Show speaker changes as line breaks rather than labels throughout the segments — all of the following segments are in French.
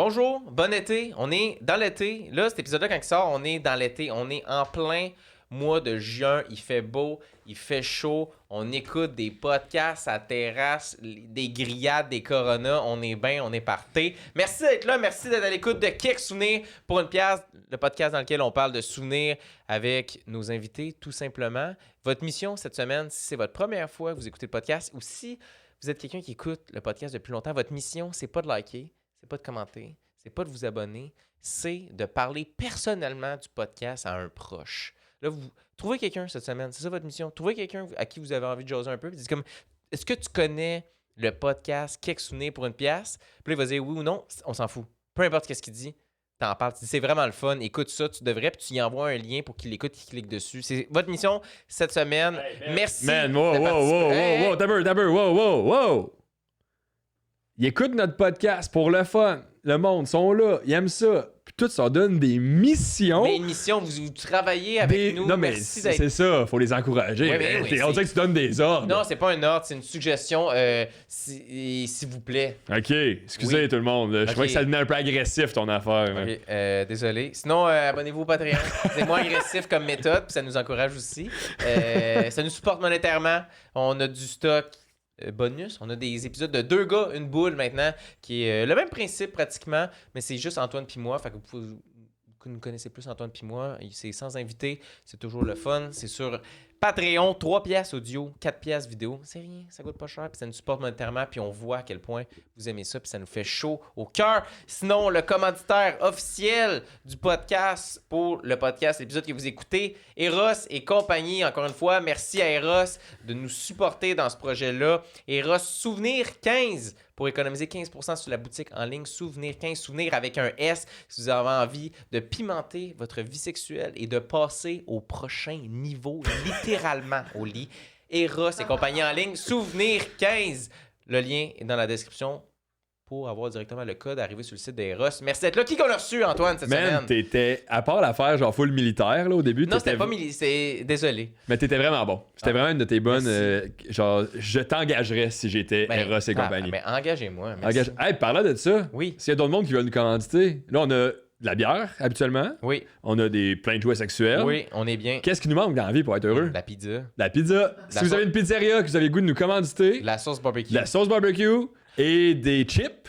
Bonjour, bon été. On est dans l'été. Là, cet épisode-là, quand il sort, on est dans l'été. On est en plein mois de juin. Il fait beau, il fait chaud. On écoute des podcasts à terrasse, des grillades, des coronas. On est bien, on est parté. Merci d'être là. Merci d'être à l'écoute de Quelques souvenirs pour une pièce, le podcast dans lequel on parle de souvenirs avec nos invités, tout simplement. Votre mission cette semaine, si c'est votre première fois que vous écoutez le podcast ou si vous êtes quelqu'un qui écoute le podcast depuis longtemps, votre mission, c'est pas de liker. C'est pas de commenter, c'est pas de vous abonner, c'est de parler personnellement du podcast à un proche. Là, vous trouvez quelqu'un cette semaine, c'est ça votre mission. Trouvez quelqu'un à qui vous avez envie de jaser un peu. Puis dites comme, est-ce que tu connais le podcast Quelques souvenirs pour une pièce? Puis là, il va dire oui ou non, on s'en fout. Peu importe ce qu'il dit, t'en parles. Tu dis, c'est vraiment le fun, écoute ça, tu devrais, puis tu y envoies un lien pour qu'il l'écoute, qu'il clique dessus. C'est votre mission cette semaine.
Hey,
Merci.
Man, wow. Ils écoutent notre podcast pour le fun. Le monde sont là, ils aiment ça. Puis tout ça donne des missions.
Mais une mission, vous travaillez avec nous.
Non, mais
merci d'être.
c'est ça, faut les encourager.
Oui,
Mais
oui,
on dirait que tu donnes des ordres.
Non, c'est pas un ordre, c'est une suggestion. S'il vous plaît.
Ok, excusez
Oui.
tout le monde. Je trouvais que ça devenait un peu agressif ton affaire.
Ok, désolé. Sinon, abonnez-vous au Patreon. C'est moins agressif comme méthode, puis ça nous encourage aussi. Ça nous supporte monétairement. On a du stock bonus. On a des épisodes de 2 gars, une boule maintenant, qui est le même principe pratiquement, mais c'est juste Antoine puis moi. Fait que vous nous connaissez plus Antoine puis moi. C'est sans invité. C'est toujours le fun. C'est sur Patreon, 3 piastres audio, 4 piastres vidéo. C'est rien, ça coûte pas cher, puis ça nous supporte monétairement, puis on voit à quel point vous aimez ça, puis ça nous fait chaud au cœur. Sinon, le commanditaire officiel du podcast pour le podcast, l'épisode que vous écoutez, Eros et compagnie, encore une fois, merci à Eros de nous supporter dans ce projet-là. Eros Souvenir 15 pour économiser 15% sur la boutique en ligne Souvenir 15, Souvenir avec un S, si vous avez envie de pimenter votre vie sexuelle et de passer au prochain niveau, littéralement au lit. Eros et compagnie en ligne, Souvenir 15. Le lien est dans la description pour avoir directement le code, arriver sur le site d'Eros. Merci d'être là. Qui qu'on a reçu, Antoine, cette semaine?
Man, t'étais, à part l'affaire genre full militaire là, au début.
Non, c'était pas militaire. Désolé.
Mais t'étais vraiment bon. C'était vraiment une de tes bonnes. Genre, je t'engagerais si j'étais Eros et compagnie.
Mais engagez-moi. Merci.
Hey, parlant de ça,
Oui.
s'il y a d'autres monde qui veulent nous commanditer, là, on a de la bière, habituellement.
Oui.
On a plein de jouets sexuels.
Oui, on est bien.
Qu'est-ce qui nous manque dans la vie pour être heureux?
La pizza.
La pizza. Si vous avez une pizzeria que vous avez le goût de nous commanditer,
La sauce barbecue.
la sauce barbecue et des chips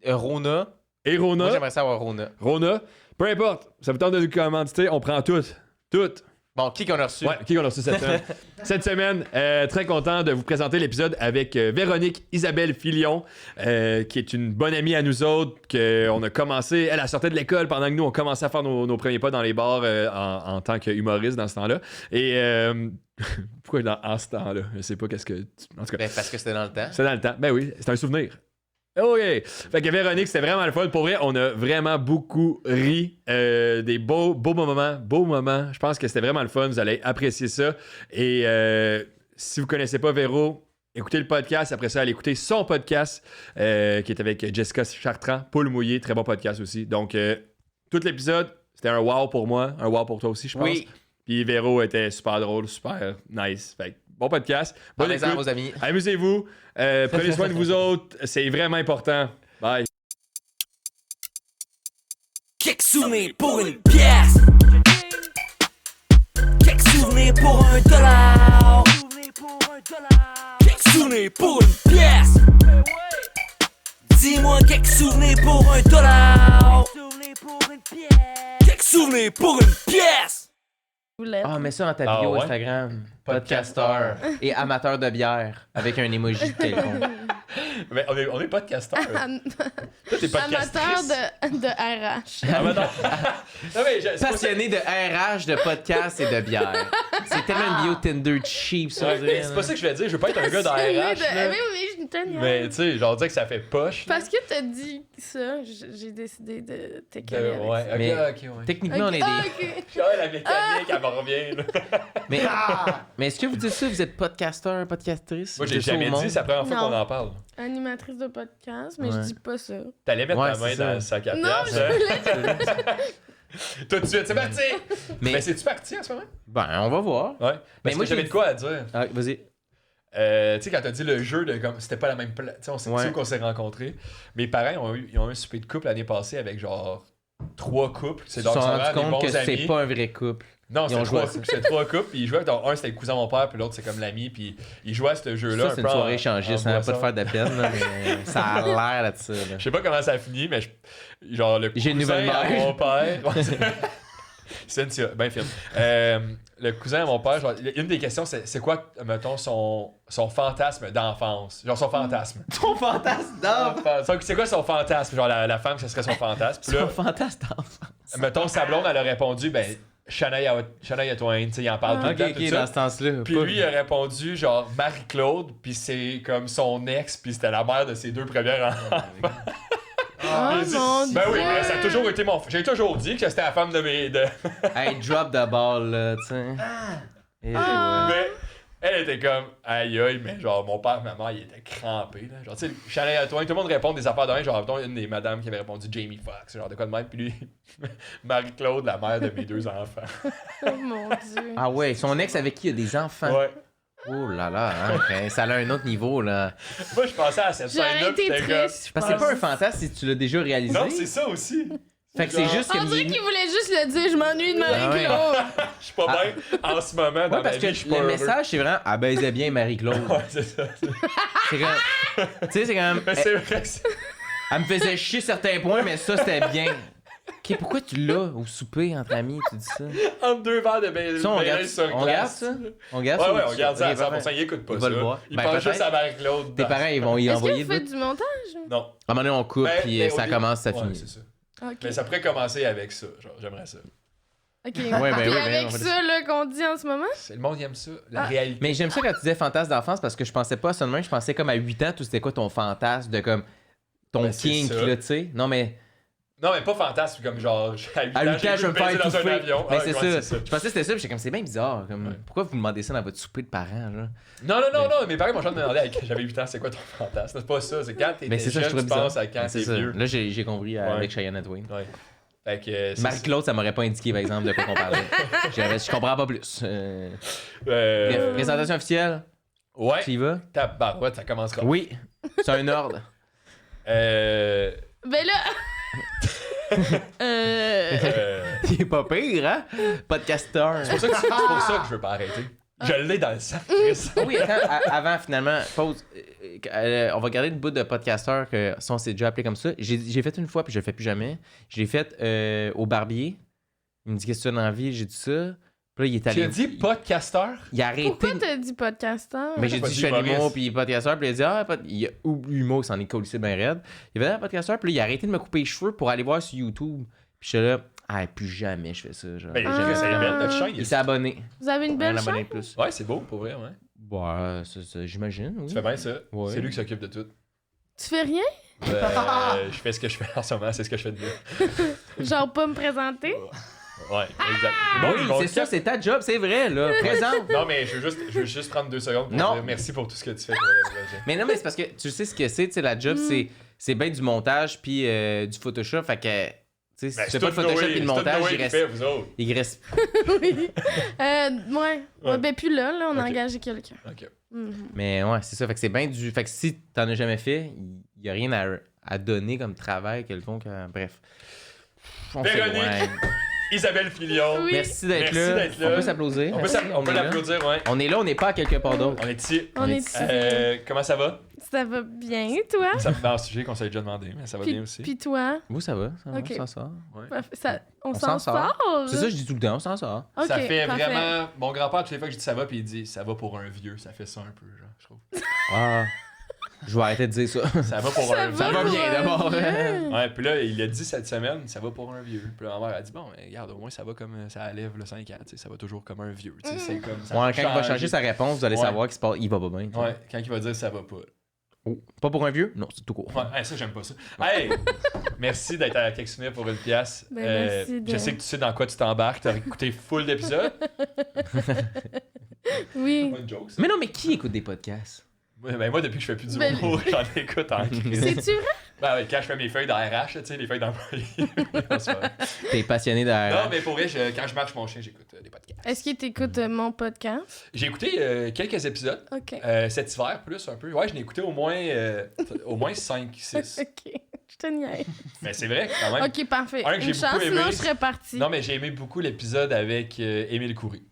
Rona.
et Rona.
Moi, j'aimerais ça avoir Rona.
Rona. Peu importe. Ça vous tente de nous commanditer, on prend toutes. Toutes.
Bon, qui qu'on a reçu?
Ouais, qui qu'on a reçu cette semaine? Cette semaine, très content de vous présenter l'épisode avec Véronique Isabelle Filion, qui est une bonne amie à nous autres, qu'on a commencé, elle sortait de l'école pendant que nous, on commençait à faire nos premiers pas dans les bars en tant qu'humoriste dans ce temps-là. Et pourquoi en ce temps-là? Je sais pas qu'est-ce que... En tout cas,
Ben, parce que c'était dans le temps.
c'est dans le temps. Ben oui, c'est un souvenir. OK. Fait que Véronique, c'était vraiment le fun. Pour vrai, on a vraiment beaucoup ri. Des beaux moments. Je pense que c'était vraiment le fun. Vous allez apprécier ça. Et si vous connaissez pas Véro, écoutez le podcast. Après ça, allez écouter son podcast qui est avec Jessica Chartrand, Poule mouillée. Très bon podcast aussi. Donc, tout l'épisode, c'était un wow pour moi. Un wow pour toi aussi, je pense.
Oui.
Puis Véro était super drôle, super nice. Fait que bon podcast. Bonne
Parlez-en à
écoute.
vos amis.
Amusez-vous. Prenez soin de vous autres. C'est vraiment important. Bye.
Quelques souvenirs pour une pièce. Quelques souvenirs pour $1. Quelques souvenirs pour une pièce. Dis-moi quelques souvenirs pour $1. Quelques souvenirs pour une pièce.
Ah, mets ça dans ta bio
Ah ouais?
Instagram. Podcasteur et amateur de bière avec un emoji quelconque.
Mais on est podcasteur. Toi, t'es
Amateur de RH.
Amateur. Non, mais
Passionné de RH, de podcast et de bière. C'est tellement une bio Tinder cheap, ça. on dirait,
c'est pas ça que je voulais dire. Je veux pas être un gars dans
Passionné
RH.
de-
là.
Oui, je te
Mais tu sais, genre dire que ça fait poche.
Parce que t'as dit ça, j'ai décidé de t'écaler avec
Ouais,
ça.
ok,
Mais-
ok, ouais.
Techniquement, on est des.
Ah, ok.
Ah, la mécanique, elle me revient. Là.
Mais est-ce que vous dites ça, vous êtes podcasteur, podcastrice?
Moi,
Vous
j'ai
dites ça au
jamais
monde?
dit, c'est la première fois
Non.
qu'on en parle.
Animatrice de podcast, mais
Ouais.
je dis pas ça.
T'allais mettre
Ouais,
ta main
c'est
dans
ça.
le sac à
Non,
piastres,
je
hein? Tout de suite, c'est parti!
Mais-
Mais c'est-tu parti en ce moment?
Ben, on va voir.
Ouais. Mais
moi,
moi, j'avais
j'ai-
de quoi à dire.
Ah, vas-y.
Tu sais, quand t'as dit le jeu de comme c'était pas la même place, tu sais, on sait
Ouais.
où qu'on s'est rencontrés. Mes parents ils ont eu un souper de couple l'année passée avec genre 3 couples.
Ils
C'est
se
donc
sont
vraiment
rendus
des
compte
bons
que
amis.
c'est pas un vrai couple.
Non,
Ils ont joué à ça.
c'était 3 couples, puis ils jouaient. Donc, un c'était le cousin de mon père, puis l'autre c'est comme l'ami, puis ils jouaient à ce jeu-là.
Ça, c'est une soirée échangiste, hein, pas de faire de peine, là, mais ça a l'air de ça. Là.
Je sais pas comment ça a fini, mais genre le
J'ai une
cousin
nouvelle
à
mère.
mon père. Cynthia, ben film. Le cousin à mon père, genre, une des questions, c'est quoi, mettons, son fantasme d'enfance? Genre son fantasme.
Ton fantasme d'enfant!
C'est quoi son fantasme? Genre la femme, ce serait son fantasme. Puis là,
Ton fantasme d'enfant.
mettons, sa blonde, elle a répondu, ben, Shania Twain, tu sais, il en parle tout le
Ok,
temps.
ok,
tout ça.
dans ce sens-là.
Puis lui, il a répondu, genre, Marie-Claude, puis c'est comme son ex, puis c'était la mère de ses 2 premières enfants.
Oh
Il dit,
mon dieu!
ben oui, mais ça a toujours été mon. J'ai toujours dit que c'était la femme de mes.
Hey, drop the ball, là, tu sais. Et
Ah.
ouais.
Mais elle était comme aïe aïe, mais genre mon père, ma mère, ils étaient crampés. Là. Genre, tu sais, Shania Twain, tout le monde répond des affaires de rien. Genre, mettons, une des madames qui avait répondu Jamie Foxx, genre de quoi de même. Puis lui, Marie-Claude, la mère de mes 2 enfants.
Oh mon dieu!
Ah ouais, son ex avec qui il a des enfants.
Ouais.
Oh là là, hein, ok, ça a un autre niveau, là.
Moi, je pensais à cette
J'aurais
scène-là. puis
été
j'étais comme.
triste, je
Parce que c'est
pense.
pas un fantasme si tu l'as déjà réalisé.
Non, c'est ça aussi.
Fait que c'est
Genre,
juste
On
que.
dirait qu'il voulait juste le dire, je m'ennuie de
Ah ouais.
Marie-Claude.
Je suis pas bien en ce moment dans
Ouais,
ma
parce
vie.
que
Je suis pas
le
heureux.
message, c'est vraiment, elle baisait bien Marie-Claude.
Ouais, c'est ça.
C'est comme. Tu sais, c'est comme.
Mais c'est vrai que c'est.
Elle me faisait chier certains points, mais ça, c'était bien. Ok, pourquoi tu l'as au souper entre amis, tu dis ça?
Entre 2 verres de bain
Ça, on regarde,
sur
on regarde
glace.
ça? On regarde
Ouais,
ça?
ouais, on regarde ça à
Ok, parfait.
100%. Il écoute pas
Il
ça.
va le voir.
Il
Ben,
pense
peut-être.
juste à Marie-Claude.
Tes parents, ils vont y
Est-ce
envoyer
que vous
le
faites
bout.
du montage?
Non.
À un moment donné, on coupe,
Ben,
puis
ben,
ça
au début-
commence, ça
ouais,
finit.
c'est ça.
Ok.
Mais ça pourrait commencer avec ça. Genre, j'aimerais ça.
Ok.
Ouais, ben
Puis
oui, ben,
avec
on va
ça là, qu'on dit en ce moment?
Le monde il aime ça. La
Ah.
réalité.
Mais j'aime ça quand tu disais fantasme d'enfance parce que je pensais pas à ça de même. Je pensais comme à 8 ans, tout c'était quoi ton fantasme de comme ton
Ben, c'est
kink,
ça.
là, tu sais. Non, mais
Non, mais pas fantasme comme genre. À 8
à 8 ans,
j'ai
je vais me
pu baiser
faire
dans un
étouffer.
avion.
Mais
Ah,
c'est
ouais,
ça. Je pensais que c'était ça, puis j'étais comme, c'est bien bizarre. Comme,
Ouais.
pourquoi vous demandez ça dans votre souper de parents, là?
Non, mes parents m'ont jamais demandé quand j'avais 8 ans, c'est quoi ton fantasme. C'est pas ça. C'est quand t'es
Mais c'est ça, je
jeune,
trouve
tu
bizarre.
penses à quand
Mais c'est
t'es
ça.
vieux.
Là, j'ai compris avec
Ouais.
Cheyenne Twain.
Ouais. Fait que. c'est-
Marie-Claude, ça m'aurait pas indiqué, par exemple, de quoi qu'on parlait. Je comprends pas plus. Bref, présentation officielle,
Ouais.
tu y vas?
Ouais, ça commencera.
Oui, c'est un ordre.
Ben là.
Il est pas pire, hein? Podcasteur.
C'est pour ça que je veux pas arrêter. Je l'ai dans le sac, Chris.
Ah oui, attends, avant, finalement, pause. On va garder le bout de podcasteur que ça, on s'est déjà appelé comme ça. J'ai fait une fois, puis je le fais plus jamais. Je l'ai fait au barbier. Il me dit qu'est-ce que tu as dans la vie? J'ai dit ça. Puis là, il est
Tu
allé.
as dit podcasteur?
Il a arrêté.
Pourquoi t'as dit podcasteur?
Mais j'ai
Pas
dit,
dit
je fais
humoriste.
l'humour, puis podcasteur. Puis il a dit, il a l'humour, il s'en est collé bien raide. Il avait un podcasteur, puis là, il a arrêté de me couper les cheveux pour aller voir sur YouTube. Puis j'étais là, plus jamais je fais ça. Genre.
Ben,
Jamais.
c'est belle, notre chaîne.
Il s'est abonné.
Vous avez une
Un
belle
abonné
chaîne?
de plus.
Ouais, c'est beau, pour vrai, ouais.
Ouais, ça, j'imagine. Oui.
Tu fais bien ça.
Ouais.
C'est lui qui s'occupe de tout.
Tu fais rien?
Je fais ce que je fais en ce moment, c'est ce que je fais de mieux.
Genre pas me présenter?
Ouais, exact.
Oui, c'est ça, c'est ta job, c'est vrai, là. Présente.
Non, mais je veux juste prendre 2 secondes pour
Non.
dire merci pour tout ce que tu fais pour le projet.
Mais non, mais c'est parce que tu sais ce que c'est, tu sais, la job, c'est bien du montage puis du Photoshop. Fait que, tu sais, si
Ben,
tu fais pas le Photoshop puis le montage, il reste.
vous autres.
Il reste.
Oui. Ouais.
Ouais.
Ben plus là, on a
Ok.
engagé quelqu'un.
Ok.
Mhm.
Mais ouais, c'est ça. Fait que c'est bien du. Fait que si t'en as jamais fait, il y a rien à donner comme travail quelconque. Bref. On fait
Véronique.
loin.
Isabelle Filion.
Oui.
Merci d'être
Merci
là.
d'être là.
On peut s'applaudir.
On peut
est là.
l'applaudir, ouais.
On est là, on n'est pas à quelque part d'autre.
On est ici.
On est ici.
Comment ça va?
Ça va bien, toi?
Ça dans le sujet qu'on s'avait déjà demandé, mais ça va
Puis,
bien aussi.
puis toi?
Vous, ça va. Ça va,
Ok.
on s'en sort.
On
s'en
s'en
sort.
sort?
C'est ça, je dis tout le temps, on s'en sort.
Ok,
Ça fait
parfait.
vraiment. Mon grand-père, toutes les fois que je dis ça va, puis il dit ça va pour un vieux. Ça fait ça un peu, genre, je trouve.
Ah. Je vais arrêter de dire ça.
Ça va pour
Ça
un vieux.
Ça va
pour
bien,
un
d'abord.
vieux.
Ouais, puis là, il a dit cette semaine, ça va pour un vieux. Puis là, ma mère a dit, bon, mais regarde, au moins, ça va comme ça allève le 5 ans, tu sais, ça va toujours comme un vieux. Tu sais, c'est comme ça.
Ouais, quand il va changer sa réponse, vous allez
Ouais.
savoir qu'il se passe, il va pas bien. tu sais.
Ouais, quand il va dire ça va pas.
Oh. Pas pour un vieux? Non, c'est tout court.
Ouais, hey, ça, j'aime pas ça. Hey! Merci d'être à Quelque Souvenir pour une pièce.
Ben, merci de-
Je sais que tu sais dans quoi tu t'embarques. T'as écouté full d'épisodes.
Oui.
Pas une joke, ça.
Mais non, mais qui écoute des podcasts?
Ben, moi, depuis que je fais plus
Ben-
d'humour, j'en écoute en crise.
C'est-tu vrai?
Ben ouais, quand je fais mes feuilles dans RH, tu sais, les feuilles d'employés.
T'es passionné de
Non, mais pour vrai, quand je marche mon chien, j'écoute des podcasts.
Est-ce que t'écoutes mon podcast?
J'ai écouté quelques épisodes.
OK.
Cet hiver, plus un peu. Ouais, je l'ai écouté au moins 5, 6.
OK. Je te niaise.
Mais c'est vrai, quand même.
OK, parfait.
Un que j'ai
Une chance,
beaucoup aimé.
sinon je serais partie.
Non, mais j'ai aimé beaucoup l'épisode avec Émile Coury.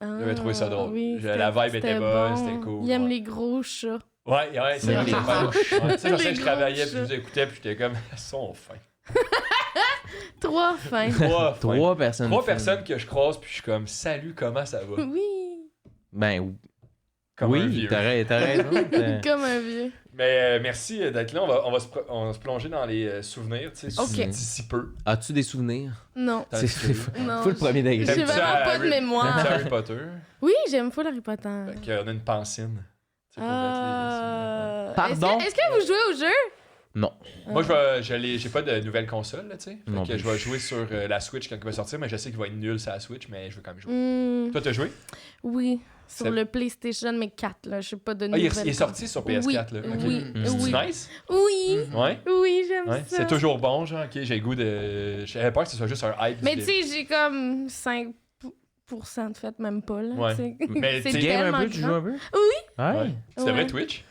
J'avais trouvé ça drôle.
Oui,
La vibe
c'était
était bonne,
bon.
c'était cool.
Il aime
ouais.
les gros chats.
Ouais, c'est
Même
vrai.
les couches.
Ouais, tu sais, je sais
Les
que je travaillais,
gros
puis je vous écoutais, puis j'étais comme, ils sont fins.
3 fins.
3 personnes.
3 personnes que je croise, puis je suis comme, salut, comment ça va?
Oui.
Ben
Comme un
oui,
vieux.
t'as raison.
Comme un vieux.
Mais merci d'être là. On va se plonger dans les souvenirs, tu sais,
Ok.
d'ici peu.
As-tu des souvenirs?
Non.
T'as
C'est
dit-
Non.
faut le premier degré.
J'ai
T'aimes-tu
vraiment pas de
Harry-
mémoire.
T'aimes-tu Harry Potter?
Oui, j'aime full Harry Potter.
Fait qu'on a une pancine. Tu sais, pour mettre les-
Pardon?
Est-ce que vous jouez au jeu?
Non.
Moi, j'ai pas de nouvelle console, là, tu sais.
Non
Fait que
plus.
je vais jouer sur la Switch quand il va sortir, mais je sais qu'il va être nul sur la Switch, mais je veux quand même jouer.
Hmm,
Toi, t'as joué?
oui, sur
C'est-
le PlayStation, mais 4, là. Je sais pas de
Ah, il
nouvelles.
est sorti sur PS4, là.
Oui,
Ok.
oui,
Mm.
C'est
oui.
nice?
Oui,
Ouais.
oui, j'aime
Ouais.
ça.
C'est toujours bon, genre, ok, j'ai le goût de. J'avais peur que ce soit juste un hype.
Mais
du
tu sais, j'ai comme 5% de fait, même pas, là.
Ouais.
C'est-
Mais
c'est
tu
Game un
tellement
peu, tu joues
grand.
un peu?
Oui.
Ouais.
Ouais. Tu devrais
Ouais.
Twitch?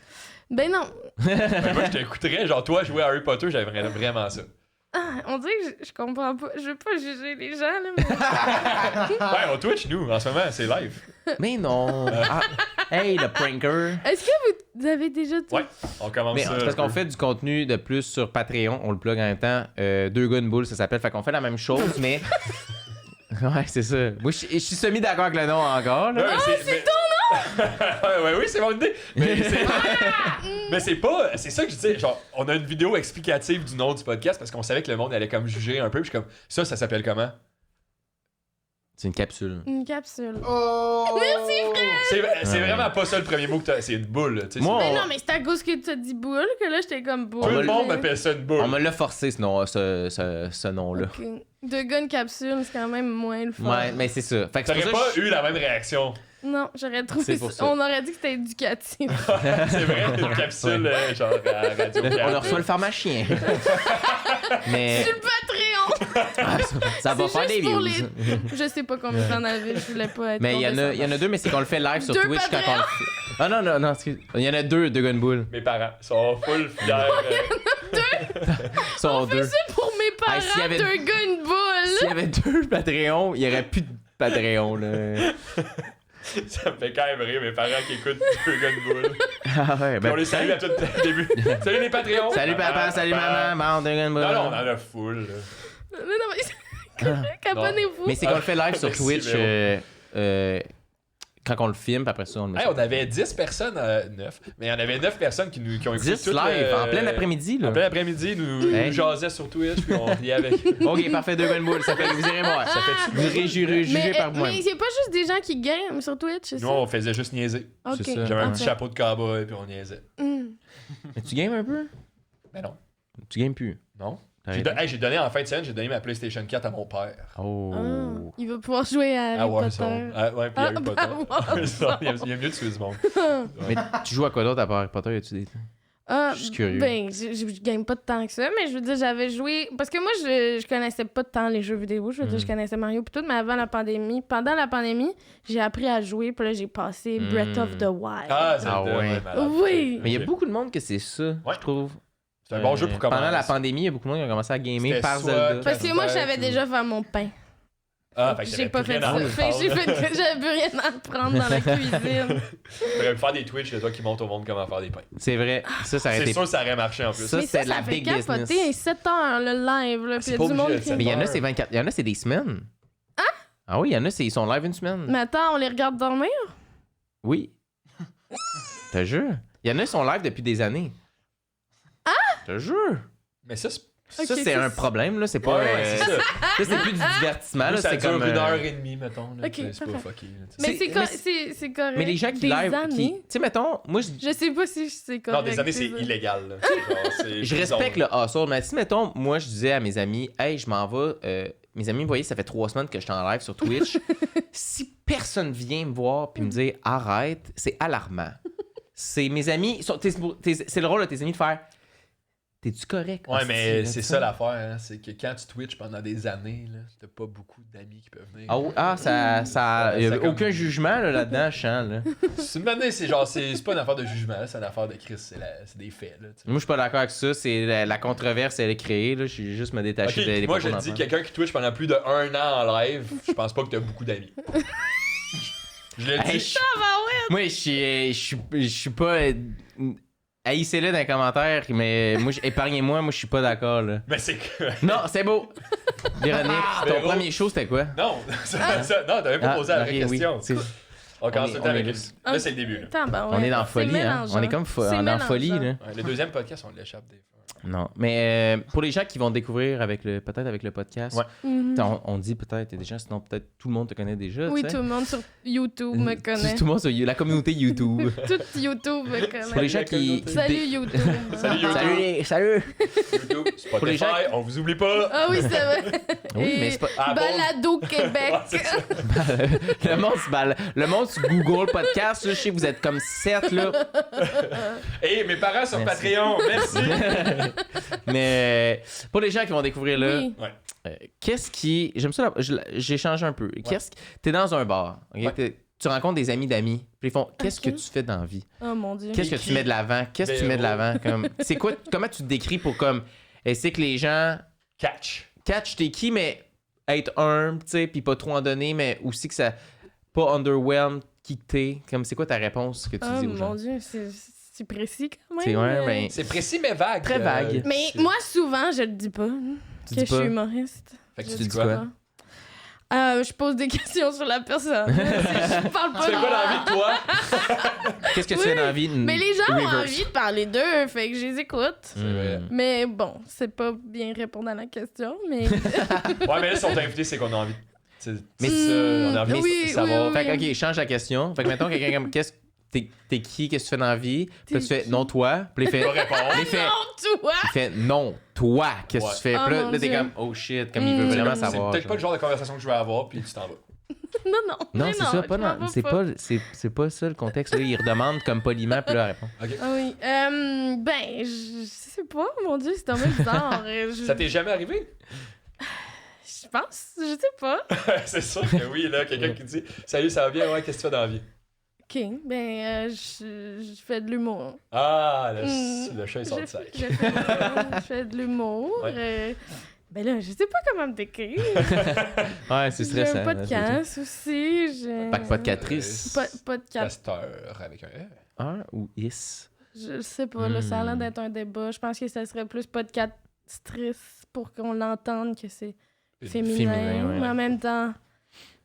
Ben non.
Ben, moi, je t'écouterais, genre, toi, jouer à Harry Potter, j'aimerais vraiment ça.
Ah, on dirait que je comprends pas. Je veux pas juger les gens, là, mais...
Ouais, on Twitch, nous, en ce moment, c'est live.
Mais non. Ah. Hey, le pranker.
Est-ce que vous avez déjà...
Ouais, on commence
Mais
ça.
c'est parce qu'on fait du contenu de plus sur Patreon, on le plug en même temps. 2 gars, une boule, ça s'appelle. Fait qu'on fait la même chose, mais. Ouais, c'est ça. Moi, je suis semi-d'accord avec le nom encore. Là.
C'est ton nom! Ouais, oui, c'est mon idée. Mais c'est. Mais c'est pas. C'est ça que je dis. Genre, on a une vidéo explicative du nom du podcast parce qu'on savait que le monde allait comme juger un peu. Puis je suis comme, ça s'appelle comment?
C'est une capsule.
Une capsule.
Merci, frère! C'est
Ouais.
vraiment pas ça le premier mot que t'as. C'est une boule. Tu sais,
Moi,
Mais non, mais c'est à cause que tu as dit boule que là, j'étais comme boule.
tout le monde
Mais-
m'appelle ça une boule.
On me l'a forcé, ce nom-là.
Ok. Deux gars, une capsule, c'est quand même moins le fun.
Ouais, mais c'est ça. Fait que c'est
T'aurais
pour ça
pas
que
eu la même réaction.
Non, j'aurais trouvé
C'est pour ça.
On aurait dit que c'était éducatif.
C'est vrai, une capsule, genre, à Radio
on a reçu le pharmacien. Mais
Sur le Patreon!
ah, ça va
C'est
faire des
juste pour
views.
Je sais pas combien j'en avais, je voulais pas être
Mais il y en a deux, mais c'est qu'on le fait live sur
Deux
Twitch quand on le fait. Ah non, excuse. Il y en a deux Gunbull.
Mes parents sont full fiers.
Ils sont deux.
C'est pour mes parents,
Hey, s'il y avait-
deux gars, une boule!
S'il y avait deux Patreon, il y aurait plus de Patreon, là.
Ça me fait quand même rire, mes parents qui écoutent deux gars de boule.
Ah ouais,
Puis on les salue à tout le début. Salut les Patreons!
Salut papa, salut maman, bon, deux Gunbull.
Non, non, on en a full. là.
Non, mais c'est correct, abonnez-vous!
Mais c'est qu'on le fait live sur
Merci,
Twitch quand on le filme, puis après ça, on le met.
Hey, on avait 10 personnes, 9, mais il y en avait 9 personnes qui ont écouté
10
tout
live, en plein après-midi, là.
En plein après-midi, nous
Hey.
jasaient sur Twitch, puis on riait avec.
Ok, parfait, deux Gunbull, ça fait vous irez voir. Ça fait vous irez juger par
mais
vous-même.
c'est pas juste des gens qui game sur Twitch, c'est
Nous,
ça?
on faisait juste niaiser.
Ok,
c'est ça.
J'avais un
ok.
petit chapeau de cowboy, puis on niaisait.
Hmm.
Mais tu games un peu?
Mais non.
Tu games plus.
Non.
T'as
J'ai
arrêté?
j'ai donné en fin de semaine, j'ai donné ma PlayStation 4 à mon père.
Oh.
Ah, il va pouvoir jouer à
À
Harry
Warzone.
Potter.
Ah, ouais, puis Harry
Ah,
Potter.
Warzone.
Il y a mieux de tuer du monde.
Mais tu joues à quoi d'autre à part Harry Potter? Y a-tu des...
Ah,
Je suis curieux.
Ben, je gagne pas de temps que ça, mais je veux dire, j'avais joué. Parce que moi, je connaissais pas de temps les jeux vidéo. Je veux dire, je connaissais Mario pis tout, mais avant la pandémie. Pendant la pandémie, j'ai appris à jouer, puis là, j'ai passé Breath of the Wild.
Ah, c'est
Ah ouais.
malade.
Oui.
Mais il y a
Ok.
beaucoup de monde que c'est ça, je trouve.
C'est un bon jeu pour commencer.
Pendant la pandémie, il y a beaucoup de monde qui ont commencé à gamer
C'était
par
soit
Zelda.
Parce que moi, je savais
ou-
déjà faire mon pain.
Ah, fait que
J'ai
t'avais
pas
plus
fait
rien à
ça. Fait que j'ai
apprendre.
fait que j'avais plus rien à apprendre dans la cuisine.
T'aurais pu faire des Twitch de toi qui montrent au monde comment faire des pains.
C'est vrai. Ça aurait
C'est
été...
sûr que ça aurait marché en plus.
Ça,
Mais
c'est
ça,
de la
ça fait
big
capoter
business.
7 heures le live, là. Puis il y
pas
a du monde
obligé
qui.
d'être
Mais il y en a,
heures.
c'est 24. Il y en a, c'est des semaines. Ah oui, il y en a, ils sont live une semaine.
Mais attends, on les regarde dormir?
Oui. Te jure. Il y en a, ils sont live depuis des années. Te jure.
Mais ça, c'est.
Ça,
Ok,
c'est
ça,
un problème, là. C'est pas.
Ouais, c'est ça.
Ça, c'est plus du divertissement, là.
Ça
C'est
dure
comme.
1h30, mettons. Là,
Ok,
c'est pas
parfait.
fucké. là, tu sais.
Mais
C'est-
c'est correct.
Mais les gens qui
Des
live.
années.
Tu sais, mettons, moi,
Je sais pas si c'est correct.
Non, des années, c'est
ça.
illégal. Là. Genre, c'est
je
prison,
respecte
là.
le hustle, mais si, mettons, moi, je disais à mes amis, hey, je m'en vais. Mes amis, vous voyez, ça fait 3 semaines que je suis en live sur Twitch. Si personne vient me voir puis me dire arrête, c'est alarmant. C'est mes amis. C'est le rôle de tes amis de faire. T'es-tu correct?
Ouais, mais
Hostie,
c'est
là,
ça l'affaire, hein, c'est que quand tu Twitch pendant des années, là, t'as pas beaucoup d'amis qui peuvent venir.
Ça y a
Ça comme-
aucun jugement là-dedans, je sens. Là.
C'est une année, c'est genre, c'est pas une affaire de jugement, c'est une affaire de Chris, c'est des faits, là. Tu sais.
Moi, je suis pas d'accord avec ça. C'est la controverse, elle est créée. Là. Je suis juste me détacher
Ok,
des
moi
propos
je te dis,
d'enfants.
quelqu'un qui Twitch pendant plus de 1 an en live, je pense pas que t'as beaucoup d'amis. Je le
Hey,
dis.
Moi, je suis pas. Haïssez-le dans les commentaires, mais moi, épargnez-moi, moi, je suis pas d'accord. Là.
Mais c'est que.
Non, c'est beau! Véronique, ton
Véro.
premier show, c'était quoi?
Non, non, t'avais pas posé la vraie
ok, oui.
question.
C'est-
On commence
On
tout
est-
le temps
on est
avec
juste-
une. Là, c'est le début. Là.
On est dans la folie, hein? On est comme dans folie, là.
Ouais, le deuxième podcast, on l'échappe des fois.
Non, mais pour les gens qui vont découvrir peut-être avec le podcast,
Ouais.
on dit peut-être des gens, sinon peut-être tout le monde te connaît déjà.
Oui,
tu sais.
tout le monde sur YouTube me connaît.
Tout le monde sur la communauté YouTube.
Tout YouTube me
Pour les
connaît.
gens qui.
Salut YouTube.
Salut, YouTube.
Salut!
YouTube, Spotify,
les gens-
on vous oublie pas.
Ah oui, c'est vrai.
Oui,
Et
mais c'est pas.
Ah, bon.
Balado Québec.
Ouais, c'est ça.
le monde sur Google Podcast, là, je sais que vous êtes comme 7 là.
Et mes parents sur
Merci.
Patreon, merci.
Mais pour les gens qui vont découvrir là,
Oui.
qu'est-ce qui. J'aime ça, j'ai changé un peu. T'es dans un bar, ok?
Ouais.
Tu rencontres des amis d'amis, puis ils font qu'est-ce
Ok.
que tu fais dans la vie?
Oh mon Dieu.
Qu'est-ce que
qui?
tu mets de l'avant? Qu'est-ce que tu mets de l'avant? Comme, c'est quoi, comment tu te décris pour comme. Essayer que les gens catch t'es qui, mais être humble, tu sais, puis pas trop en donner, mais aussi que ça. Pas underwhelm qui t'es. Comme, c'est quoi ta réponse que tu
Oh
dis aux gens?
mon Dieu, c'est précis quand même.
C'est ouais, ben.
C'est précis mais vague.
Très vague.
Mais moi, souvent, je le dis pas.
Tu
que
dis
je suis
pas?
humoriste.
Fait que
Je
tu dis
dis quoi?
quoi?
Je pose des questions sur la personne. Je parle
Tu
pas
fais
de
quoi dans
moi.
la vie de toi?
Qu'est-ce que tu
Oui,
fais dans la vie?
Mais les gens ont
Reverse.
envie de parler d'eux, fait que je les écoute.
C'est vrai.
Mais bon, c'est pas bien répondre à la question, mais...
Ouais, mais là, si on t'a invité, c'est qu'on a envie.
Mais
ça, on a envie
oui,
de savoir.
oui,
Fait que, ok, change la question. Fait que, mettons, quelqu'un comme, t'es qui, qu'est-ce que tu fais dans la vie? Puis là, tu fais,
qui?
non, toi. Puis là, il fait,
Tu vas répondre.
il fait,
Non, toi!
il fait, non, toi, qu'est-ce que
Ouais.
tu fais?
Oh,
Puis là,
mon
là, t'es
Dieu.
comme, oh shit, comme il veut vraiment
C'est
savoir.
peut-être pas le genre de conversation que je veux avoir, puis tu t'en vas.
Non, non.
Non,
mais
c'est ça,
je
pas
m'en
dans,
vais
c'est pas, c'est pas ça le contexte. Là, il redemande comme poliment, puis là, elle répond.
Ah oui. Ben, je sais pas, mon Dieu, c'est un peu bizarre.
Ça t'est jamais arrivé?
Je pense, je sais pas.
C'est sûr que oui, là, quelqu'un qui dit salut, ça va bien, ouais, qu'est-ce que tu fais dans la vie?
Ok, ben, je fais de l'humour.
Ah,
Mm.
le chat, il sort
Je
de sac.
je fais de l'humour.
Ouais.
Ben là, je sais pas comment me décrire.
Ouais, c'est
J'ai
stressant.
un podcast aussi. J'ai...
Pas de podcatrice.
Podcast.
Casteur avec un E.
Un ou is?
Je sais pas, là, ça a l'air d'être un débat. Je pense que ça serait plus podcastrice pour qu'on l'entende que c'est féminin.
Féminin, ouais.
Mais en même temps,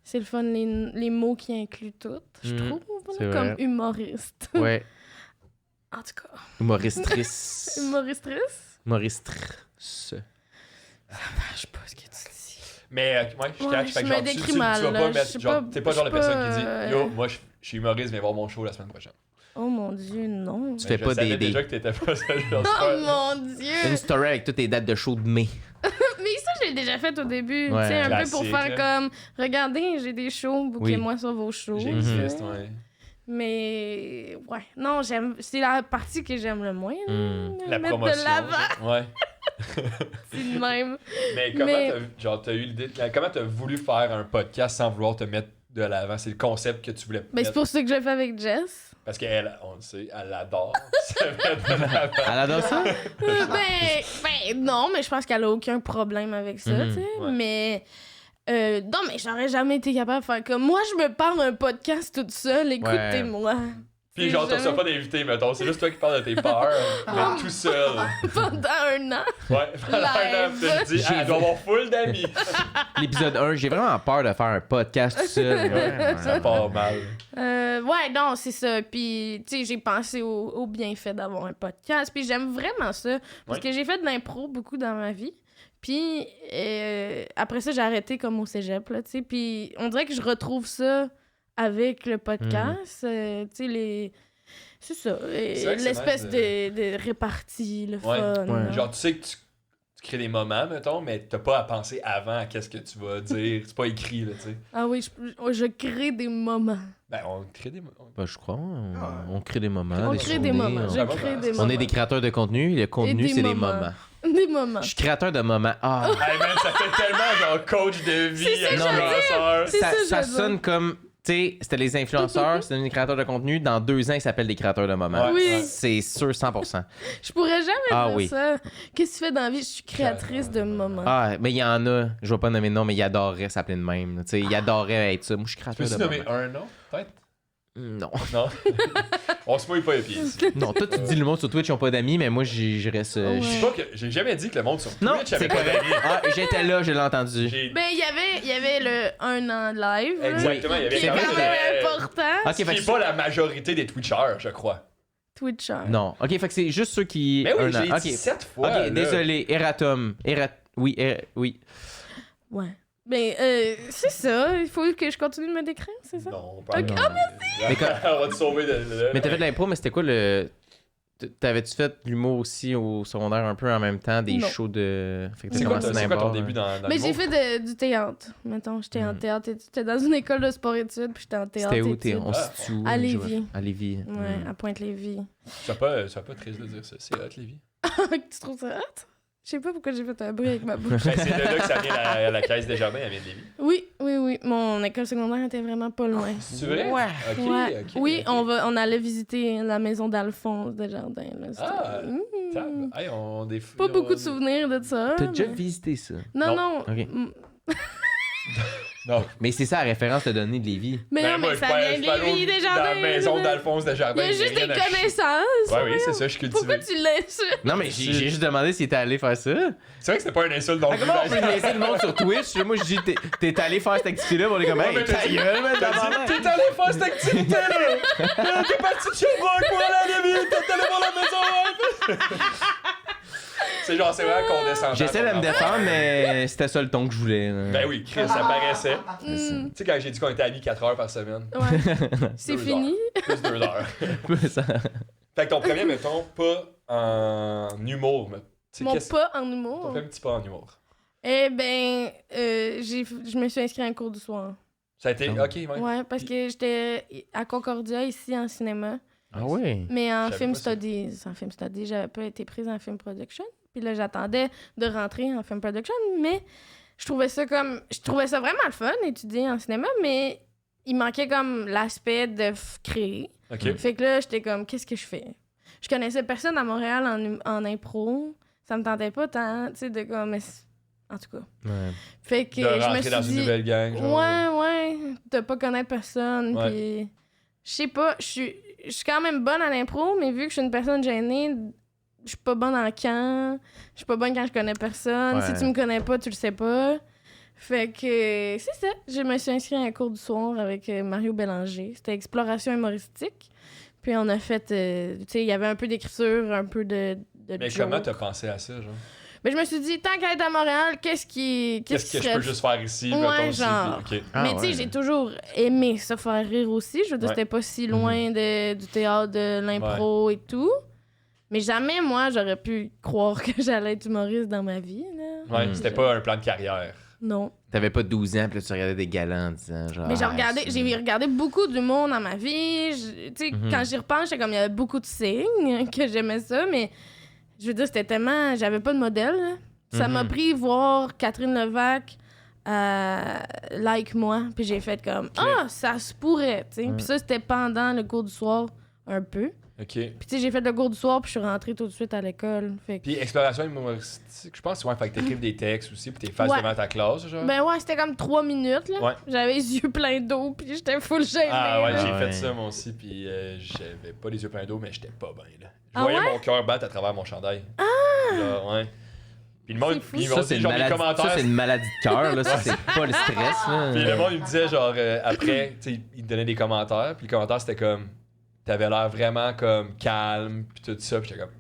c'est le fun, les mots qui incluent tout, je
Mm,
trouve.
c'est
Comme
vrai.
humoriste.
Ouais.
En tout cas,
Humoristrice.
humoristrice?
Humoristrice.
Je sais pas ce que tu dis.
Mais, ouais, je
Ouais,
catch.
je
Fait que
me
genre,
décris
tu
mal,
vas
là.
pas
Je
mettre.
sais
Genre,
pas-
t'es pas le
je
genre de
suis
personne qui
pas,
dit yo, moi, je suis humoriste, viens voir mon show la semaine prochaine.
Oh mon Dieu, non.
Tu
Mais
fais pas
je savais
des-
déjà que t'étais pas ce genre.
Oh mon
Une
Dieu!
story avec toutes tes dates de show de mai.
Mais ça, j'ai déjà fait au début.
Ouais.
Tu sais, un peu pour
Classique,
faire
là.
comme regardez, j'ai des shows, bouquez-moi sur vos shows.
J'existe,
tu sais.
ouais.
Mais ouais, non, c'est la partie que j'aime le moins. là.
La
Mettre
promotion.
de l'avant,
Ouais.
c'est de même.
Mais comment
Mais-
t'as eu l'idée, comment t'as voulu faire un podcast sans vouloir te mettre de l'avant? C'est le concept que tu voulais
Mais c'est
mettre.
pour ça que je l'ai fait avec Jess.
Parce qu'elle, on le sait, elle adore se mettre de l'avant.
Elle adore ça?
Ben non, mais je pense qu'elle a aucun problème avec ça,
Mhm.
tu sais.
Ouais.
Mais non, mais j'aurais jamais été capable de faire comme moi, je me parle un podcast toute seule, écoutez-moi.
Puis genre, t'as ça pas d'invité, mettons. C'est juste toi qui parles de tes peurs, mais tout seul.
Pendant un an.
Ouais, pendant un an,
Live.
tu te dis, elle doit avoir full d'amis.
L'épisode 1, j'ai vraiment peur de faire un podcast tout seul. Ouais,
Ça part mal.
Ouais, non, c'est ça. Puis, tu sais, j'ai pensé au bienfait d'avoir un podcast. Puis, j'aime vraiment ça. Parce
Ouais.
que j'ai fait de l'impro beaucoup dans ma vie. Puis, après ça, j'ai arrêté comme au cégep, là, tu sais. Puis, on dirait que je retrouve ça avec le podcast. Tu sais, c'est ça.
C'est vrai que c'est
L'espèce
nice
de répartie, le
Ouais.
fun.
Ouais.
là.
Genre, tu sais que tu tu crées des moments, mettons, mais t'as pas à penser avant à qu'est-ce que tu vas dire. C'est pas écrit, là, tu sais.
Ah oui, je crée des moments.
Ben, on crée des moments.
Ben, je crois. On crée des moments.
On crée des
souvenirs,
moments. Je crée des moments.
On est des créateurs de contenu. Le contenu,
des
c'est des
moments.
moments.
Des moments.
Je suis créateur de moments. Ah,
Hey man, ça fait tellement genre coach de vie,
C'est ça que
influenceur.
C'est ça,
ça
je veux
sonne comme. Tu sais, c'était les influenceurs, c'était des créateurs de contenu. Dans 2 ans, ils s'appellent des créateurs de moments.
Ouais,
Oui.
ouais.
C'est sûr, 100%.
Je pourrais jamais
Ah
faire
oui.
ça. Qu'est-ce que tu fais dans la vie? Je suis créatrice de moments.
Ah, mais il y en a, je vais pas nommer de nom, mais ils adoreraient s'appeler de même. Tu sais, ils adoreraient être ça. Moi, je suis créateur
Peux-tu
de
nommer
moments.
un nom, peut-être?
Non.
Non. On se mouille pas les pieds ici.
Non, toi, tu dis le monde sur Twitch, ils ont pas d'amis, mais moi, je reste.
Ouais.
Je sais pas que j'ai jamais dit que le monde sur
Non,
Twitch avait
c'est
pas
correct.
d'amis.
Ah, j'étais là, je l'ai entendu.
J'ai-
Ben, il y avait le 1 an live. là,
Exactement, il y avait
Qui est
quand
quand
même
même important.
Ok,
Ce
fait
qui
que
est pas la majorité des Twitchers, je crois.
Twitcher.
Non. Ok, fait que c'est juste ceux qui.
Mais oui,
un an.
j'ai dit
Ok.
7 fois.
Ok,
là.
désolé. Eratum. Oui, oui.
Ouais. Ben, c'est ça. Il faut que je continue de me décrire, c'est ça?
Non, pas
Ok.
non.
Ah,
Mais quand-
On va te sauver de.
Mais t'as fait de l'impro, mais c'était quoi le. T'avais-tu fait de l'humour aussi au secondaire un peu en même temps, des
Non.
shows de. Fait que t'as
C'est quoi,
commencé
c'est quoi ton
d'abord,
début dans
Mais
l'humour?
j'ai fait du théâtre. Mettons, j'étais en théâtre. J'étais dans une école de sport-études, puis j'étais en théâtre.
C'était où?
études.
On se situe où?
À
Je
Lévis.
vois. À Lévis.
Ouais, à Pointe-Lévis.
Ça pas triste de dire ça. C'est hot, Lévi.
Tu trouves ça hot? Je sais pas pourquoi j'ai fait un bruit avec ma bouche.
Ben, c'est de là que ça vient la caisse des jardins, elle vient de Lévi.
Oui. Mon école secondaire était vraiment pas loin.
C'est vrai?
Ouais.
Ok,
Ouais.
ok.
Oui,
ok.
on allait visiter la maison d'Alphonse Desjardins. Là. C'était-
Ah, Tab. Hey, on
Pas beaucoup de souvenirs de ça.
T'as déjà
mais-
visité ça?
Non,
Non.
non.
Ok.
Non.
Mais c'est ça la référence de donner de Lévis.
Mais non,
moi,
mais
je
ça
peux
vient
aller
de Lévis, Desjardins.
Dans la maison
là.
d'Alphonse
Il y
Desjardins.
a juste
j'ai
des
rien à chier.
connaissances.
Ouais, oui, c'est ça, je suis
Pourquoi
cultivé.
tu l'insultes?
Non, mais j'ai juste demandé s'il était allé faire ça.
C'est vrai que c'était pas une insulte non
Ah,
plus.
comment on peut laisser le monde sur Twitch? Là, moi, je dis, t'es allé faire cette activité-là, on est comme,
Ouais,
hey,
mais
ta
t'as dit-
gueule, man,
T'as
tabarnak.
dit, t'es allé faire cette activité-là! T'es parti de Sherbrooke pour aller à Lévis, t'es allé voir la maison! C'est genre, c'est vraiment condescendant.
J'essaie de me défendre, mais c'était ça le ton que je voulais. là.
Ben oui, Chris, ça paraissait.
Hmm,
Tu sais, quand j'ai dit qu'on était amis 4 heures par semaine,
ouais. C'est
2
fini.
plus 2 heures.
Ça-
Fait que ton premier, mettons, pas en humour, mais tu sais,
Mon
qu'est-ce
pas en
ton
humour.
premier petit pas en humour?
Eh ben, je me suis inscrite à un cours du soir.
Ça a été,
Ah.
ok, ouais.
Ouais, parce que j'étais à Concordia, ici, en cinéma.
Ah oui?
Mais en
J'avais
film
pas ça.
studies. En film studies, j'avais pas été prise en film production. Puis là, j'attendais de rentrer en film production. Mais je trouvais ça vraiment le fun, étudier en cinéma. Mais il manquait comme l'aspect de créer.
Ok.
Fait que là, j'étais comme, qu'est-ce que je fais? Je connaissais personne à Montréal en impro. Ça me tentait pas tant, tu sais, de comme... En tout cas.
Ouais.
Fait que
De
je me
rentrer
suis
dans
dit...
une nouvelle gang, genre.
Ouais, de pas connaître personne.
Ouais.
Puis, je sais pas, je suis quand même bonne à l'impro, mais vu que je suis une personne gênée, je suis pas bonne en camp. Je suis pas bonne quand je connais personne.
Ouais.
Si tu me connais pas, tu le sais pas. Fait que c'est ça. Je me suis inscrite à un cours du soir avec Mario Bélanger. C'était exploration humoristique. Puis on a fait, tu sais, il y avait un peu d'écriture, un peu de
Mais
joke.
comment t'as pensé à ça, genre?
Mais je me suis dit, tant qu'à être à Montréal, qu'est-ce
Qu'est-ce que je
serait
peux juste faire ici,
Ouais,
mettons, ici,
genre.
puis- ok.
Ah,
mais tu sais,
ouais.
j'ai toujours aimé ça faire rire aussi. Je veux dire,
Ouais.
c'était pas si loin du théâtre, de l'impro et tout. Mais jamais, moi, j'aurais pu croire que j'allais être humoriste dans ma vie. Là.
Ouais,
Mhm.
c'était pas un plan de carrière.
Non.
T'avais pas 12 ans, puis là, tu regardais des galants en disant, genre.
Mais
ah, c'est-
j'ai regardé beaucoup d'humour dans ma vie. Tu sais,
Mhm.
quand j'y repense, j'étais comme, il y avait beaucoup de signes que j'aimais ça, mais je veux dire, c'était tellement... J'avais pas de modèle, là. Ça m'a
Mhm.
pris voir Catherine Levac like moi, puis j'ai fait comme, ah, ça se pourrait, tu sais.
Ouais.
Puis ça, c'était pendant le cours du soir, un peu.
Ok.
Puis tu sais, j'ai fait le cours du soir, puis je suis rentrée tout de suite à l'école. Fait que...
Puis exploration humoristique, je pense, ouais, fait que t'écrives des textes aussi, puis t'es face
Ouais.
devant ta classe, genre.
Ben ouais, c'était comme 3 minutes, là.
Ouais.
J'avais les yeux pleins d'eau, puis j'étais full gênée.
Ah ouais,
là.
j'ai
Ah
fait
ouais.
ça moi aussi, puis j'avais pas les yeux pleins d'eau, mais j'étais pas bien, là. Je
Ah
voyais
ouais?
mon cœur battre à travers mon chandail. Ah! Genre, ouais. Puis le monde,
C'est fou.
puis ils m'ont
Ça,
dit,
c'est une,
genre, les
maladie...
commentaires.
ça, c'est une maladie de cœur, là. Ça, c'est pas le stress, là.
Puis le monde, il me disait, genre, après, tu sais, il me donnait des commentaires, puis le commentaire, c'était comme, t'avais l'air vraiment comme calme, puis tout ça, puis j'étais comme,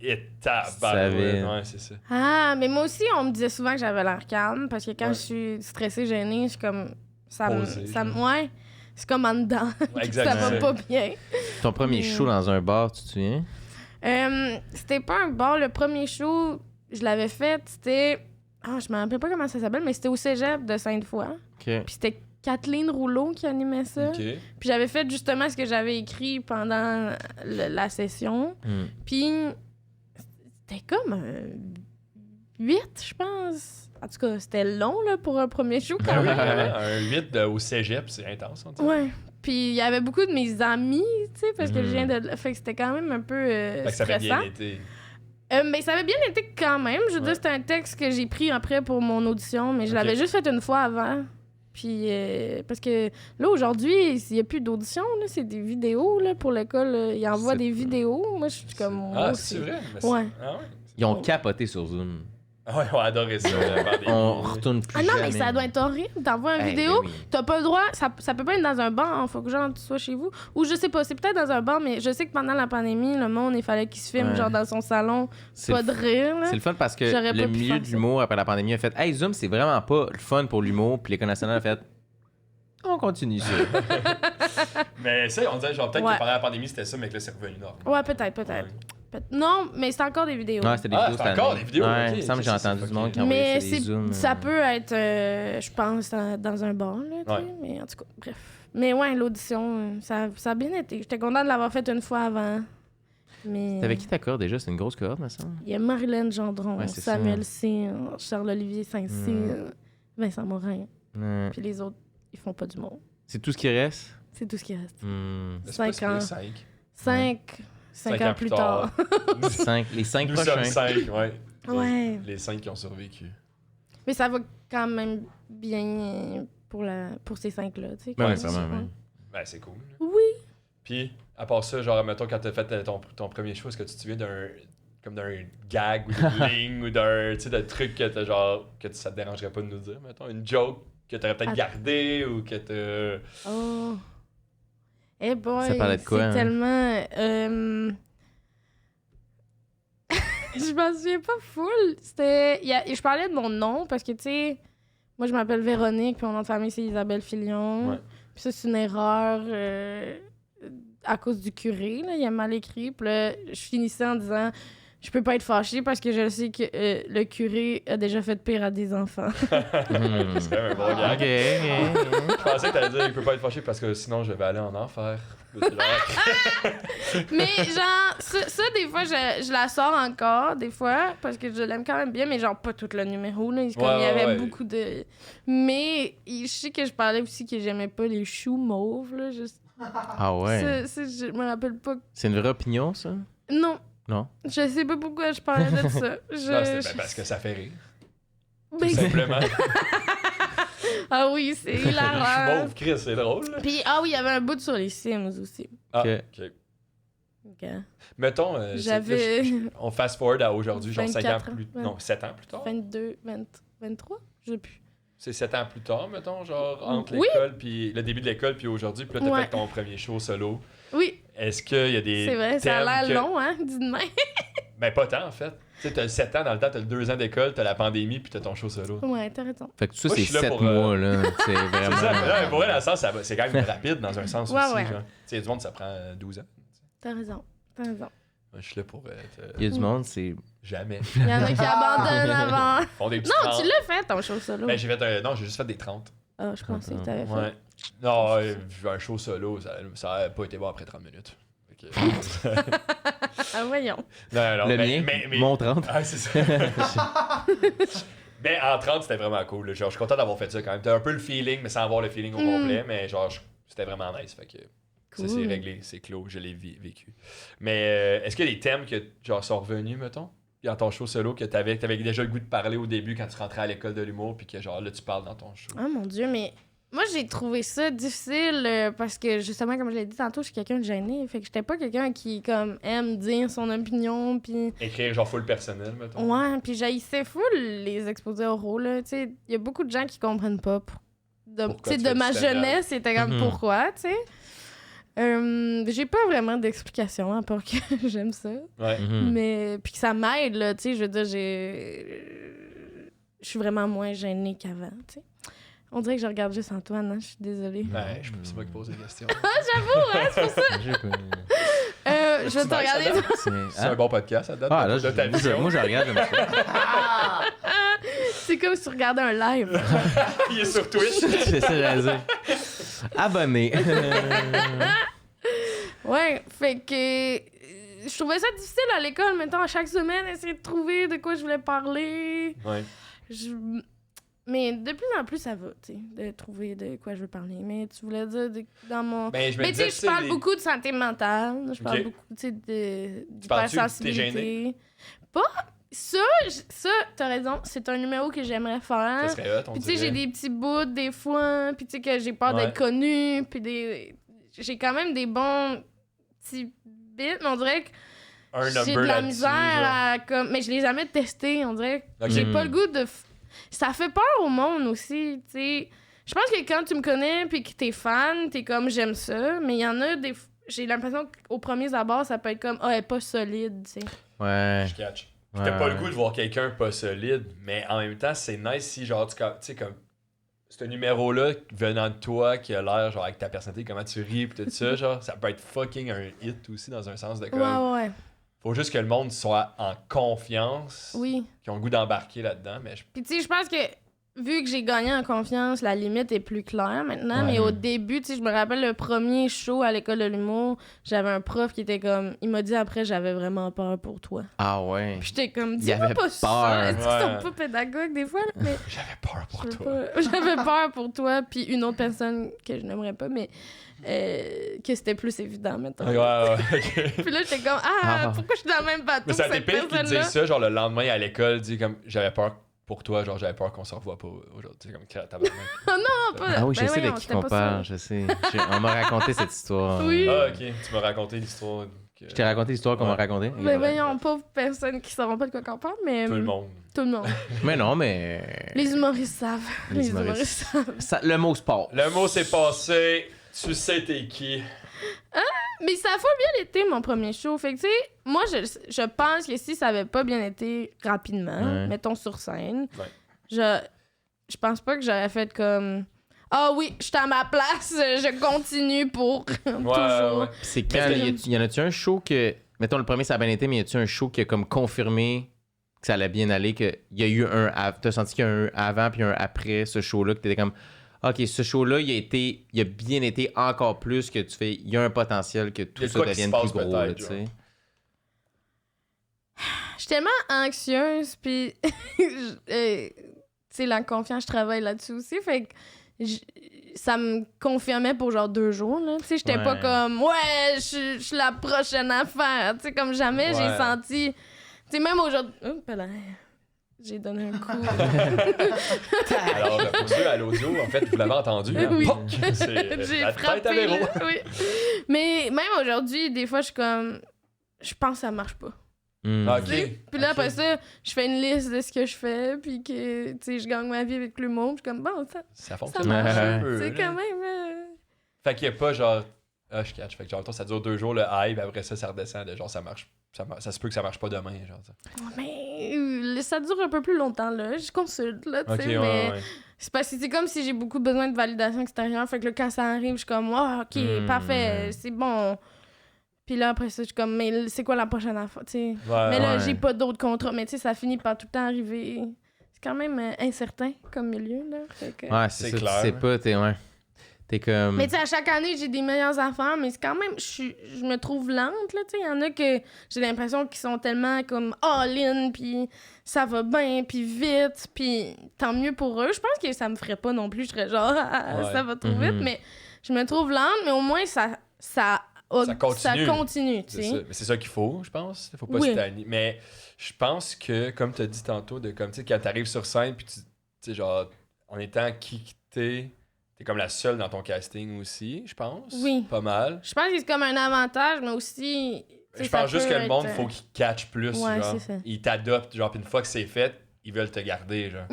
savais.
ouais, c'est ça.
Ah, mais moi aussi, on me disait souvent que j'avais l'air calme, parce que quand
Ouais.
je suis stressée, gênée, je suis comme... Ça me...
Posée,
Ouais, c'est comme en dedans.
Ouais,
ça va
exactement.
pas bien.
Ton premier show dans un bar, tu te souviens?
C'était pas un bar. Le premier show, je l'avais fait, c'était Ah, je me rappelle pas comment ça s'appelle, mais c'était au cégep de Sainte-Foy.
OK.
Puis c'était Kathleen Rouleau qui animait ça.
OK.
Puis j'avais fait justement ce que j'avais écrit pendant la session. Puis c'était comme 8, je pense. En tout cas, c'était long là, pour un premier show quand
Ah oui,
même.
vraiment, un 8 au cégep, c'est intense. On dirait.
Ouais. Puis il y avait beaucoup de mes amis, tu sais, parce que je viens de... Fait que c'était quand même un peu
Fait que ça avait
stressant.
bien été.
Mais ça avait bien été quand même. Je veux dire, c'était un texte que j'ai pris après pour mon audition, mais je l'avais juste fait une fois avant. Puis, parce que là, aujourd'hui, il n'y a plus d'audition, là, c'est des vidéos là, pour l'école. Ils envoient des vidéos. Moi, je suis comme. moi
Ah,
aussi.
c'est vrai? Mais
Ouais.
Ah ouais?
Ils ont capoté sur Zoom.
Ah ouais, on a adoré ça. la pandémie.
On retourne plus
Ah non,
jamais.
mais ça doit être horrible. T'envoies une
Hey,
vidéo,
ben oui.
t'as pas le droit. Ça peut pas être dans un bar, hein, faut que genre tu sois chez vous. Ou je sais pas, c'est peut-être dans un bar, mais je sais que pendant la pandémie, le monde, il fallait qu'il se filme
Ouais.
genre dans son salon.
C'est
Pas
le
de rire, là.
C'est le fun parce que
J'aurais
le
pas pu
milieu
faire
de
ça.
l'humour après la pandémie a fait Hey, Zoom, c'est vraiment pas le fun pour l'humour. Puis l'École nationale a fait On continue ça.
Mais ça, on dirait, genre, peut-être
Ouais.
que pendant la pandémie, c'était ça, mais que là, c'est revenu normal.
Ouais, peut-être. Non, mais c'est encore des vidéos.
Non, c'était des
Ah,
vidéos.
c'est
cette
encore
année.
des vidéos,
Ouais,
ok,
il me semble que j'ai
ça, c'est
entendu du
fucké.
monde qui envoyait
Mais
ça des Zooms.
ça peut être, je pense, dans un bar, là, tu sais.
Ouais.
Mais en tout cas, bref. Mais ouais, l'audition, ça a bien été. J'étais contente de l'avoir faite une fois avant. Mais
T'avais qui ta corde déjà? C'est une grosse corde, me semble.
il y a Marilyn Gendron,
Ouais, c'est
Samuel Cyr, Charles-Olivier Saint-Cyr, Vincent Morin.
Ouais.
Puis les autres, ils font pas du monde.
C'est tout ce qui reste?
C'est tout ce qui reste.
Hmm.
Mais c'est pas
5 ans.
5.
5 ans plus tard.
Les 5
Nous
prochains.
sommes 5, ouais.
Ouais.
Les 5 qui ont survécu.
Mais ça va quand même bien pour ces 5-là, tu sais.
Ben oui,
c'est
vraiment.
ça.
ouais.
Ben, c'est cool.
Oui.
Puis, à part ça, genre, mettons, quand t'as fait ton premier show, est-ce que tu te souviens d'un gag ou d'une ligne ou d'un, tu sais, d'un truc que t'as genre, ça te dérangerait pas de nous dire, mettons, une joke que t'aurais peut-être gardée ou que t'as...
Oh. Eh boy,
Ça parlait de quoi,
c'est
hein?
tellement... Je m'en souviens pas full. C'était... Je parlais de mon nom parce que, tu sais, moi, je m'appelle Véronique, puis mon nom de famille, c'est Isabelle Filion.
Ouais.
Puis ça, c'est une erreur à cause du curé, là. Il a mal écrit. Puis là, je finissais en disant... Je peux pas être fâchée parce que je sais que le curé a déjà fait pire à des enfants.
Hmm.
C'est quand même un bon gag.
Ok.
Je pensais que t'allais dire, il peut pas être fâché parce que sinon, je vais aller en enfer.
Mais genre, ça des fois, je la sors encore, des fois, parce que je l'aime quand même bien, mais genre pas tout le numéro, là. Comme il y avait
ouais.
beaucoup de... Mais je sais que je parlais aussi que j'aimais pas les choux mauves, là.
Ah ouais.
Je me rappelle pas...
C'est une vraie opinion, ça?
Non.
Non.
Je sais pas pourquoi je parlais de ça.
Non, c'était parce que ça fait rire.
Mais-
Tout simplement.
Ah oui, c'est
Je suis
hilarant.
mauve, Chris, c'est drôle. là.
Puis, il y avait un bout sur les Sims aussi.
Ah,
Ok.
ok.
Ok.
Mettons,
J'avais
on fast forward à aujourd'hui, genre 5 ans
24
plus...
ans, ouais.
Non, 7 ans plus tard.
22, 23, je sais plus.
C'est 7 ans plus tard, mettons, genre, entre
Oui.
l'école, puis le début de l'école, puis aujourd'hui, puis là, t'as
Ouais.
fait ton premier show solo.
Oui,
Est-ce qu'il y a des
c'est vrai, ça a
thèmes
l'air
que-
long, hein, dis de même.
Ben, pas tant, en fait. Tu sais, t'as 7 ans dans le temps, t'as le 2 ans d'école, t'as la pandémie, puis t'as ton show solo.
Ouais, t'as raison.
Fait que tout ça,
Moi, je
c'est
suis là
7
pour,
mois, là. C'est
C'est ça,
vraiment.
là, pour vrai, dans le sens, c'est quand même rapide, dans un sens
Ouais,
aussi,
ouais.
genre. Tu sais, il y a du monde, ça prend 12 ans.
T'as raison.
Moi, je suis là pour
Il y a du monde, c'est.
jamais.
Il y en a qui abandonnent avant.
Font des petits
Non,
30.
tu l'as fait, ton show solo.
Ben, non, j'ai juste fait des 30.
Ah, je pensais que t'avais fait.
Ouais. Non, un show solo, ça a pas été bon après 30 minutes. Fait que-
Ah, voyons.
non,
Le
mais,
mien,
mais-
mon 30.
Ah, c'est ça. Mais en 30, c'était vraiment cool. Là. Genre, je suis content d'avoir fait ça quand même. T'as un peu le feeling, mais sans avoir le feeling au complet. Mais genre, c'était vraiment nice. Fait que ça, c'est
Cool.
réglé, c'est clos, je l'ai vécu. Mais est-ce qu'il y a des thèmes que genre sont revenus, mettons, dans ton show solo, que t'avais déjà le goût de parler au début quand tu rentrais à l'école de l'humour, puis que genre là, tu parles dans ton show?
Ah, mon Dieu, mais moi, j'ai trouvé ça difficile parce que, justement, comme je l'ai dit tantôt, je suis quelqu'un de gêné. Fait que j'étais pas quelqu'un qui, comme, aime dire son opinion, puis...
Écrire genre full personnel, mettons.
Ouais, puis j'haïssais full les exposés oraux, là. Tu sais, il y a beaucoup de gens qui comprennent pas.
Pourquoi
Tu sais,
tu
de
fais
ma
du stand-up?
jeunesse, c'était comme
Mhm.
pourquoi, tu sais. J'ai pas vraiment d'explication, à part que j'aime ça.
Ouais.
Mhm.
Mais puis que ça m'aide, là, tu sais, je veux dire, je suis vraiment moins gênée qu'avant, tu sais. On dirait que je regarde juste Antoine, hein, je suis désolée.
Ouais, c'est moi qui pose des questions.
J'ai pas-
Je vais te regarder.
C'est
C'est un bon podcast, ça date
Ah, là,
de ta vision.
moi, je regarde, j'aime ça.
C'est comme si tu regardais un live.
Il est sur Twitch.
C'est ça, j'allais dire. Abonné.
Ouais, fait que je trouvais ça difficile à l'école, mettons, à chaque semaine, essayer de trouver de quoi je voulais parler.
Ouais.
Mais de plus en plus, ça va, tu sais, de trouver de quoi je veux parler. Mais tu voulais dire dans mon...
Ben, je me
Mais tu sais,
disais,
je parle beaucoup de santé mentale. Je parle
Ok.
beaucoup, tu sais,
parles-tu que
d'hypersensibilité. Pas... Ça, t'as raison, c'est un numéro que j'aimerais faire.
Ça serait hot, on
Puis tu sais,
dirait.
j'ai des petits bouts des fois, puis tu sais que j'ai peur
Ouais.
d'être connue, puis j'ai quand même des bons petits bits, mais on dirait que
Un
j'ai de
number
la
là-dessus,
misère
genre.
à comme, mais je l'ai jamais testé, on dirait que
Ok.
j'ai pas le goût de ça fait peur au monde aussi, tu sais. Je pense que quand tu me connais puis que t'es fan, t'es comme j'aime ça, mais il y en a des j'ai l'impression qu'au premier abord ça peut être comme elle est pas solide, tu sais.
Ouais.
Je catch. Puis t'as pas le goût de voir quelqu'un pas solide, mais en même temps, c'est nice si, genre, tu sais, comme. Ce numéro-là, venant de toi, qui a l'air, genre, avec ta personnalité, comment tu ris, pis tout ça, genre, ça peut être fucking un hit aussi, dans un sens de comme.
Ouais.
Faut juste que le monde soit en confiance,
Oui.
qui ont le goût d'embarquer là-dedans, mais
Puis tu sais, je pense que vu que j'ai gagné en confiance, la limite est plus claire maintenant.
Ouais.
Mais au début, tu sais, je me rappelle le premier show à l'école de l'humour, j'avais un prof qui était comme... Il m'a dit après, j'avais vraiment peur pour toi.
Ah ouais.
Puis j'étais comme,
Il
dis-moi
avait
pas
peur.
ça. Est-ce qu'ils
Ouais.
sont pas pédagogues des fois? Là? Mais
j'avais peur pour
je veux
toi.
pas- j'avais peur pour toi, puis une autre personne que je n'aimerais pas, mais que c'était plus évident, mettons.
Ouais, ok.
Puis là, j'étais comme, pourquoi je suis dans le même bateau
Mais
que
ça
cette
t'épire qu'ils
personne-là?
disent ça, genre, le lendemain à l'école, dit comme, j'avais peur pour toi, genre, j'avais peur qu'on se revoie pas aujourd'hui. C'est comme, tabarnak.
Non, pas...
Ah oui, je
ben
sais de
voyons,
qui
c'était
qu'on
pas
parle,
ça.
je sais. On m'a raconté cette histoire.
Oui.
Ah, ok, tu m'as raconté l'histoire. Que...
Je t'ai raconté l'histoire qu'on m'a racontée.
Mais voyons, pauvres personnes qui sauront pas de quoi qu'on parle, mais...
Tout le monde.
Tout le monde.
Mais non, mais.
Les humoristes savent.
Les
Les
humoristes.
humoristes savent.
Le mot sport.
Le mot s'est passé, tu sais t'es qui.
Mais ça a fort bien été, mon premier show. Fait que, tu sais, moi, je pense que si ça avait pas bien été rapidement,
Ouais.
mettons sur scène,
Ouais.
je pense pas que j'aurais fait comme... Ah oui, je suis à ma place, je continue pour toujours.
Ouais.
Puis c'est quand. Y en a-tu un show que. Mettons, le premier, ça a bien été, mais y a-tu un show qui a comme confirmé que ça allait bien aller, qu'il y a eu t'as senti qu'il y a un avant puis un après ce show-là, que t'étais comme. OK, ce show-là, il a bien été encore plus que tu fais. Il y a un potentiel que
Il y
tout
a de
ça
quoi qui
devienne
se
plus
passe
gros, là,
peut-être,
tu sais.
Je suis tellement anxieuse, puis... tu sais, la confiance, je travaille là-dessus aussi, fait que... ça me confirmait pour genre 2 jours, là. Tu sais, j'étais
Ouais.
pas comme, ouais, je suis la prochaine affaire. Tu sais, comme jamais j'ai
Ouais.
senti... Tu sais, même aujourd'hui... Oh, pardon. J'ai donné un coup.
Alors, pour ceux à l'audio, en fait, vous l'avez entendu. Hein?
Oui.
Poc! C'est
J'ai
la tête
frappé,
à Véro.
là, oui. Mais même aujourd'hui, des fois, je suis comme... Je pense que ça marche pas.
Hmm.
Ok.
Tu sais? Puis là,
Ok.
après ça, je fais une liste de ce que je fais, puis que, tu sais, je gagne ma vie avec l'humour. Je suis comme, bon,
Ça
ça
fonctionne
marche.
un peu.
C'est
là.
quand même...
Fait qu'il y a pas genre. Ah, je catch. Fait que genre, ça dure 2 jours le hype, après ça redescend. De genre, ça marche. Ça se peut que ça marche pas demain. Genre, ça.
Mais ça dure un peu plus longtemps, là. Je consulte, là, tu
Ok,
sais,
ouais,
mais...
ouais.
C'est parce que c'est comme si j'ai beaucoup besoin de validation extérieure. Fait que là, quand ça arrive, je suis comme, oh, OK, parfait, c'est bon. Puis là, après ça, je suis comme, mais c'est quoi la prochaine affaire, tu sais?
Ouais,
Mais là,
ouais.
j'ai pas d'autres contrats. Mais tu sais, ça finit par tout le temps arriver. C'est quand même incertain comme milieu, là. Fait que...
Ouais,
C'est
c'est ça.
clair.
Tu sais pas, t'es comme.
Mais tu sais, à chaque année, j'ai des meilleures affaires, mais c'est quand même, je me trouve lente, là, tu sais. Il y en a que j'ai l'impression qu'ils sont tellement comme all-in, puis ça va bien, puis vite, puis tant mieux pour eux. Je pense que ça me ferait pas non plus. Je serais genre,
Ouais.
ça va trop
Mhm.
vite, mais je me trouve lente, mais au moins, ça continue, tu
C'est
sais.
ça. Mais c'est ça qu'il faut, je pense. Il faut pas
Oui.
se tanner. Mais je pense que, comme tu as dit tantôt, de comme, tu sais, quand tu arrives sur scène, puis tu sais, genre, en étant qui t'es comme la seule dans ton casting aussi, je pense.
Oui.
Pas mal.
Je pense que c'est comme un avantage, mais aussi... tu sais,
Je
ça
pense juste
peut
que le monde,
être,
faut qu'il catch plus.
Ouais,
genre.
c'est ça.
Ils t'adoptent, genre, puis une fois que c'est fait, ils veulent te garder, genre.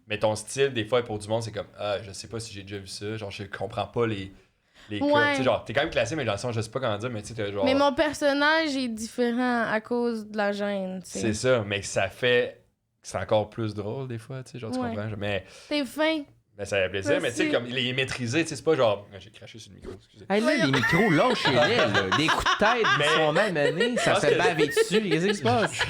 Mais ton style, des fois, pour du monde, c'est comme, ah, je sais pas si j'ai déjà vu ça, genre, je comprends pas les
Ouais.
codes. Tu sais, genre, t'es quand même classé, mais dans le sens, je sais pas comment dire, mais tu sais, t'as genre.
Mais mon personnage est différent à cause de la gêne, tu sais.
C'est ça, mais ça fait que c'est encore plus drôle, des fois, tu sais, genre, tu
Ouais.
comprends? Mais
T'es fin.
ça fait plaisir, mais tu sais,
Merci.
comme, il est maîtrisé, tu sais, c'est pas genre. Ah, j'ai craché sur le micro, excusez.
Hey, là, les micros, lâchez-les, là. Des coups de tête
Mais-
qui sont même menés, ça
pense
se
que-
fait baver dessus. Qu'est-ce qui se passe?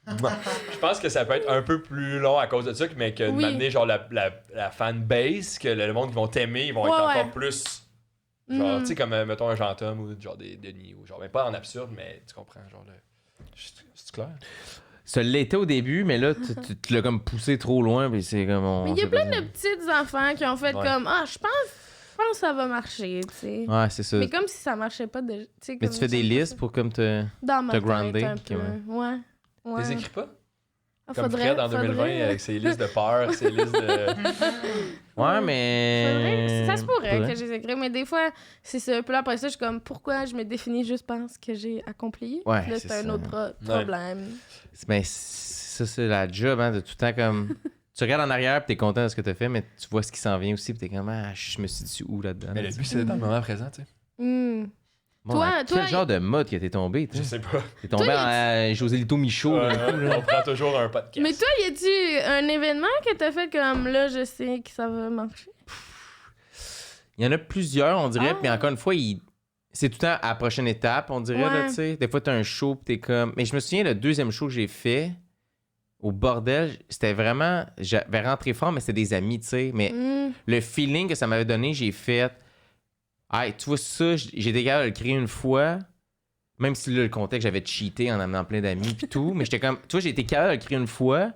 Je pense que ça peut être un peu plus long à cause de ça, mais que de m'amener genre la fanbase, que le monde qui vont t'aimer, ils vont être encore plus. Genre, tu sais, comme mettons un Jean-Tom ou genre des Denis, ou genre, mais pas en absurde, mais tu comprends, genre, c'est clair?
Ça l'était au début, mais là, tu l'as comme poussé trop loin, puis c'est comme.
Mais il y a plein de petits enfants qui ont fait comme je pense que ça va marcher, tu sais.
Ouais, c'est ça.
Mais comme si ça marchait pas déjà.
Mais tu fais des listes pour comme te.
Dans ma tête,
grounder,
un peu. Ouais.
Tu les écris pas?
Ah,
Comme Fred en 2020 avec ses listes de peur, ses listes de.
Ouais, mais.
Ça se pourrait que je les écrive, mais des fois, c'est ça. Puis là, après ça, je suis comme, pourquoi je me définis juste par ce que j'ai accompli?
Ouais,
Puis là,
c'est
c'est un
ça.
autre problème.
Ben, ça, c'est la job, hein, de tout le temps comme. Tu regardes en arrière, puis t'es content de ce que t'as fait, mais tu vois ce qui s'en vient aussi, puis t'es comme, je me suis dit où là-dedans?
Mais le but, c'est d'être dans le moment présent, tu sais.
Bon,
Toi-
à quel genre de mode que t'es tombé?
Je sais pas.
T'es tombé
Toi,
en José Lito Michaud. d'un coup, là.
On prend toujours un podcast.
Mais toi, y a-tu un événement que t'as fait comme là, je sais que ça va marcher?
Il y en a plusieurs, on dirait,
Ah.
mais encore une fois, c'est tout le temps à la prochaine étape, on dirait, là,
Ouais.
tu sais. Des fois, t'as un show, pis t'es comme. Mais je me souviens, le deuxième show que j'ai fait au bordel, c'était vraiment. J'avais rentré fort, mais c'était des amis, tu sais. Mais le feeling que ça m'avait donné, j'ai fait. Hey, tu vois ça, j'ai été capable de le créer une fois. Même si là, le contexte, j'avais cheaté en amenant plein d'amis pis tout. Mais j'étais comme. Tu vois, j'ai été capable de le créer une fois.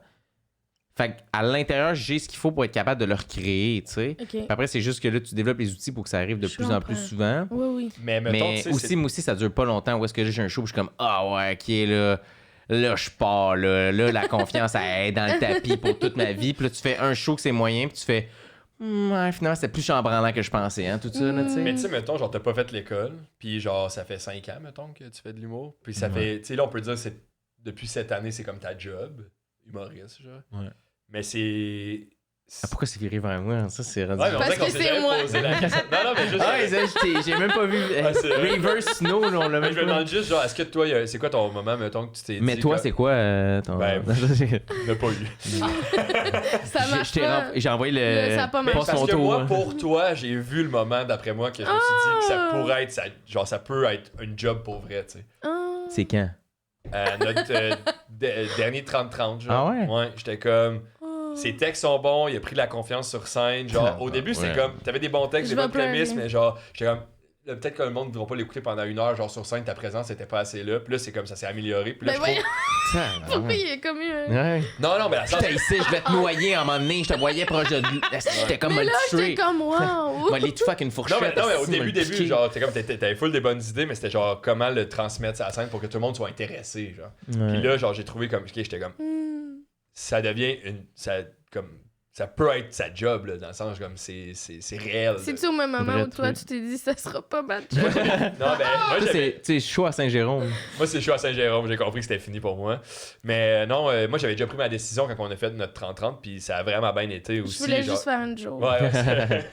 Fait qu'à l'intérieur, j'ai ce qu'il faut pour être capable de le recréer, tu sais.
OK.
Puis après, c'est juste que là, tu développes les outils pour que ça arrive de
Je
plus en plus
comprends.
souvent.
Oui, oui.
Mais mettons,
Mais
tu sais,
aussi, moi aussi, ça dure pas longtemps. Où est-ce que là, j'ai un show, puis je suis comme, ah ouais, ok, là. Là, je pars, là. Là, la confiance, elle est dans le tapis pour toute ma vie. Puis là, tu fais un show que c'est moyen, puis tu fais, ouais, finalement, c'était plus chambranlant que je pensais, hein, tout ça, là, tu sais.
Mais tu sais, mettons, genre, t'as pas fait l'école, puis genre, ça fait 5 ans, mettons, que tu fais de l'humour. Puis ça fait, tu sais, là, on peut dire, c'est depuis cette année, c'est comme ta job, humoriste, genre.
Ouais.
Mais c'est.
Ah, pourquoi c'est viré vers moi? Ça, c'est rendu.
Ouais, mais on
Parce
dirait qu'on
que
s'est
c'est
jamais
moi.
posé la question. Non, mais juste.
Ah, j'ai même pas vu.
c'est vrai.
Reverse Snow, là, on l'a
Mais
même
je me
pas.
demande juste, genre, est-ce que toi, c'est quoi ton moment, mettons, que tu t'es dit.
Mais toi,
que-
c'est quoi ton.
Ben,
j'ai
n'a pas eu.
Ça marche pas.
j'ai envoyé le.
Ça a pas
Mais
marché.
Passe
parce
mon
que
tour,
moi,
hein.
pour toi, j'ai vu le moment d'après moi que je me suis dit que ça pourrait être, genre, ça peut être une job pour vrai, tu sais.
Ah.
C'est quand?
Notre dernier 30-30, genre.
Ah ouais?
Ouais, j'étais comme.
Oh.
Ses textes sont bons, il a pris de la confiance sur scène. Genre, au début, c'est
ouais.
comme. T'avais des bons textes,
Je
des
vais
bonnes prémices,
pleurer.
mais genre, j'étais comme. Là, peut-être que le monde ne va pas l'écouter pendant 1 heure, genre sur scène, ta présence était pas assez là. Puis là, c'est comme ça s'est amélioré. Puis là,
Ben
je trouve.
voyons, pourquoi il est comme eu
Ouais.
Non, non, mais la
J'étais ici, je vais te noyer à un moment donné, je te voyais proche de. J'étais comme
Mais
me
là,
le
j'étais
tuer.
comme wow.
Va aller tout faire avec une
Non,
fourchette.
mais au
asti, me le
début,
piquer.
genre, t'avais full des bonnes idées, mais c'était genre comment le transmettre sur la scène pour que tout le monde soit intéressé, genre.
Ouais.
Puis là, genre, j'ai trouvé comme. Ok, j'étais comme. Ça devient une. Ça peut être sa job, là, dans le sens comme c'est réel. là.
C'est-tu au même moment
Vrai
où toi,
truc.
tu t'es dit, ça sera pas ma job?
Non, ben, moi,
Ça,
j'avais.
c'est, tu sais, chaud à Saint-Jérôme.
Moi, c'est je suis à Saint-Jérôme, j'ai compris que c'était fini pour moi. Mais non, moi, j'avais déjà pris ma décision quand on a fait notre 30-30, puis ça a vraiment bien été aussi.
Je voulais
genre...
juste faire une joke.
Ouais,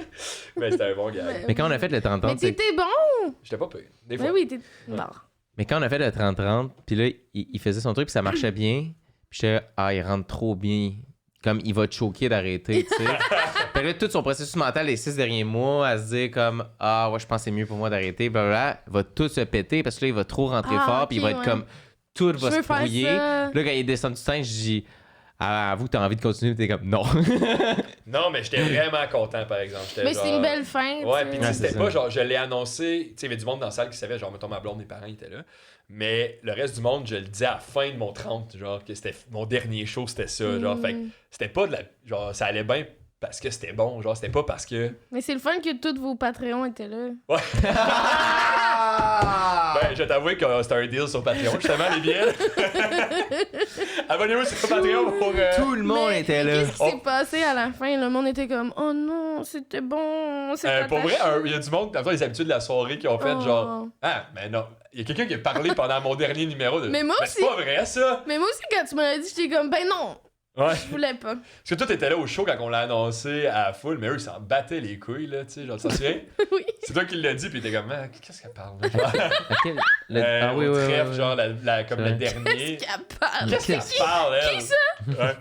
mais c'était un bon gars.
Mais quand on a fait le 30-30,
Mais
c'est-
t'étais bon!
J'étais pas payé. Des fois.
Mais oui, t'es. Bon.
mais quand on a fait le 30-30, puis là, il faisait son truc, puis ça marchait bien. Puis j'étais, il rentre trop bien. Comme, il va te choquer d'arrêter, tu sais. Puis là, tout son processus mental les 6 derniers mois, à se dire comme, ouais, je pense que c'est mieux pour moi d'arrêter, blablabla, va tout se péter, parce que là, il va trop rentrer fort, puis il va
ok,
être
ouais.
comme, tout va
Je
se
veux faire
brouiller.
ça.
Là, quand il descend du scène, je dis, avoue que t'as envie de continuer, puis t'es comme, non.
Non, mais j'étais vraiment content, par exemple. J'étais
Mais
genre-
c'est une belle fin.
Ouais,
tu
puis
sais.
Ouais,
c'était
c'est
pas
ça.
genre, je l'ai annoncé, tu sais, il y avait du monde dans la salle qui savait, genre, mettons, ma blonde, mes parents étaient là. Mais le reste du monde, je le disais à la fin de mon 30, genre, que c'était mon dernier show, c'était ça, genre, fait que c'était pas de la. Genre, ça allait bien parce que c'était bon, genre, c'était pas parce que.
Mais c'est le fun que tous vos Patreons étaient là.
Ouais. Ben, je t'avoue que c'était un deal sur Patreon, justement, les billets. Abonnez-vous sur Patreon pour.
Tout le monde
Mais
était là.
Qu'est-ce qui s'est passé à la fin? Le monde était comme, oh non, c'était bon. C'est
Pour vrai, il y a du monde, dans les habitudes de la soirée qui ont fait
Oh.
genre. Ah, mais non. Il y a quelqu'un qui a parlé pendant mon dernier numéro de.
Mais moi
Ben, c'est
aussi.
pas vrai, ça!
Mais moi aussi, quand tu me l'as dit, j'étais comme, ben non,
Ouais.
je voulais pas.
Parce que toi, t'étais là au show quand on l'a annoncé à la foule, mais eux, ils s'en battaient les couilles, là, tu sais, genre, tu t'en souviens?
Oui.
C'est toi qui l'as dit, puis t'es comme, ah, qu'est-ce qu'elle parle, là? Genre,
Laquelle? Ah
au
oui, oui,
trèfle,
oui.
genre, comme
C'est
le
vrai.
dernier.
Qu'est-ce qu'elle parle?
Qu'est-ce qu'elle parle, elle? Qui ça? Ouais.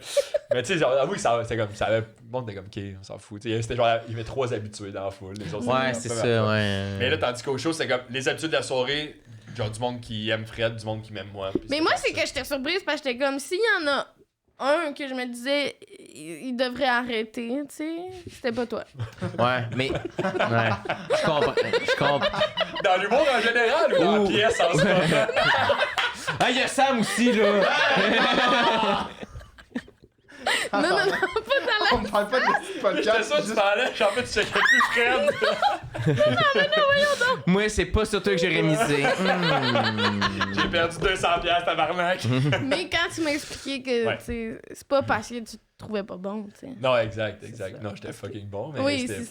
Mais tu sais, genre, avoue que c'était comme, ça avait, le monde était comme, ok, on s'en fout. Tu sais, c'était genre, il y avait 3 habitués dans la foule. Les autres,
Ouais,
c'était
c'est
pas mal
ça,
fun.
ouais.
Mais là, tandis qu'au show, c'est comme, les habitudes de la soirée, Genre du monde qui aime Fred, du monde qui m'aime moi.
Mais moi, c'est que j'étais surprise parce que j'étais comme, s'il y en a un que je me disais, il devrait arrêter, tu sais, c'était pas toi.
Ouais, mais. Ouais. Je comprends.
Dans l'humour en général ou dans la pièce en ce moment?
Ah, il y a Sam aussi, là.
Non, pas dans la...
On parle pas de ce podcast.
C'est ça, tu parlais, en fait, tu checkais plus Fred.
Moi, c'est pas sur toi que j'ai rémisé.
J'ai perdu 200$, tabarnak.
Mais quand tu m'as expliqué que,
Ouais.
tu sais, c'est pas parce que tu te trouvais pas bon, tu sais.
Non, exact.
ça.
Non, j'étais fucking bon, mais
Oui,
c'était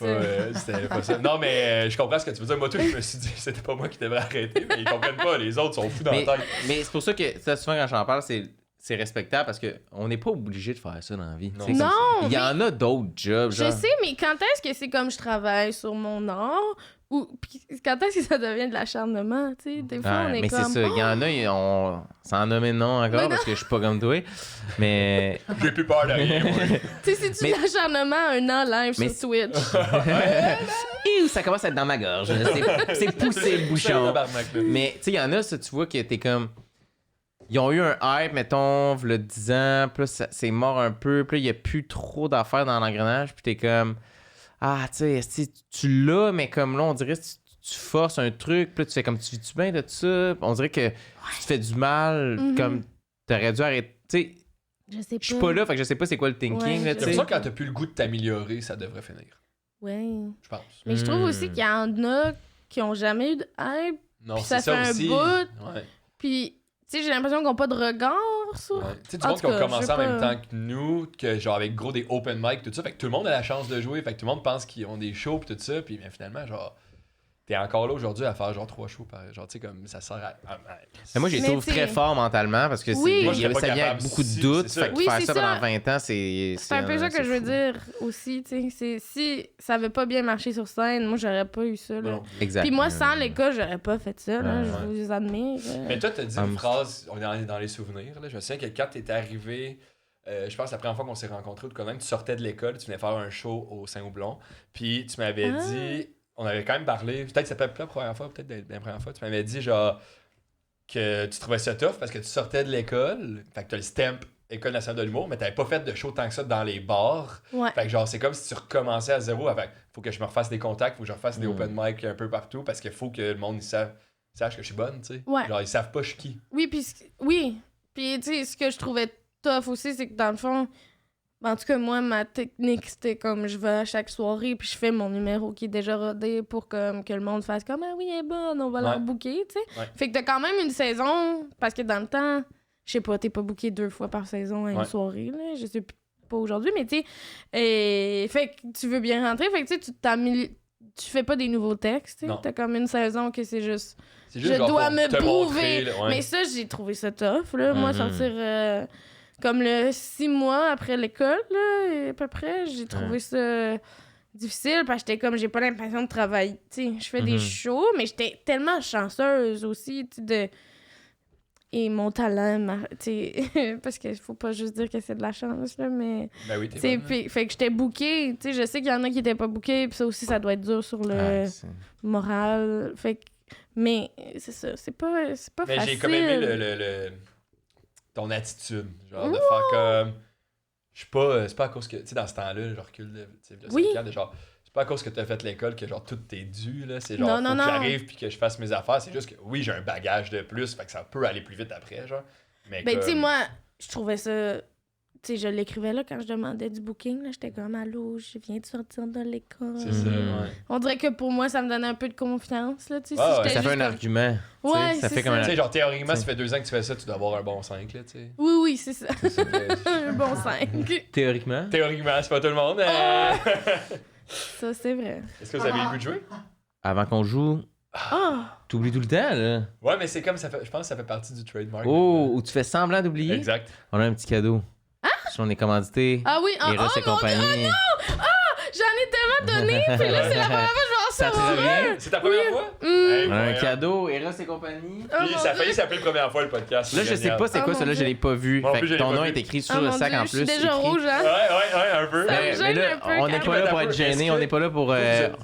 c'est
pas ça. Non, mais je comprends ce que tu veux dire. Moi, tout, je me suis dit, c'était pas moi qui devrais arrêter, mais ils comprennent pas. Les autres sont fous dans
mais
la tête.
mais c'est pour ça que, ça, souvent, quand j'en parle, c'est respectable parce qu'on n'est pas obligé de faire ça dans la vie.
Non.
Tu sais,
Non,
il y en a d'autres jobs.
Je
Genre.
sais, mais quand est-ce que c'est comme je travaille sur mon art ou puis quand est-ce que ça devient de l'acharnement, tu sais? Des fois,
Ouais,
on est
mais
comme...
c'est ça. Il y en a, on s'en nomme non encore
Mais
parce que je suis pas comme toi. Mais.
J'ai plus peur de rien, moi.
Tu sais, c'est-tu
Mais-
de l'acharnement un an live
Mais-
sur Twitch?
Et ça commence à être dans ma gorge. C'est poussé le bouchon.
Tabarnak, là.
Mais tu sais, il y en a, ça, tu vois, que t'es comme. Ils ont eu un hype, mettons, v'là 10 ans, puis là, c'est mort un peu, puis là, il n'y a plus trop d'affaires dans l'engrenage, puis t'es comme. Ah, tu sais, esti, tu l'as, mais comme là, on dirait que tu forces un truc, puis là, tu fais comme tu vis-tu bien de ça? On dirait que tu te fais du mal,
Mhm.
comme t'aurais dû arrêter. Tu sais,
Je sais pas.
je suis pas là, fait que je sais pas c'est quoi le thinking,
Ouais,
là,
J'ai
tu
l'impression
sais.
que quand t'as plus le goût de t'améliorer, ça devrait finir.
Ouais.
Je pense.
Mais je trouve aussi qu'il y en a qui ont jamais eu de hype,
Non,
Puis
c'est
ça fait un
aussi.
bout.
Ouais.
puis... Tu sais, j'ai l'impression qu'ils n'ont pas de regard sur...
Ouais. Tu sais, du
En
monde
tout
qui ont
cas,
commencé
je sais
en même
pas.
temps que nous, que genre avec gros des open mic, tout ça. Fait que tout le monde a la chance de jouer. Fait que tout le monde pense qu'ils ont des shows pis tout ça. Puis ben, finalement, genre, t'es encore là aujourd'hui à faire genre 3 shows par. Genre, tu sais, comme ça sert à.
Mais moi, je les
Mais
trouve
t'sais-
très forts mentalement parce que
Oui. Moi,
je
ça
serais pas
vient avec
capable.
beaucoup de
Si,
doutes.
c'est ça.
Fait que
Oui,
faire
c'est
ça
ça.
pendant 20 ans, c'est.
C'est un peu ça que je veux
fou.
dire aussi, tu sais. Si ça avait pas bien marché sur scène, moi, j'aurais pas eu ça, là.
Non.
Exact.
Puis moi, sans l'école, j'aurais pas fait ça, là.
Ouais.
Je vous admire.
Mais toi, t'as dit
Ah,
une phrase, on est dans les souvenirs. Là. Je me souviens que quand t'es arrivé, je pense la première fois qu'on s'est rencontrés, ou quand même, tu sortais de l'école, tu venais faire un show au Saint-Houblon. Puis tu m'avais
Ah.
dit, on avait quand même parlé, peut-être que ça peut être la première fois, peut-être la première fois, tu m'avais dit genre que tu trouvais ça tough parce que tu sortais de l'école, fait que t'as le stamp École nationale de l'humour, mais t'avais pas fait de show tant que ça dans les bars.
Ouais.
Fait que genre, c'est comme si tu recommençais à zéro avec faut que je me refasse des contacts, faut que je refasse des
Mm.
open mic un peu partout parce qu'il faut que le monde sache que je suis bonne, tu sais.
Ouais.
Genre, ils savent pas je suis qui.
Oui, puis oui. Puis, tu sais, ce que je trouvais tough aussi, c'est que dans le fond, en tout cas, moi, ma technique, c'était comme je vais à chaque soirée, puis je fais mon numéro qui est déjà rodé pour comme, que le monde fasse comme ah oui, elle est bonne, on va la
Ouais.
booker, tu sais.
Ouais.
Fait que t'as quand même une saison, parce que dans le temps, je sais pas, t'es pas booké 2 fois par saison à une
Ouais.
soirée, là. Je sais pas aujourd'hui, mais tu sais. Fait que tu veux bien rentrer, fait que tu sais, tu fais pas des nouveaux textes, tu sais.
Non.
T'as comme une saison que c'est juste.
C'est
Je
genre
dois
pour
me
te
prouver.
montrer, là, ouais.
Mais ça, j'ai trouvé ça tough, là. Moi,
Mhm.
sortir comme le 6 mois après l'école, là, à peu près, j'ai trouvé ça difficile parce que j'étais comme, j'ai pas l'impression de travailler. Tu sais, je fais des
Mhm.
shows, mais j'étais tellement chanceuse aussi, tu sais, de... Et mon talent, tu sais, parce qu'il faut pas juste dire que c'est de la chance, là, mais...
Ben oui,
Tu
t'es
sais,
bonne.
puis- fait que j'étais bookée, tu sais, je sais qu'il y en a qui étaient pas bookés, puis ça aussi, ça doit être dur sur le
Ouais, c'est-
moral, fait que... Mais c'est ça, c'est pas
Mais
facile.
j'ai comme aimé ton attitude. Genre de faire comme. Je suis pas. C'est pas à cause que. Tu sais, dans ce temps-là, je recule de. Tu sais, de
Oui.
5 ans, de genre. C'est pas à cause que t'as fait l'école que genre tout t'est dû, là. C'est genre.
Non,
faut
non,
que
non.
j'arrive puis que je fasse mes affaires. C'est juste que oui, j'ai un bagage de plus. Fait que ça peut aller plus vite après, genre. Mais
Ben, tu sais,
comme-
moi, je trouvais ça. Tu sais, je l'écrivais là quand je demandais du booking. Là, j'étais comme, allô, je viens de sortir de l'école.
C'est ça,
Mhm.
ouais.
On dirait que pour moi, ça me donnait un peu de confiance. Là, tu sais,
Ouais, ouais.
j'étais
Ça fait
juste
un
comme-
argument. tu sais,
Ouais,
ça
c'est
fait comme
Tu
un
sais, genre théoriquement,
T'sais.
ça fait 2 ans que tu fais ça, tu dois avoir un bon 5, là, tu sais.
Oui, oui, c'est ça. un bon 5.
Théoriquement.
Théoriquement, c'est pas tout le monde.
Ça, c'est vrai.
Est-ce que vous avez le goût de jouer?
Avant qu'on joue,
Ah!
t'oublies tout le temps, là.
Ouais, mais c'est comme ça fait. Je pense que ça fait partie du trademark.
Oh, ou tu fais semblant d'oublier.
Exact.
On a un petit cadeau. Si on est commandité.
Ah oui,
Les Russes et
mon Dieu,
compagnie.
j'en ai tellement donné. Puis là, c'est la première fois que je vais
Ça te revient?
C'est ta première fois?
Un cadeau, Eros et compagnie.
Oh,
Puis
mon
ça a
Dieu.
failli s'appeler première fois le podcast.
Là,
c'est
je sais
génial.
pas c'est
Oh,
quoi
mon
ça, là, je
Dieu.
l'ai pas vu.
Moi non
Fait
plus,
que
je l'ai
ton
pas
nom
vu.
est écrit sur
Oh
le
mon
sac
Dieu,
en
je suis
plus.
déjà
écrit.
rouge, hein?
Ouais, un peu.
Ça me
Mais
gêne
là,
un peu,
on n'est
quand
pas
même.
là pour être
Est-ce
gêné,
que
on n'est pas là pour.
Vous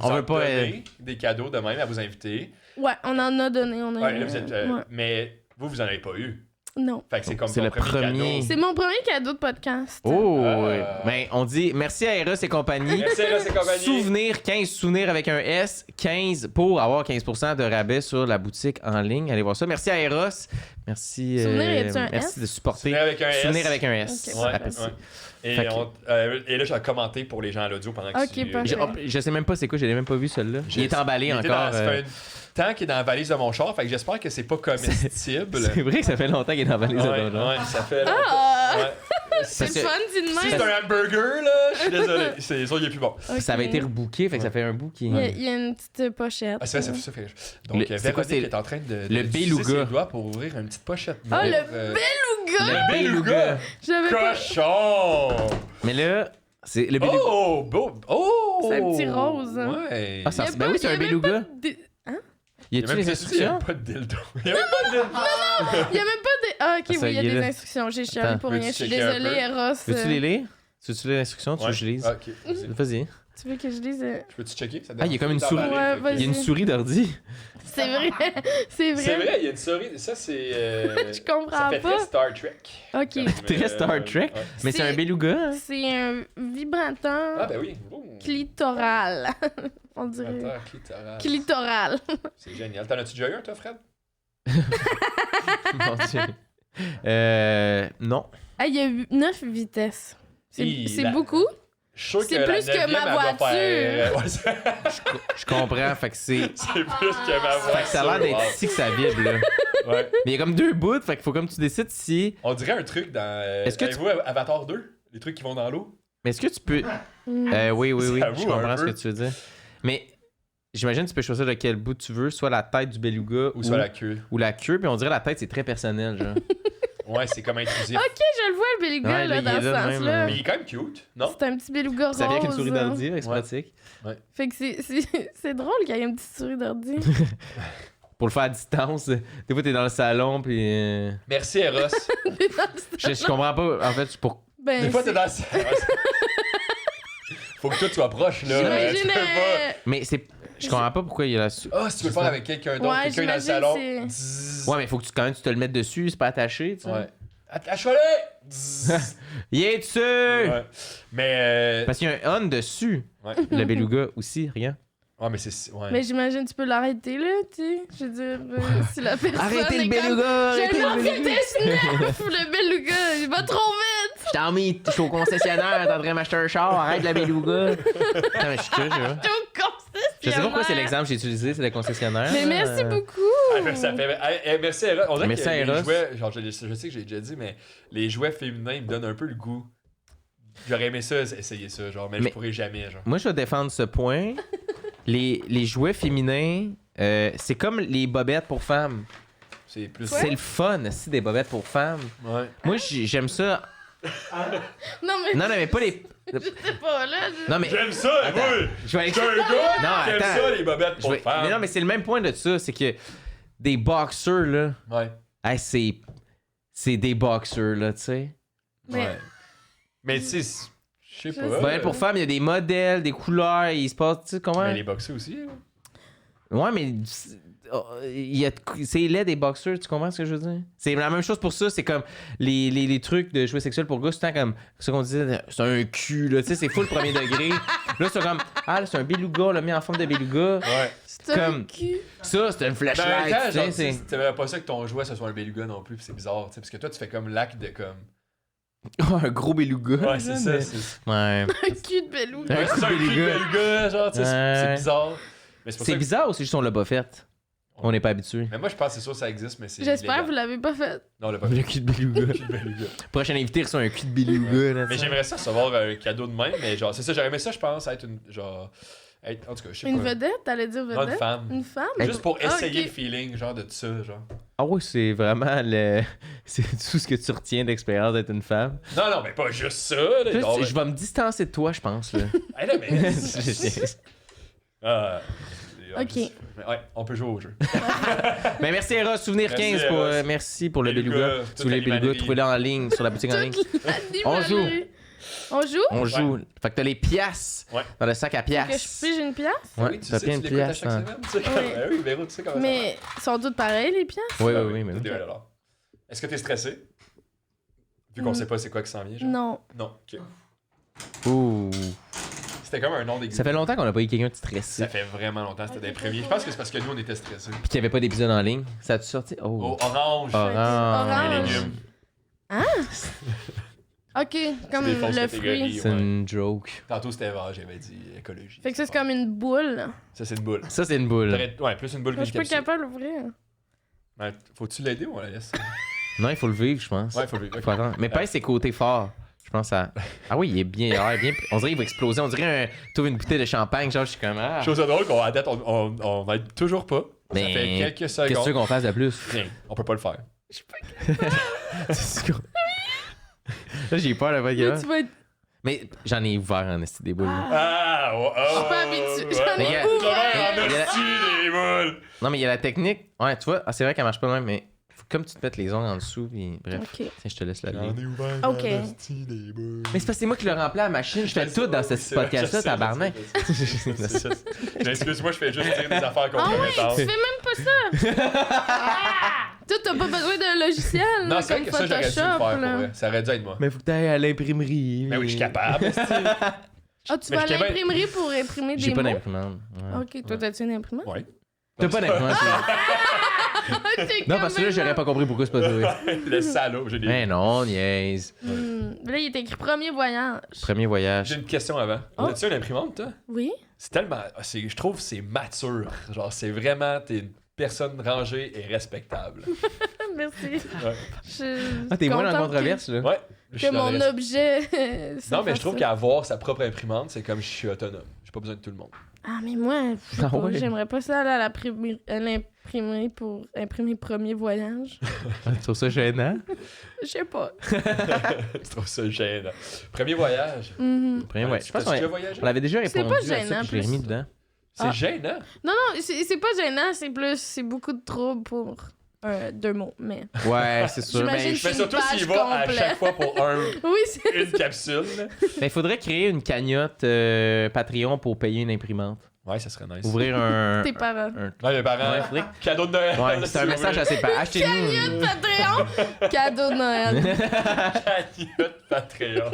On veut pas.
donner des cadeaux de même à vos invités.
Ouais, on en a donné. On a
Ouais, là, vous êtes,
ouais.
mais vous en avez pas eu.
Non.
Fait que c'est comme
C'est
ton
le premier.
cadeau.
C'est mon premier cadeau de podcast.
Oh!
Ah.
Ben, on dit merci à Eros et compagnie.
Merci, Eros et compagnie.
Souvenir, 15 souvenirs avec un S, 15 pour avoir 15% de rabais sur la boutique en ligne. Allez voir ça. Merci à Eros. Merci.
Souvenir, y a-tu un
merci
S?
de supporter.
Souvenir avec un S.
Souvenir avec un S.
Ok,
Ouais,
Appelle ça.
ouais. Et,
Fait que-
et là, j'ai commenté pour les gens à l'audio pendant que
Ok,
tu...
parfait.
Je sais même pas c'est quoi, j'ai même pas vu celui-là. Il est emballé
il était
encore.
Ça fait un temps qu'il est dans la valise de mon char, fait que j'espère que c'est pas comestible.
C'est vrai que ça fait longtemps qu'il est dans la valise de
Ouais,
ton genre.
ouais, ça fait longtemps.
Ah!
Ouais.
C'est
Parce que-
fun, dis de
Si
même.
c'est un hamburger, là, je suis désolé. C'est sûr qu'il est plus bon.
Ok.
Ça avait été rebooké, fait que ça fait un bout qui.
Il y a une petite pochette.
Ah, c'est vrai, c'est ça. Fait... Donc,
C'est quoi,
Véronique
c'est
est en train de
le
d'utiliser
beluga.
ses doigts pour ouvrir une petite pochette.
Ah,
neuve,
le beluga!
Le beluga.
J'avais pas...
Cochon!
Mais là, c'est le beluga.
Oh! Beau! Oh!
C'est un petit rose, hein.
Ouais.
Ah, ça
Il y a
ben
pas-
oui, c'est
il y
un
a même
beluga.
pas de- Hein?
Y
Il y a
a-tu
même
des
pas- il y a
instructions?
pas de dildo. Il y a même pas de dildo.
Il y a même pas de... Ah, ok,
Ah, ça,
oui, il y a
il est
des
là.
instructions. J'ai chialé
Attends,
pour
veux-tu
rien. Je suis
checker un
désolée,
peu?
Eros.
Veux-tu les lire? Veux-tu les instructions? Tu veux que je lise?
Ok. Vas-y.
Vas-y.
Tu veux que je lise?
Je peux-tu checker? Ça
Ah, il y a comme une
dérange
souris.
pas
Ouais,
d'emballer,
vas-y.
Il y a une souris d'ordi.
C'est vrai. C'est vrai.
C'est vrai, il y a une souris. Ça, c'est.
Je comprends
Ça fait
pas.
très Star Trek.
Ok.
Comme,
Très Star Trek.
ouais.
Mais c'est un beluga. Hein?
C'est un vibrateur
Ah, ben oui. Oh.
clitoral. On dirait.
Vibrateur clitoral.
Clitoral.
C'est génial. T'en as-tu déjà eu un, toi, Fred?
Mon Dieu. Non.
Ah, il y a 9 vitesses.
Hi,
C'est
la-
beaucoup.
Je suis sûr
C'est
que la
plus que ma
9e, elle doit
voiture.
faire- Ouais,
Je comprends. Fait que c'est.
c'est plus que ma voiture.
Fait que ça a l'air d'être
Wow.
ici que ça vibre, là.
Ouais.
Mais il y a comme deux bouts. Fait qu'il faut comme tu décides si.
On dirait un truc dans.
Est-ce que
Avez-vous Avatar 2? Les trucs qui vont dans l'eau?
Mais est-ce que tu peux.
Mm.
Oui, oui, oui.
J'avoue,
Je comprends
un
ce que
peu.
tu veux dire. Mais j'imagine que tu peux choisir de quel bout tu veux, soit la tête du beluga
Ou sur la queue?
ou la queue. Puis on dirait la tête, c'est très personnel, genre.
Ouais, c'est comme intrusif.
Ok, je le vois, le beluga,
Ouais, là,
là,
il
dans
est
ce
là de même,
sens-là.
Mais il est quand même cute, non?
C'est un petit beluga rose.
Ça vient avec une souris d'ordi, fait que c'est
Ouais.
pratique.
Fait que c'est drôle qu'il y ait une petite souris d'ordi.
Pour le faire à distance, des fois t'es dans le salon, puis.
Merci, Eros.
Je comprends pas. En fait, c'est pour.
Ben,
Des fois, t'es dans le salon. Faut que toi, tu sois proche, là.
J'imagine.
Tu peux pas.
Mais c'est. Je comprends pas pourquoi il y a la.
Ah, si tu veux le faire avec quelqu'un d'autre,
Ouais,
quelqu'un dans le
j'imagine
salon.
c'est-
Zzz.
Ouais, mais faut que quand même tu te le mettes dessus, c'est pas attaché, tu sais.
Ouais. Attache-le! Zzz.
Il est dessus!
Ouais. Mais.
Parce qu'il y a un on dessus.
Ouais.
Le beluga aussi, rien.
Ouais, mais c'est. Ouais.
Mais j'imagine tu peux l'arrêter, là, tu sais. Je veux dire, si la personne.
Arrêtez le
est comme,
beluga!
Je
Arrêtez
l'en
le
fais
beluga!
le beluga, il va trop vite!
Je suis au concessionnaire, t'es en train de m'acheter un char, arrête le beluga! Attends, mais je suis curieux, je vois.
T'es au concessionnaire.
Je sais pas pourquoi c'est l'exemple que j'ai utilisé, c'est le concessionnaire.
Mais merci beaucoup!
Ah, mais ça fait... merci Eros. On dirait
Merci
que
à
les
Eros.
jouets, genre, je sais que j'ai déjà dit, mais les jouets féminins ils me donnent un peu le goût. J'aurais aimé ça, essayer ça, genre, mais je
Mais-
pourrais jamais, genre.
Moi, je vais défendre ce point. Les jouets féminins, c'est comme les bobettes pour femmes.
C'est plus.
C'est le fun, aussi, des bobettes pour femmes.
Ouais.
Moi, j'aime ça.
Non, mais
Non, mais pas les.
j'étais pas là.
Non, mais.
J'aime ça,
Attends.
oui!
Je vais aller.
T'es un gars
Non,
qui aime
attends.
ça, les bobettes
Je
pour
vais-
femmes.
Mais non, mais c'est le même point de ça. C'est que des boxers, là.
Ouais.
Hey, c'est des boxers, là, tu sais.
Mais-
Ouais. Mais tu sais, je sais pas.
Bobette pour femmes, il y a des modèles, des couleurs, il se passe, tu sais, comment.
Mais les boxers aussi, là.
Ouais, mais c'est laid des boxers, tu comprends ce que je veux dire? C'est la même chose pour ça, c'est comme les trucs de jouets sexuels pour gars, c'est tout le temps comme ce qu'on disait, c'est un cul, là, tu sais, c'est full premier degré. Là, c'est comme, ah, là, c'est un beluga, là, mis en forme de beluga.
Ouais.
C'est un
Comme-
cul.
Ça, c'est une
Mais en même
flashlight,
temps,
tu
genre,
sais, c'est.
t'aimerais pas ça que ton jouet ce soit un beluga non plus, pis c'est bizarre, tu sais, parce que toi, tu fais comme l'acte de comme.
Un gros beluga.
Ouais, c'est ça.
mais-
C'est
Ouais.
Un cul de beluga.
Un
ouais, c'est un cul de beluga, genre, tu sais, c'est
Ouais.
bizarre. Mais c'est pour ça
C'est
que-
bizarre ou c'est juste on l'a pas fait? On n'est pas habitué.
Mais moi, je pense que c'est sûr que ça existe, mais c'est.
J'espère que
illégal.
vous l'avez pas fait.
Non, on l'a pas
Le
fait.
cul de beluga.
Cul de beluga.
Prochain invité reçoit un cul de beluga, là,
Mais
tu sais.
j'aimerais ça recevoir un cadeau de même, mais genre, c'est ça, j'aurais aimé ça, je pense, être une. Genre. Être, en tout cas, je sais
Une
pas.
vedette, t'allais dire
Non, une
vedette?
femme.
Une femme?
Juste pour
Ah,
essayer
ok.
le feeling, genre, de ça, genre.
Ah oui, c'est vraiment le. C'est tout ce que tu retiens d'expérience d'être une femme.
Non, non, mais pas juste ça, là.
Là,
genre,
je vais me distancer de toi, je pense, là.
Hey, là, mais. Ah.
Ok.
Ouais, on peut jouer au jeu.
Mais merci Eros, Souvenir
Merci,
15, merci pour le Beluga. Si vous voulez le Beluga, trouvez-le en ligne, sur la boutique en ligne. On joue.
On joue?
On joue. Fait que t'as les piastres dans le sac à
Que je
piastres.
pige une pièce?
Ouais,
Oui, tu
t'as
sais,
plein
tu
de
l'écoutes à
piastres.
chaque
hein.
semaine. Tu sais comment-
Oui.
Ben oui, Véro, tu sais comment ça
Mais sont toutes pareilles, les pièces?
Oui,
marche.
oui, oui, mais oui.
Tout est alors. Est-ce que t'es stressé? Vu qu'on sait pas c'est quoi qui s'en vient, genre?
Non.
Non, ok.
Ouh.
C'était comme un nom d'église.
Ça fait longtemps qu'on n'a pas eu quelqu'un de
Ça
stressé.
fait vraiment longtemps, c'était des premiers. Je pense que c'est parce que nous, on était stressés.
Puis qu'il n'y avait pas d'épisode en ligne. Ça a-tu sorti?
Oh,
Oh.
orange!
Orange.
Les
Orange.
légumes.
Ok, comme
des fausses
le
catégories.
fruit.
C'est
Ouais.
une joke.
Tantôt, c'était vert, j'avais dit écologie.
Fait que ça, c'est comme une boule.
Ça, c'est une boule.
Ça, c'est une boule.
Ah,
Ouais, plus une boule
Je
qu'une
suis pas
capsule.
capable d'ouvrir.
Ouais, faut-tu l'aider ou on la laisse?
Non, il faut le vivre, je pense.
Ouais, faut le.
Faut attendre. Mais pèse ses côtés forts. Je pense à. Ah oui, il est bien. On dirait qu'il va exploser. On dirait t'ouvres une bouteille de champagne. Genre, je suis comme. Ah.
Chose drôle qu'à date, on n'aide toujours pas. Ça
Mais
fait quelques
qu'est-ce que tu veux
secondes.
qu'on fasse de plus?
Rien. On peut pas le faire.
Là, j'ai peur, là, pas
Là, tu vas être.
Mais j'en ai ouvert en esti des boules. là.
Ah! Oh, oh,
Je suis pas habituée. J'en ai
Mais
ouvert.
en esti des boules!
Non, mais il y a la technique. Ouais, tu vois, c'est vrai qu'elle marche pas de même, mais faut comme tu te mettes les ongles en dessous, puis bref.
Ok.
Tiens, je te laisse la
J'en
ligne.
ai ouvert
Ok.
en esti des boules.
Mais c'est parce que c'est moi qui l'ai rempli à la machine. Je fais tout dans ce petit podcast-là, tabarnak.
Excuse-moi, je fais juste dire des affaires
Ah ouais,
compromettantes.
tu fais même pas ça! Toi, t'as pas besoin d'un logiciel,
Non,
là,
c'est vrai
comme
que ça, j'aurais dû le faire
Photoshop,
pour
là.
vrai. Ça aurait dû être moi.
Mais faut que t'ailles à l'imprimerie.
Mais oui, je suis capable.
Ah, tu
Mais
vas à
je t'ai bien-
l'imprimerie pour imprimer
J'ai
des
pas
mots?
d'imprimante. Ouais.
Ok, toi, t'as-tu une imprimante?
Ouais.
T'as pas d'imprimante? toi? Non, parce que là, j'aurais pas compris pourquoi c'est pas toi.
Le salaud, j'ai des.
Mais non, niaise.
Là, il est écrit premier voyage.
Premier
J'ai
voyage.
une question avant.
Oh.
As-tu une imprimante, toi?
Oui?
C'est tellement. Je trouve que c'est mature. Genre, c'est vraiment. T'es une personne rangée et respectable.
Merci.
Ouais.
Ah, t'es moins dans la
contente
controverse, là.
Ouais. Je suis
Que
dans
mon
le-
objet.
Non, mais je trouve qu'avoir sa propre imprimante, c'est comme je suis autonome. J'ai pas besoin de tout le monde.
Ah, mais moi, je sais
Ah
pas,
ouais?
j'aimerais pas ça aller à l'imprimerie pour imprimer premier voyage.
Tu trouves ça gênant?
Je sais pas.
Je trouve ça gênant. Premier voyage.
Mhm.
Premier voyage. Je pense
T'as-tu déjà
qu'on
voyagé?
l'avait déjà
C'est
répondu
pas
à ça,
gênant,
puis je l'ai
plus.
remis dedans.
C'est
Ah.
gênant.
Non, c'est pas gênant, c'est beaucoup de trouble pour 2 mots, mais...
Ouais, c'est sûr.
J'imagine
Mais
que c'est
Mais surtout
une
s'il
page
va à
complète.
chaque fois pour
Oui, c'est
une capsule. là.
il faudrait créer une cagnotte Patreon pour payer une imprimante.
Ouais, ça serait nice.
Ouvrir un.
tes parents.
Ouais, mes parents.
Ouais, faudrait
Cadeau de Noël.
Ouais, c'est un message à ses parents. Achetez-nous.
Cagnotte Patreon! Cadeau de Noël.
Cagnotte Patreon.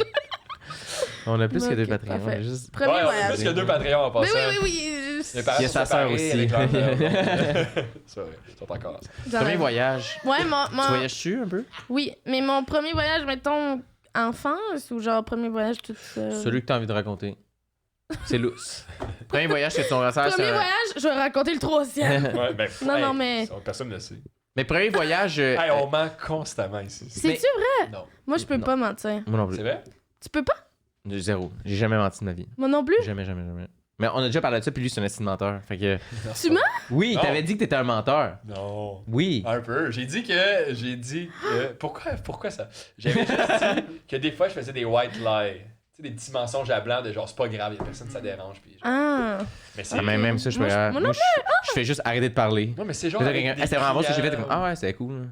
On a plus que 2
Ok,
Patreons.
parfait.
on a juste-
Premier
Ouais, on a
voyage.
plus que 2 Patreons en
Mais
passant.
oui.
Mes parents
Il y a
sont
sa sœur
séparés
aussi.
avec leur mère. C'est vrai, ils sont encore ensemble.
Premier voyage.
Ouais,
Tu voyages-tu un peu?
Oui, mais mon premier voyage, mettons, enfance ou genre premier voyage tout seul?
Celui que t'as envie de raconter. C'est lousse. Premier voyage, c'est ton ressort.
Premier voyage, je vais raconter le 3e.
Ouais, ben,
Non,
hey,
non, mais-
personne ne le sait.
Mais premier voyage.
Hey, on ment constamment ici.
C'est-tu vrai?
Non.
Moi, je peux
Non.
pas mentir.
Moi non plus.
C'est vrai?
Tu peux pas?
Zéro. J'ai jamais menti de ma vie.
Moi non plus?
Jamais. Mais on a déjà parlé de ça, puis lui, c'est un estime menteur. Fait que.
Tu mens?
Oui,
Non.
t'avais dit que t'étais un menteur.
Non.
Oui.
Un peu. J'ai dit que. Pourquoi ça? J'avais juste dit que des fois, je faisais des white lies. Tu sais, des petits mensonges à blanc de genre, c'est pas grave, y'a personne, ça dérange. Puis, genre,
Ah.
mais c'est.
Ah, même ça, je
Moi,
fais.
moi non
je fais juste arrêter de parler.
Non, mais c'est genre.
Là,
avec
quelqu'un,
des
hey, c'était vraiment bon ce que j'ai fait. T'es
clients.
comme, ah ouais, c'est cool.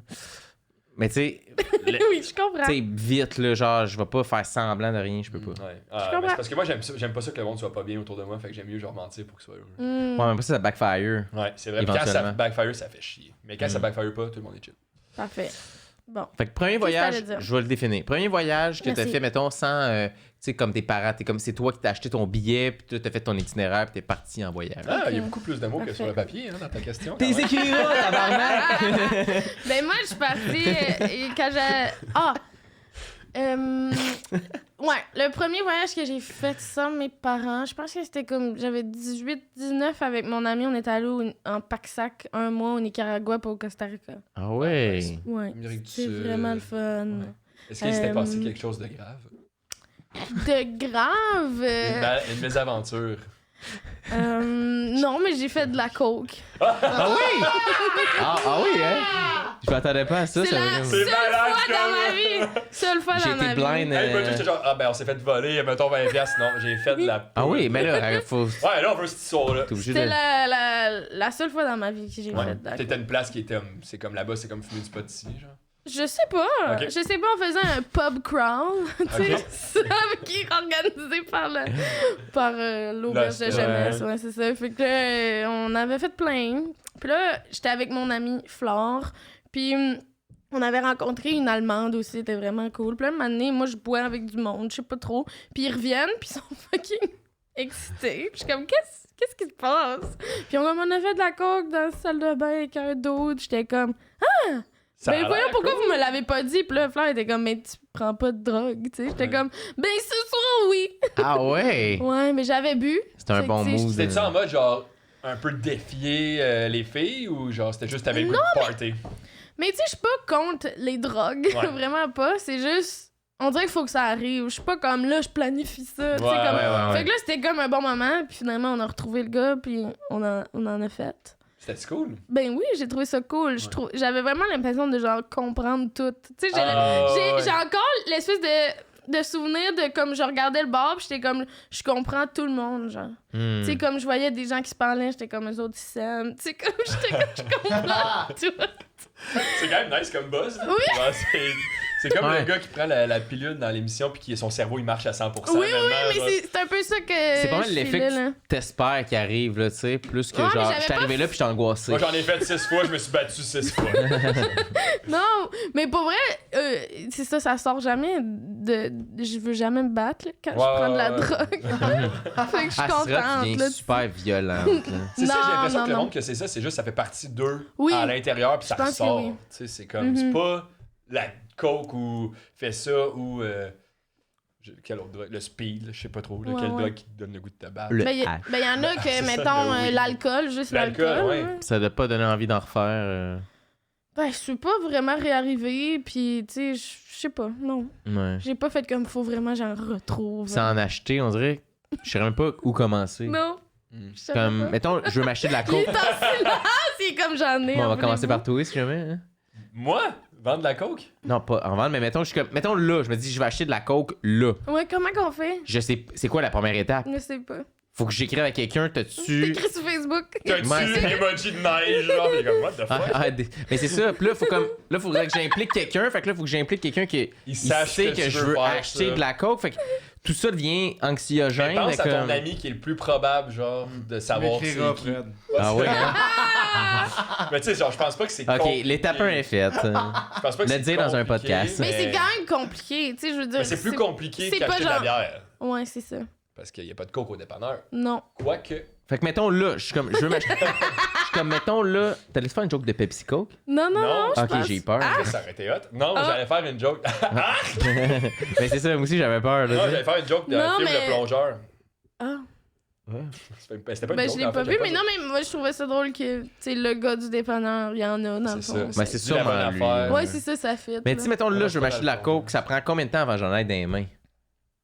Mais tu sais,
Oui, je comprends.
tu sais, vite, là, genre, je vais pas faire semblant de rien, je peux pas.
Ouais.
Je
Ah,
comprends.
mais c'est parce que moi, j'aime pas ça que le monde soit pas bien autour de moi, fait que j'aime mieux genre mentir pour qu'il soit heureux.
Hmm,
Ouais, mais pas ça backfire.
Ouais, c'est vrai. Puis quand ça
Éventuellement.
backfire, ça fait chier. Mais quand ça backfire pas, tout le monde est chill.
Parfait. Bon.
Fait que premier
Qu'est-ce que
voyage,
t'allais dire?
je vais le définir. Premier voyage que t'as
Merci.
fait, mettons, sans, tu sais, comme tes parents, t'es comme c'est toi qui t'as acheté ton billet, puis t'as fait ton itinéraire, puis t'es parti en voyage.
Ah, il y a
Ok.
beaucoup plus de mots que
Parfait.
sur le papier, hein, dans ta question.
T'es
quand même.
écrit là, tabarnak!
Ben moi, je suis partie quand j'ai... Ah! Ouais, le premier voyage que j'ai fait sans mes parents, je pense que c'était comme... J'avais 18-19 avec mon ami, on était allés en pack-sac 1 mois au Nicaragua pour au Costa Rica.
Ah ouais.
Ouais,
Amérique du
c'est
Sud.
vraiment le fun.
Ouais. Est-ce qu'il s'était passé
Euh,
quelque chose de grave?
De grave...
Une mésaventure.
Non, mais j'ai fait de la coke.
Ah oui? Ah oui, hein? Je m'attendais pas à ça.
C'est
ça
la
veut dire-
seule
malade,
fois dans
comme-
ma vie. Seule fois
J'ai
dans ma
été
vie.
blind.
Hey, moi, j'étais genre, on s'est fait voler, mettons 20$. Non, j'ai fait de la.
Ah oui, mais là, faut.
Ouais, là, on veut cette histoire-là.
T'es obligé
C'était
de.
la seule fois dans ma vie que j'ai
Ouais.
fait de la
T'étais
coke.
une place qui était. C'est comme là-bas, c'est comme fumer du pot ici, genre.
Je sais pas.
Ok.
Je sais pas, on faisait un pub crawl. Tu sais,
Ok.
ça, qui est organisé par l'auberge de
Ouais.
jeunesse. Ouais, c'est ça. Fait que on avait fait plein. Puis là, j'étais avec mon amie Flore. Puis on avait rencontré une Allemande aussi. C'était vraiment cool. Puis là, un moment donné, moi, je bois avec du monde. Je sais pas trop. Puis ils reviennent. Puis ils sont fucking excités. Puis je suis comme, qu'est-ce qui se passe? Puis on a fait de la coke dans la salle de bain avec un d'autre. J'étais comme,
Ça a
ben
l'air
voyons, pourquoi
cool.
vous me l'avez pas dit? Puis là, Fleur était comme, mais tu prends pas de drogue, tu sais. J'étais comme, ben ce soir, oui.
Ah ouais!
Ouais, mais j'avais bu.
C'était un
Fait que,
bon
tu sais,
move.
C'était-tu en mode genre un peu défier les filles ou genre c'était juste avec le party?
Mais tu sais, je suis pas contre les drogues.
Ouais.
Vraiment pas. C'est juste, on dirait qu'il faut que ça arrive. Je suis pas comme là, je planifie ça. tu sais,
Ouais,
comme...
ouais.
Fait que là, c'était comme un bon moment. Puis finalement, on a retrouvé le gars, puis on en a fait.
C'était cool.
Ben oui, j'ai trouvé ça cool. J'avais vraiment l'impression de genre comprendre tout. Tu sais, j'ai encore l'espèce de souvenir de comme je regardais le bar, puis j'étais comme je comprends tout le monde, genre.
Hmm.
Tu sais, comme je voyais des gens qui se parlaient, j'étais comme eux autres, ils s'aiment. Tu sais, comme j'étais comme je comprends tout.
C'est quand même nice comme buzz.
Oui.
Genre, c'est comme
Ouais.
le gars qui prend la pilule dans l'émission puis qui son cerveau il marche à 100%.
Oui,
maintenant,
mais
genre.
c'est un peu ça que.
C'est pas mal
je
l'effet
filais,
que
là.
tu t'espères qu'il arrive, là, tu sais, plus que
Ouais, mais
genre,
j'avais
je suis
pas
arrivé là puis j'étais angoissé.
Moi j'en ai fait 6 fois, je me suis battu 6 fois.
Non, mais pour vrai, c'est ça, ça sort jamais de. Je veux jamais me battre là, quand je prends de la
ouais.
drogue. Fait que je suis
Ah, Syrah
contente.
devient
Là,
super violente. là.
C'est ça, j'ai l'impression
non,
que le
non.
monde que c'est ça, c'est juste ça fait partie d'eux
Oui.
à l'intérieur puis ça
Je pense que
ressort.
oui.
Tu sais, c'est comme c'est pas la coke ou fais ça ou quelle autre drogue, le speed, là, je sais pas trop, là,
Ouais,
quelle
ouais.
drogue qui te donne le goût de tabac.
Le
Ben, y
hash.
en a que,
c'est ça,
mettons,
le weed.
l'alcool, juste
L'alcool,
l'alcool.
ouais.
Ouais.
Ça doit pas donner envie d'en refaire.
Ben, je suis pas vraiment réarrivée, puis, tu sais, je sais pas, non.
Ouais.
J'ai pas fait comme faut vraiment j'en retrouve.
Sans en acheter, on dirait. Je saurais même pas où commencer.
Non.
Mm.
Je savais
Comme,
pas.
mettons, je veux m'acheter de la
Il
coke.
est en silence, il est comme j'en ai.
Bon, on va
en
commencer
voulez-vous?
par toi, si jamais. Hein?
Moi, vendre de la coke?
Non, pas en vente, mais mettons, je suis comme. Mettons là, je me dis, je vais acheter de la coke là.
Ouais, comment qu'on fait?
Je sais. C'est quoi la première étape?
Je sais pas.
Faut que j'écrive à quelqu'un, t'as-tu.
T'écris sur Facebook.
T'as-tu
Ouais.
emoji de neige, genre, pis comme, what the
Ah,
fuck?
mais c'est ça. Puis là, faut comme. Là, faudrait que j'implique quelqu'un. Fait que là, faut que j'implique quelqu'un qui
Il sache
sait que
tu
je
veux
veux
faire
acheter
ça.
de la coke. Fait que tout ça devient anxiogène.
Mais pense
mais
à ton
comme-
ami qui est le plus probable, genre, de savoir c'est
M'écrira,
qui.
Fred.
Ah ouais, hein?
Mais tu sais, genre, je pense pas que c'est
Ok,
compliqué.
l'étape 1 est faite.
Je pense pas que
Le
c'est
dire dans un
compliqué,
podcast.
Mais c'est quand même compliqué, tu sais, je veux dire.
Mais c'est plus compliqué
c'est pas
qu'acheter de la
genre-
bière.
Ouais, c'est ça.
Parce qu'il n'y a pas de coke au dépanneur.
Non.
Quoique.
Fait que mettons là, je suis comme. Je veux m'acheter. Je suis comme, mettons là. T'allais te faire une joke de Pepsi Coke?
Non, non,
Non.
non, je
Ok,
pense...
j'ai peur.
Ça aurait été hot. Non,
Ah.
j'allais faire une joke.
Mais c'est ça, moi aussi j'avais peur.
non,
Là,
j'allais faire une joke de
Non,
film
mais-
Le Plongeur.
Ah.
C'était pas une
Ben,
joke,
je l'ai
en
pas
fait,
vu,
j'avais
mais non, mais moi, je trouvais ça drôle que, tu sais, le gars du dépanneur, il y en a, dans le
C'est
fond.
ça.
Ben, c'est
dit la bonne
sûrement lui.
affaire.
Ouais, c'est ça, ça fit.
Mais
là.
tu sais, mettons là, je veux m'acheter de la coke. Ça prend combien de temps avant que j'en aille dans les mains?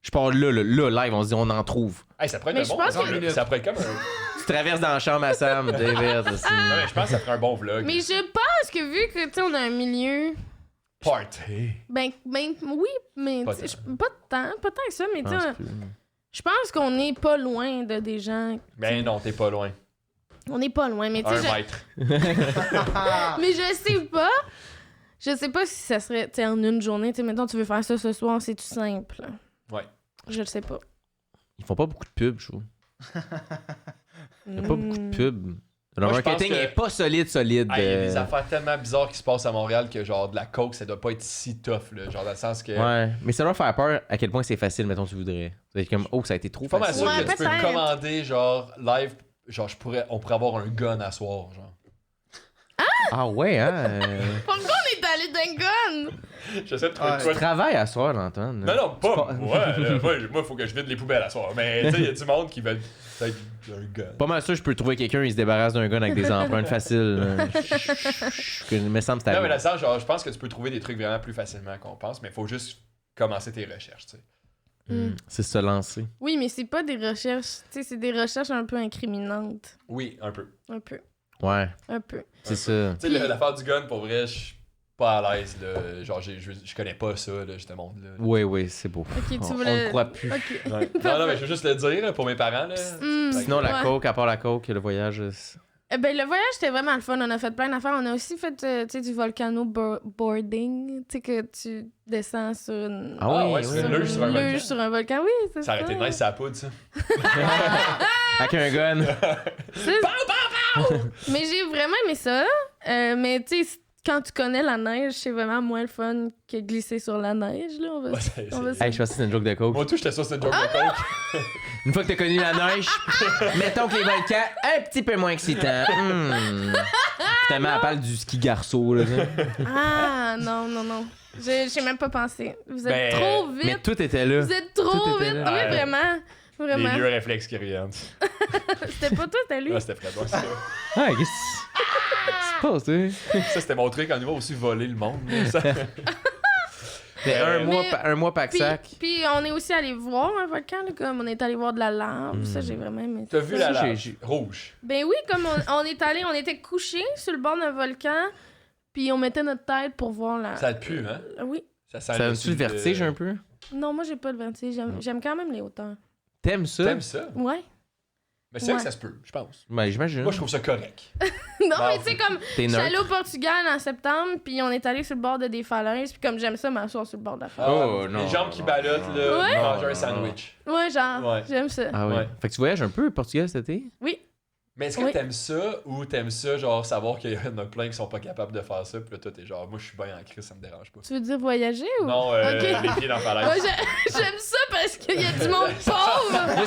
Je pars là, live, on se dit, on en trouve.
Hey, ça pourrait
Mais
être un
je
bon
pense
vlog.
que-
Ça pourrait être comme un.
Tu traverses dans la chambre à Sam, David. aussi.
Non, mais je pense que ça ferait un bon vlog.
Mais je pense que vu que, tu sais, on a un milieu...
Party.
Ben oui, mais
Pas
tu sais,
tant.
pas tant que ça, mais
Je
tu sais,
pense que-
je pense qu'on n'est pas loin de des gens...
Mais non, t'es pas loin.
On n'est pas loin, mais tu
Un
sais,
mètre.
mais je sais pas... Je sais pas si ça serait, tu sais, en une journée, tu sais, mettons, tu veux faire ça ce soir, c'est tout simple.
Ouais.
Je le sais pas.
Ils font pas beaucoup de pubs, je trouve. Il y a pas beaucoup de pubs. Le
Moi, je
marketing
pense que-
est pas solide.
Ah, il y a des affaires tellement bizarres qui se passent à Montréal que genre de la coke, ça doit pas être si tough, là. Genre dans le sens que.
Ouais, mais ça doit faire peur à quel point c'est facile, mettons, tu voudrais. C'est comme, oh, ça a été trop
Je suis pas mal
facile.
sûr
Ouais,
que tu peux
peut-être.
commander genre live, genre on pourrait avoir un gun à soir, genre.
Ah ouais, hein?
Pourquoi on est allé d'un gun?
J'essaie de trouver
Ouais.
de
Tu
quoi.
travailles à soir, l'Antoine.
Non, non, pas.
pas-
Ouais, là, moi, faut que je vide les poubelles à soir. Mais tu sais, il y a du monde qui veut peut-être un gun.
Pas mal sûr, je peux trouver quelqu'un, il se débarrasse d'un gun avec des empreintes faciles. Il me semble que c'est
Non, mais
à
dans le sens, genre, je pense que tu peux trouver des trucs vraiment plus facilement qu'on pense, mais il faut juste commencer tes recherches, tu sais.
C'est se lancer.
Oui, mais c'est pas des recherches. Tu sais, c'est des recherches un peu incriminantes.
Oui, un peu.
Un peu.
Ouais,
Un peu.
c'est ça.
Tu sais, l'affaire du gun, pour vrai, je suis pas à l'aise, là. Genre, je connais pas ça, là, ce monde-là.
Oui, c'est beau.
Ok, tu
On
voulais.
ne croit plus.
Ok.
Ouais. Non, mais je veux juste le dire, là, pour mes parents, là.
Sinon, la
Ouais.
coke, à part la coke, le voyage.
Ben, le voyage, c'était vraiment le fun. On a fait plein d'affaires. On a aussi fait, tu sais, du volcano boarding. Tu sais, que tu descends sur une...
Ah ouais, sur une luge sur un volcan.
luge sur un volcan, oui, c'est ça.
Ça aurait été nice, ça poudre, ça.
Avec un gun.
C'est- Mais j'ai vraiment aimé ça. Mais tu sais, quand tu connais la neige, c'est vraiment moins le fun que glisser sur la neige, là. On va...
Ouais,
on va...
Hey, je pense que c'est une joke de coke.
Moi, tout, j'étais sûr que c'était une joke de coke.
Une fois que t'as connu la neige, mettons que les volcans, un petit peu moins excitant. Finalement, elle parle du ski garçon, là.
Ah, non. J'ai même pas pensé. Vous êtes
Ben,
trop vite.
Mais tout était là.
Vous êtes trop
Tout était
vite.
là.
Oui,
Ouais.
vraiment.
Les
Vraiment.
vieux réflexes qui reviennent.
C'était pas toi, c'était lui.
Ouais, c'était Fred, ouais, c'est ça.
Ah, qu'est-ce qui se passe, hein?
Ça, c'était mon truc quand on va aussi voler le monde. là, ça.
Mais
Mais-
un mois Pack-Sac.
Puis on est aussi allé voir un volcan, là, comme on est allé voir de la lave. Ça, j'ai vraiment aimé.
T'as vu
Ça,
la lave?
j'ai-
Rouge.
Ben oui, comme on est allé, on était couchés sur le bord d'un volcan, puis on mettait notre tête pour voir la...
Ça te pue, hein?
Oui.
Ça
Ça donne-tu le vertige un peu?
Non, moi, j'ai pas le vertige. J'aime quand même les hauteurs.
T'aimes ça?
T'aimes ça?
Ouais.
Mais c'est vrai
Ouais.
que ça se peut, je pense.
Ben, j'imagine.
Moi, je trouve ça correct.
Non,
Bon,
mais tu sais, comme...
T'es
Je suis allée
neutre.
au Portugal en septembre, puis on est allé sur le bord de des falaises, puis comme j'aime ça m'asseoir sur le bord de la falaise.
Oh,
les
non,
jambes qui
non,
ballottent,
non.
là,
Ouais.
manger
Non,
un sandwich.
Ouais, genre,
Ouais.
j'aime ça.
Ah ouais.
Ouais.
Fait que tu voyages un peu au Portugal cet été?
Oui.
Mais est-ce que
Oui.
t'aimes ça ou t'aimes ça, genre, savoir qu'il y en a plein qui sont pas capables de faire ça, puis là, toi, t'es genre, moi, je suis bien en crise, ça me dérange pas.
Tu veux dire voyager ou...
Non,
Ok.
les pieds dans la falaise.
Ouais, j'aime ça parce qu'il y a du monde pauvre.
Moi,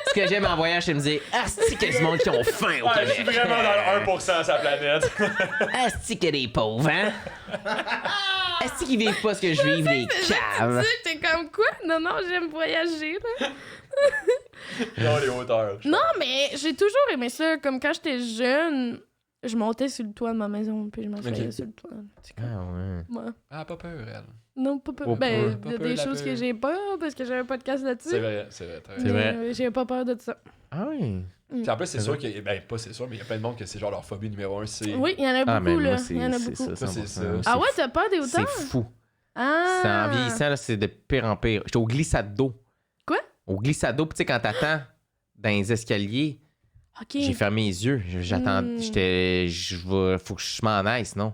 ce que j'aime en voyage, c'est me dire Asti qu'il y a du monde qui ont faim au
Ouais, je suis
Québec.
vraiment dans le 1% de sa planète.
Asti qu'il y a des pauvres, hein? Asti qu'ils vivent pas ce que je vis, les caves.
Tu sais, t'es comme quoi? Non, j'aime voyager, là.
Non, les hauteurs.
Non, mais j'ai toujours aimé ça. Comme quand j'étais jeune, je montais sur le toit de ma maison, puis je m'asseyais
Ok.
sur le toit. C'est comme...
Ah ouais.
Ouais.
Ah, pas peur, elle.
Non, pas peur.
Pas
Ben,
peur.
il y a
Pas
des
peur,
choses
la
que
peur.
j'ai peur parce que j'ai un podcast là-dessus.
C'est vrai.
C'est
Mais,
vrai.
j'ai pas peur de ça.
Ah oui.
Puis en plus, c'est sûr que. Ben, pas c'est sûr, mais il y a plein de monde que c'est genre leur phobie numéro 1, c'est.
Oui, il y en a
Ah, mais
beaucoup,
moi,
là.
c'est
Il y en a
c'est
beaucoup.
ça,
C'est
100%.
ça.
Ah ouais, t'as peur des
C'est
hauteurs?
fou.
Ah!
C'est en vieillissant, là, c'est de pire en pire. J'étais au glissade d'eau.
Quoi?
Au glissade d'eau, puis tu sais, quand t'attends dans les escaliers,
OK.
j'ai fermé les yeux. J'attends.
Hmm.
Faut que je m'en aille, sinon.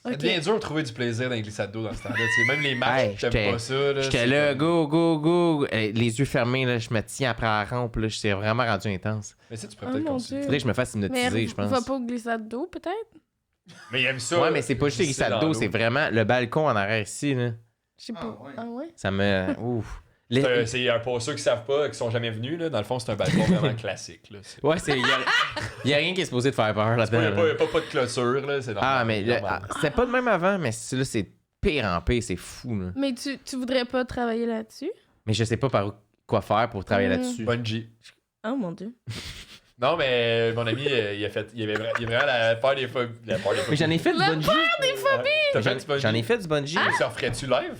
C'est
OK.
bien dur de trouver du plaisir dans les glissades d'eau dans ce temps-là. Tu sais, même les matchs,
Hey,
j'aime
j'étais-
pas ça. Là,
J'étais
c'est
là,
comme-
go. Les yeux fermés, là, je me tiens après la rampe, là. C'est vraiment rendu intense.
Mais ça, tu pourrais
Oh
peut-être
mon
consulter.
Dieu.
Faudrait que je me fasse
Mais
hypnotiser, je pense.
va pas au glissade d'eau, peut-être?
Mais il aime ça.
Ouais, mais c'est pas juste les
glisser
glissades
dans
d'eau,
l'eau.
c'est vraiment le balcon en arrière ici, là.
Je sais
Ah,
pas.
ouais.
Ah ouais?
Ça me. Ouf.
C'est pour ceux qui savent pas, qui sont jamais venus, là, dans le fond, c'est un balcon vraiment classique. Là. C'est-
Ouais, y a rien qui est supposé te faire peur
Il
là-dedans.
n'y a,
là.
pas de clôture, là, c'est normal.
Ah, mais là,
normal.
c'était pas de même avant, mais là, c'est pire en pire, c'est fou, là.
Mais tu voudrais pas travailler là-dessus?
Mais je sais pas par quoi faire pour travailler là-dessus.
Bungie.
Oh mon Dieu.
Non, mais mon ami, il a vraiment la peur des phobies.
Mais j'en ai fait du
La
bungee.
T'as fait du bungee?
J'en ai fait du bungee.
Mais ça referais-tu live?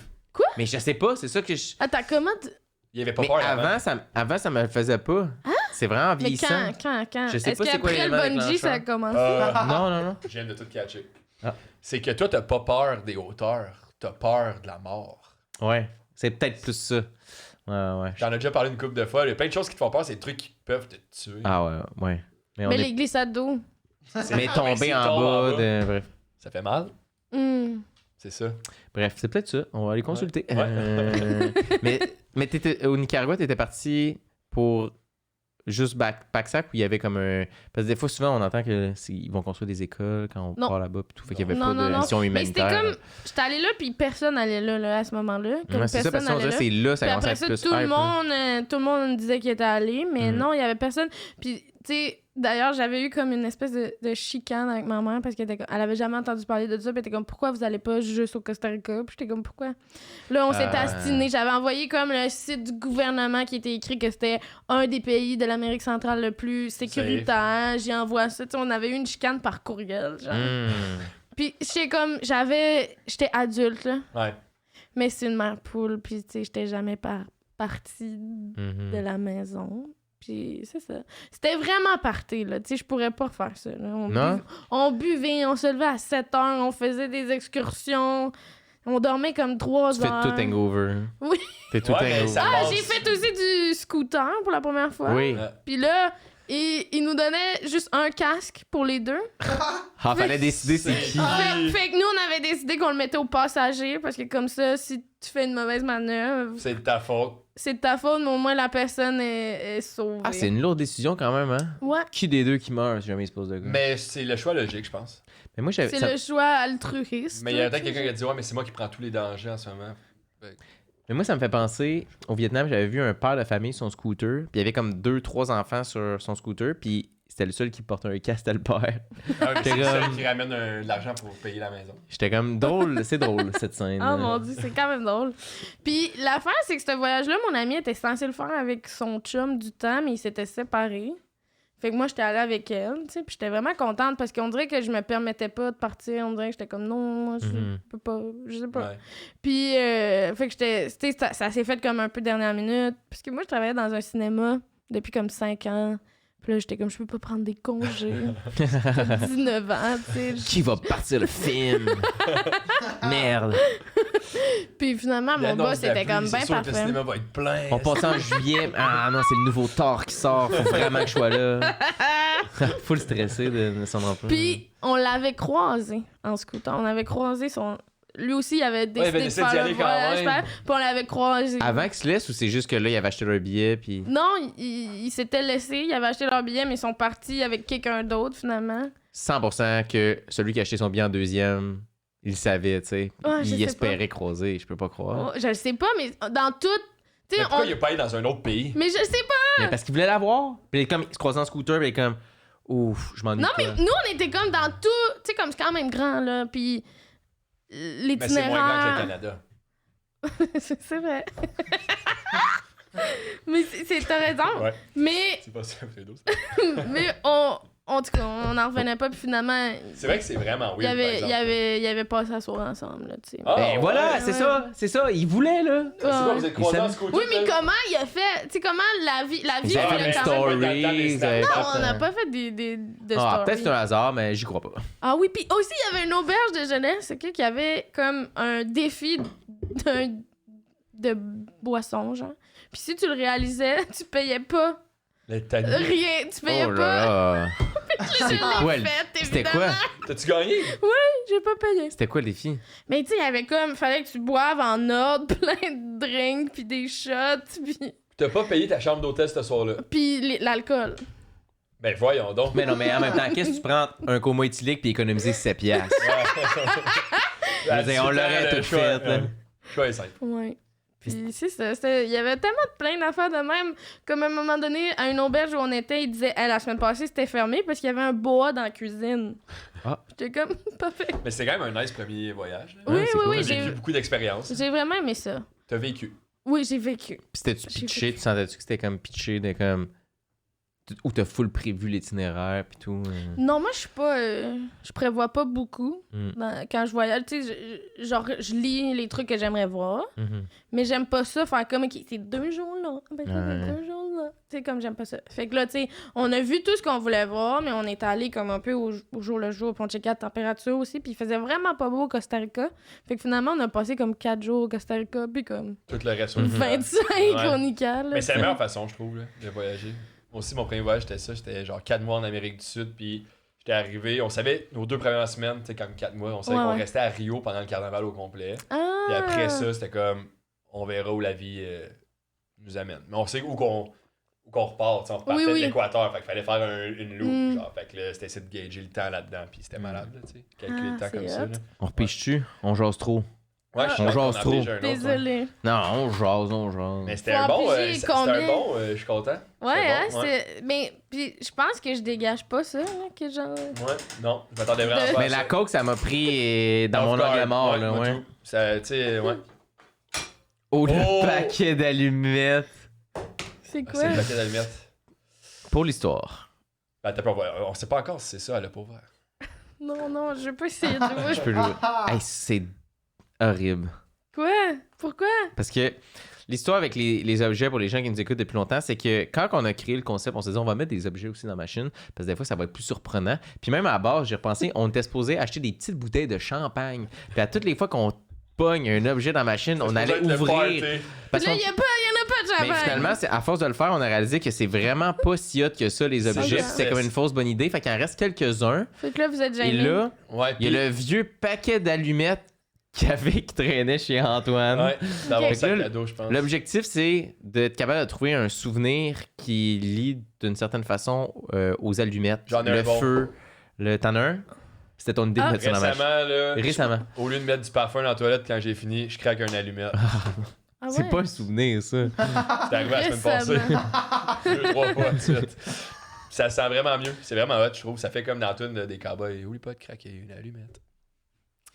Mais je sais pas, c'est ça que je.
Attends, comment...
Il y avait pas
Mais
peur
avant, ça me le faisait pas. C'est vraiment
Mais
vieillissant.
quand?
Je sais
Est-ce
pas c'est quoi
qu'après le
l'élément
bungee, ça a
déclencheur.
commencé?
Non.
Je viens de tout catcher.
Ah.
C'est que toi, t'as pas peur des hauteurs. T'as peur de la mort.
Ouais, c'est peut-être plus ça. Ouais.
J'en ai déjà parlé une couple de fois. Il y a plein de choses qui te font peur, c'est des trucs qui peuvent te tuer.
Ah ouais. Mais on
Mais
est...
les glissades d'eau.
Mais tomber
c'est
en
tomber en
bas
bas.
de. Bref.
Ça fait mal, c'est ça.
Bref, c'est peut-être ça. On va aller consulter.
Ouais.
Mais au Nicaragua, t'étais parti pour juste Pack-Sac ou il y avait comme un. Parce que des fois, souvent, on entend qu'ils vont construire des écoles quand on
Non.
part là-bas pis tout. Fait qu'il y avait
Non,
pas de mission
Mais c'était
humanitaire.
comme... J'étais allée là, puis personne allait là, à ce moment-là. Comme
Ouais, c'est ça, parce
personne
qu'on dirait
allait
que
là.
c'est là, ça
Puis
commence à
après
être
ça,
plus
tout le monde disait qu'il était allé, mais
Mhm.
non, il y avait personne. Puis, tu sais, d'ailleurs, j'avais eu comme une espèce de chicane avec ma mère parce qu'elle avait jamais entendu parler de ça. Puis elle était comme, pourquoi vous allez pas juste au Costa Rica? Puis j'étais comme, pourquoi? Là, on s'était astiné. J'avais envoyé comme le site du gouvernement qui était écrit que c'était un des pays de l'Amérique centrale le plus sécuritaire. J'y envoie ça. Tu sais, on avait eu une chicane par courriel. Genre. Puis j'étais comme, j'étais adulte, là.
Ouais.
Mais c'est une mère poule, puis tu sais, j'étais jamais partie de la maison. Puis c'est ça. C'était vraiment party, là. Tu sais, je pourrais pas refaire ça, là. On buvait, on se levait à 7 heures, on faisait des excursions. On dormait comme 3
Tu
heures.
fais tout hangover.
Oui.
T'es tout
Ouais, mais
hangover.
ça-
Ah, j'ai fait aussi du scooter pour la première fois.
Oui.
Puis là, il nous donnait juste un casque pour les deux.
Ah, fallait décider c'est qui.
Fait que nous, on avait décidé qu'on le mettait au passager parce que comme ça, si tu fais une mauvaise manœuvre,
C'est de ta faute.
c'est de ta faute, mais au moins la personne est sauvée.
Ah, c'est une lourde décision quand même, hein?
Ouais.
Qui des deux qui meurt si jamais il se pose de gars?
Mais c'est le choix logique, je pense.
Mais moi, j'avais.
C'est
ça-
le choix altruiste.
Mais il y a peut-être quelqu'un qui a dit ouais, mais c'est moi qui prends tous les dangers en ce moment.
Mais moi, ça me fait penser, au Vietnam, j'avais vu un père de famille sur son scooter, puis il y avait comme 2-3 enfants sur son scooter, puis c'était le seul qui portait un casque, c'était le père.
Ah, c'est
T'es
le seul
comme-
qui ramène de l'argent pour payer la maison.
J'étais comme drôle, c'est drôle cette scène.
Oh mon dieu, c'est quand même drôle. Puis l'affaire, c'est que ce voyage-là, mon ami était censé le faire avec son chum du temps, mais ils s'étaient séparés. Fait que moi, j'étais allée avec elle, tu sais, puis j'étais vraiment contente parce qu'on dirait que je me permettais pas de partir. On dirait que j'étais comme non, moi, je peux pas, je sais pas.
Ouais.
Puis, fait que j'étais, tu sais, ça s'est fait comme un peu dernière minute. Parce que moi, je travaillais dans un cinéma depuis comme 5 ans. Puis là, j'étais comme, je peux pas prendre des congés. J'avais 19 ans, tu sais.
Qui va partir le film? Merde.
Puis finalement, mon
L'annonce
boss
de la
était
pluie,
comme
c'est
bien
sûr que le
parfait.
cinéma va être plein.
On passe en juillet. Ah non, c'est le nouveau Thor qui sort. Faut vraiment que je sois là. Full stressé de son emploi.
Puis on l'avait croisé en scooter. On avait croisé son... Lui aussi, il avait décidé,
avait
de
décidé
faire
d'y
le
aller quand
voyage.
même.
Puis on l'avait croisé.
Avant qu'il se laisse ou c'est juste que là, il avait acheté leur billet puis
Non, il s'était laissé. Il avait acheté leur billet, mais ils sont partis avec quelqu'un d'autre, finalement.
100% que celui qui a acheté son billet en deuxième, il le savait, tu sais.
Ouais, je
Il
sais
espérait croiser, je peux pas croire.
Oh, je le sais pas, mais dans tout... Tu
Mais
sais,
pourquoi
on...
il a pas allé dans un autre pays?
Mais je sais pas!
Mais parce qu'il voulait l'avoir. Puis comme il se croisait en scooter, puis il est comme ouf, je m'ennuie.
Non, mais
pas.
nous, on était comme dans tout... Tu sais, comme c'est quand même grand, là, puis...
Mais c'est moins grand que le
L'itinéraire...
Canada.
c'est vrai. Mais t'as raison.
Ouais.
Mais,
C'est pas ça, Fredo.
mais en tout cas, on n'en revenait pas, puis finalement,
C'est vrai que c'est vraiment
il
weird, par exemple.
y avait pas s'asseoir ensemble, là, tu sais.
Ah,
Ben
ouais.
voilà,
ouais.
c'est ça, il voulait là.
C'est quoi, vous êtes croisés en
Il
scooter?
Oui, mais
là?
comment il a fait? Tu sais, comment la vie,
Ils
il
avaient
a
fait une
quand même...
Dans
story.
les
ils avaient
Non,
fait
on n'a
un-
pas fait de
Ah,
story.
peut-être c'est un hasard, mais j'y crois pas.
Ah oui, puis aussi, il y avait une auberge de jeunesse, ok, qui avait comme un défi de boisson, genre. Puis si tu le réalisais, tu payais pas
Le tannier.
rien. Tu payais
Oh là
pas.
là.
Je l'ai
quoi, le-
fait,
C'était quoi?
évidemment.
T'as-tu gagné?
J'ai pas payé.
C'était quoi le défi?
Mais tu sais, il y avait comme... Fallait que tu boives en ordre, plein de drinks, puis des shots,
T'as pas payé ta chambre d'hôtel ce soir-là?
puis l'alcool.
Ben voyons donc.
Mais non, mais en même temps, qu'est-ce que tu prends un coma éthylique puis économiser 7 piastres? Je veux dire, on l'aurait tout fait, là.
Le choix est simple.
Ouais. Puis c'est ça. Il y avait tellement de plein d'affaires de même. Comme à un moment donné, à une auberge où on était, il disait hey, la semaine passée, c'était fermé parce qu'il y avait un boa dans la cuisine.
Ah.
J'étais comme, parfait.
Mais c'est quand même un nice premier voyage. là.
Oui,
c'est
oui,
cool.
oui.
T'as vécu beaucoup d'expériences.
J'ai vraiment aimé ça.
T'as vécu.
Oui, j'ai vécu.
Puis c'était-tu
J'ai
pitché?
fait-
Tu sentais-tu que c'était comme pitché de comme. Ou t'as full prévu l'itinéraire puis tout?
Non, moi, je suis pas. Je prévois pas beaucoup
Mm.
quand je voyage. Tu sais, genre, je lis les trucs que j'aimerais voir,
Mhm.
mais j'aime pas ça faire comme, OK, c'est 2 jours là. Ben, ça fait
Ouais.
2 jours là. Tu sais, comme j'aime pas ça. Fait que là, tu sais, on a vu tout ce qu'on voulait voir, mais on est allé comme un peu au jour le jour, puis on checkait la température aussi, puis il faisait vraiment pas beau au Costa Rica. Fait que finalement, on a passé comme 4 jours au Costa Rica, puis comme
Tout le reste.
Mhm.
25
Ouais.
on y cale.
Mais c'est la meilleure façon, je trouve, là, de voyager. Moi aussi, mon premier voyage, c'était ça. J'étais genre 4 mois en Amérique du Sud, puis j'étais arrivé. On savait, nos 2 premières semaines, tu sais, comme 4 mois, on savait
Ouais,
qu'on
ouais.
restait à Rio pendant le carnaval au complet.
Ah!
Puis après ça, c'était comme, on verra où la vie nous amène. Mais on sait où qu'on repart. Tu sais, on repartait
Oui, oui.
de l'Équateur, fait qu'il fallait faire une loupe.
Mm.
Genre, fait que là, c'était essayer de gager le temps là-dedans, puis c'était malade, là, tu sais. Calculer
Ah,
le temps
c'est
comme ça.
hot.
Là.
On repêche-tu? On jase trop.
Ouais, je suis
On
d'accord,
jase
a
trop.
déjà un autre, ouais.
Désolée.
Non, on jase.
Mais c'était
Faut
un bon.
empiger
C'était un
combien?
bon, je suis content.
Ouais,
C'était
hein,
bon, ouais.
c'est. Mais, puis je pense que je dégage pas ça, là, que genre.
Ouais, non, je m'attendais vraiment pas à
Mais
ça.
la coke, ça m'a pris dans mon
Off guard,
angle mort, là,
moi
ouais.
tout. Ça, tu sais, ouais.
Oh, le
Oh!
paquet d'allumettes.
C'est
Ah,
quoi?
c'est le paquet d'allumettes.
Pour l'histoire.
Ben, t'as pas, on sait pas encore si c'est ça, elle a pas ouvert.
Non, non, je veux pas essayer de jouer.
Je peux jouer. Hey, c'est horrible.
Quoi? Pourquoi?
Parce que l'histoire avec les objets, pour les gens qui nous écoutent depuis longtemps, c'est que quand on a créé le concept, on s'est dit on va mettre des objets aussi dans la machine, parce que des fois, ça va être plus surprenant. Puis même à la base, j'ai repensé, on était supposé acheter des petites bouteilles de champagne. Puis à toutes les fois qu'on pogne un objet dans la machine, on allait ouvrir. Parce
Là,
qu'on-
il y en a pas de
Mais
champagne.
finalement, à force de le faire, on a réalisé que c'est vraiment pas si hot que ça, les objets.
juste-
C'était comme une fausse bonne idée. Fait qu'il en reste quelques-uns.
Fait que là, vous êtes
Et
gênés.
là,
Ouais,
il y a le vieux paquet d'allumettes qui traînait chez Antoine.
Ouais, dans mon
Ok.
sac
Là,
à dos, je pense.
L'objectif, c'est d'être capable de trouver un souvenir qui lie d'une certaine façon aux allumettes.
J'en ai
le
un bon.
feu. T'en as un? C'était ton idée de
Ah.
mettre ça dans la machine.
Récemment, là,
Récemment.
au lieu de mettre du parfum dans la toilette quand j'ai fini, je craque un allumette.
Ah ouais?
C'est pas un souvenir, ça.
C'est arrivé la semaine passée.
Récemment.
2-3 fois de suite. Ça sent vraiment mieux. C'est vraiment hot, je trouve. Ça fait comme dans la tune des cowboys. Oublie pas de craquer une allumette.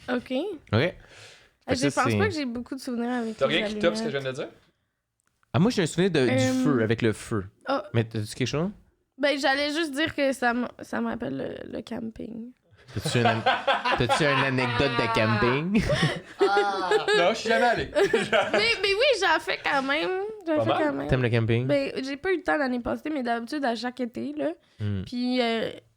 OK.
OK.
Je
Ça,
pense
c'est-
pas que j'ai beaucoup de souvenirs avec
T'as
les
rien qui top ce que je
allumettes.
viens de dire?
Ah, moi, j'ai un souvenir du
Euh,
feu, avec le feu.
oh.
Mais t'as-tu quelque chose?
Ben, j'allais juste dire que ça me rappelle le camping.
T'as-tu une anecdote de camping?
Non, je suis jamais allé.
mais oui, j'en fais quand même. J'en
Pas
fais
mal.
quand même.
T'aimes le camping?
Ben, j'ai pas eu le temps l'année passée, mais d'habitude, à chaque été, là.
Hmm.
Puis,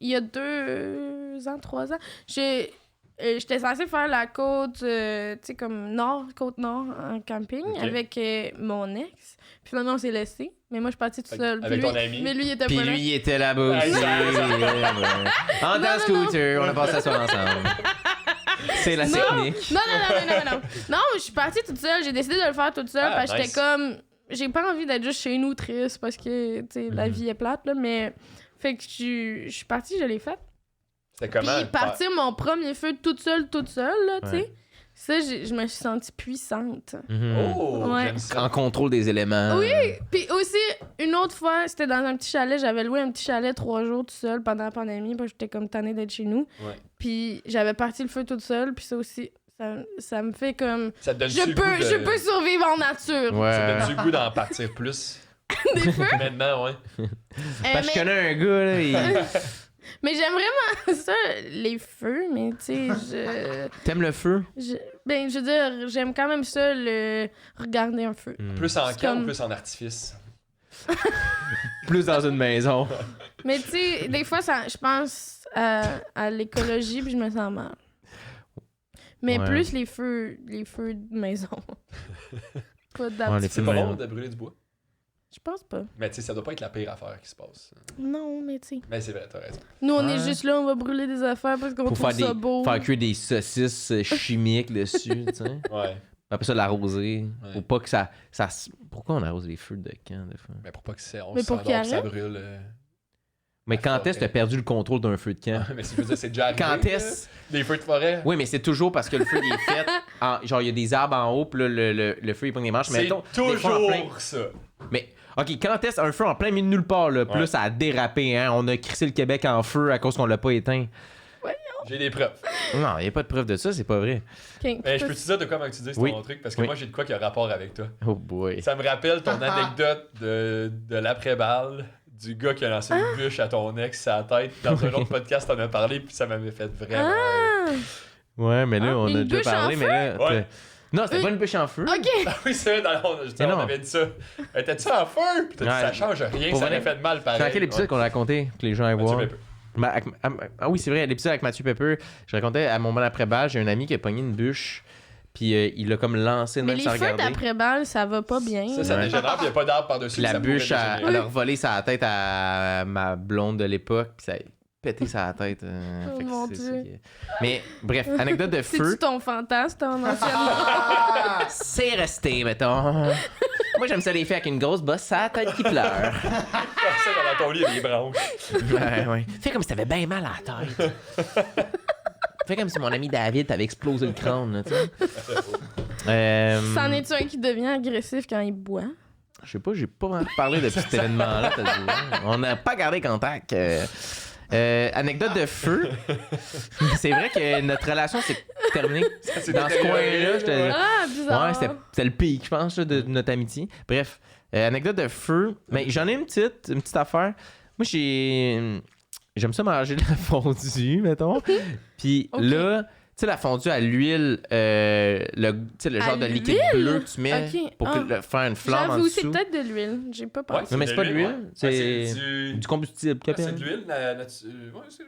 il y a 2 ans, 3 ans, j'étais censée faire la côte, tu sais, comme côte nord en camping
Ok.
avec mon ex. Puis finalement, on s'est laissé. Mais moi, je suis partie toute seule.
Avec
Puis
ton ami.
Mais lui, il était
Puis
pas là.
lui, il était là-bas
Ah,
aussi.
ça,
En
Non,
dans
non,
scooter, on a passé la soirée ensemble. C'est la
Non.
technique.
Non. Non, je suis partie toute seule. J'ai décidé de le faire toute seule
Ah,
parce que
nice.
j'étais comme... J'ai pas envie d'être juste chez nous triste parce que, tu sais, la vie est plate, là. Mais... Fait que je suis partie, je l'ai faite.
C'était comment?
Puis partir mon premier feu toute seule, là, tu sais.
Ouais.
Ça, je me suis sentie puissante.
Mhm.
Oh,
Ouais.
j'aime ça.
En contrôle des éléments.
Oui! Puis aussi, une autre fois, c'était dans un petit chalet. J'avais loué un petit chalet 3 jours tout seul pendant la pandémie. Parce que j'étais comme tannée d'être chez nous.
Ouais.
Puis j'avais parti le feu toute seule. Puis ça aussi, ça me fait comme...
Ça te donne
Je peux survivre en nature.
Ça te
Ouais.
donne du goût d'en partir plus.
Des feux.
Maintenant, ouais.
Parce que je connais un gars, là,
Mais j'aime vraiment ça, les feux. Mais tu sais,
T'aimes le feu?
ben, je veux dire, j'aime quand même ça, regarder un feu.
Plus en
C'est
camp
comme-
ou plus en artifice?
Plus dans une maison.
Mais tu sais, des fois, je pense à l'écologie puis je me sens mal. Mais
Ouais.
plus les feux de maison. Pas
Ouais, les
d'artifice.
C'est
feux
pas
de
bon
maison.
de brûler du bois.
Je pense pas.
Mais tu sais, ça doit pas être la pire affaire qui se passe.
Non, mais tu sais.
Mais c'est vrai, t'as raison.
Nous, on est
Ouais.
juste là, on va brûler des affaires parce qu'on
Pour
trouve
faire,
ça beau.
faire cuire des saucisses chimiques dessus, tu sais.
Ouais.
Après ça, l'arroser.
Ouais.
Faut pas que ça. Pourquoi on arrose les feux de camp, des fois?
Mais pour pas que ça, on
Mais
se
pour
s'endort,
qu'il
ça
arrête.
brûle.
Mais
La
quand
forêt.
est-ce que t'as perdu le contrôle d'un feu de camp?
Mais si je veux dire, c'est déjà arrivé.
Quand est-ce?
Des feux de forêt.
Oui, mais c'est toujours parce que le feu il est fait. Genre, il y a des arbres en haut, puis là, le feu il pogne des marches. Mais
C'est
mettons, des fois, en plein-
toujours ça.
Mais, OK, quand est-ce un feu en plein milieu de nulle part, là? Puis là,
Ouais.
ça a dérapé, hein? On a crissé le Québec en feu à cause qu'on l'a pas éteint.
J'ai des preuves.
Non, il n'y a pas de preuve de ça, c'est pas vrai.
Ok,
Mais je peux te dire de quoi avant que tu dises
Oui.
ton truc? Parce que
Oui.
moi, j'ai de quoi qui a rapport avec toi.
Oh boy.
Ça me rappelle ton anecdote de l'après-balle, du gars qui a lancé une bûche à ton ex à la tête. Dans un autre podcast, t'en as parlé, puis ça m'avait fait vraiment rire.
Ah!
Ouais, mais là,
Ah,
on a
une
déjà
bûche
parlé,
en
mais là.
Ouais.
Non, c'était pas une bûche en feu.
Ok!
Ah oui, c'est vrai,
Mais
on
non.
avait dit ça. T'as-tu en feu? Puis t'as dit,
Ouais.
ça change rien,
Pour
ça
vrai.
m'a fait de mal
C'est
pareil.
dans quel épisode qu'on a raconté que les gens aillent
Mathieu
voir?
Pepper.
Ah oui, c'est vrai, l'épisode avec Mathieu Pepper. Je racontais à mon bon après-balle, j'ai un ami qui a pogné une bûche, puis il l'a comme lancé de
Mais
même
les
sans
feux
regarder.
d'après-balle, ça va pas bien.
Ça
Ouais.
dégénère, puis il n'y a pas d'arbre par-dessus.
Puis la
ça pourrait
bûche,
dégénérer.
elle a revolé sa tête à ma blonde de l'époque, puis ça a pété sa tête.
Oh
fait que
mon
c'est
Dieu.
ça qui est- Mais bref, anecdote de feu,
C'est-tu ton fantasme, ton ancienne?
c'est resté, mettons. Moi, j'aime ça les faire avec une grosse bosse, sa tête qui pleure.
Comme ça, dans ton lit, il y a des branches.
Ouais. Fais comme si t'avais bien mal à la tête. Fais comme si mon ami David t'avait explosé le crâne, là, tu sais.
C'en est-tu un qui devient agressif quand il boit?
Je sais pas, j'ai pas vraiment parlé de cet événement-là. t'as dit, ouais. On n'a pas gardé contact. Anecdote de feu. C'est vrai que notre relation s'est terminée dans ce coin-là. je te-
Ah, bizarre.
Ouais, c'était le pic, je pense, là, de notre amitié. Bref, anecdote de feu. Mais j'en ai une petite affaire. Moi, j'aime ça manger de la fondue, mettons. Puis
Ok.
là, tu sais, la fondue à l'huile, le genre de liquide
l'huile?
bleu que tu mets
Ok.
pour faire une flamme en
J'avoue, c'est
dessous.
peut-être de l'huile. J'ai pas pensé.
Non, mais c'est pas de l'huile, c'est
du...
du combustible.
c'est
Capitaine.
de l'huile,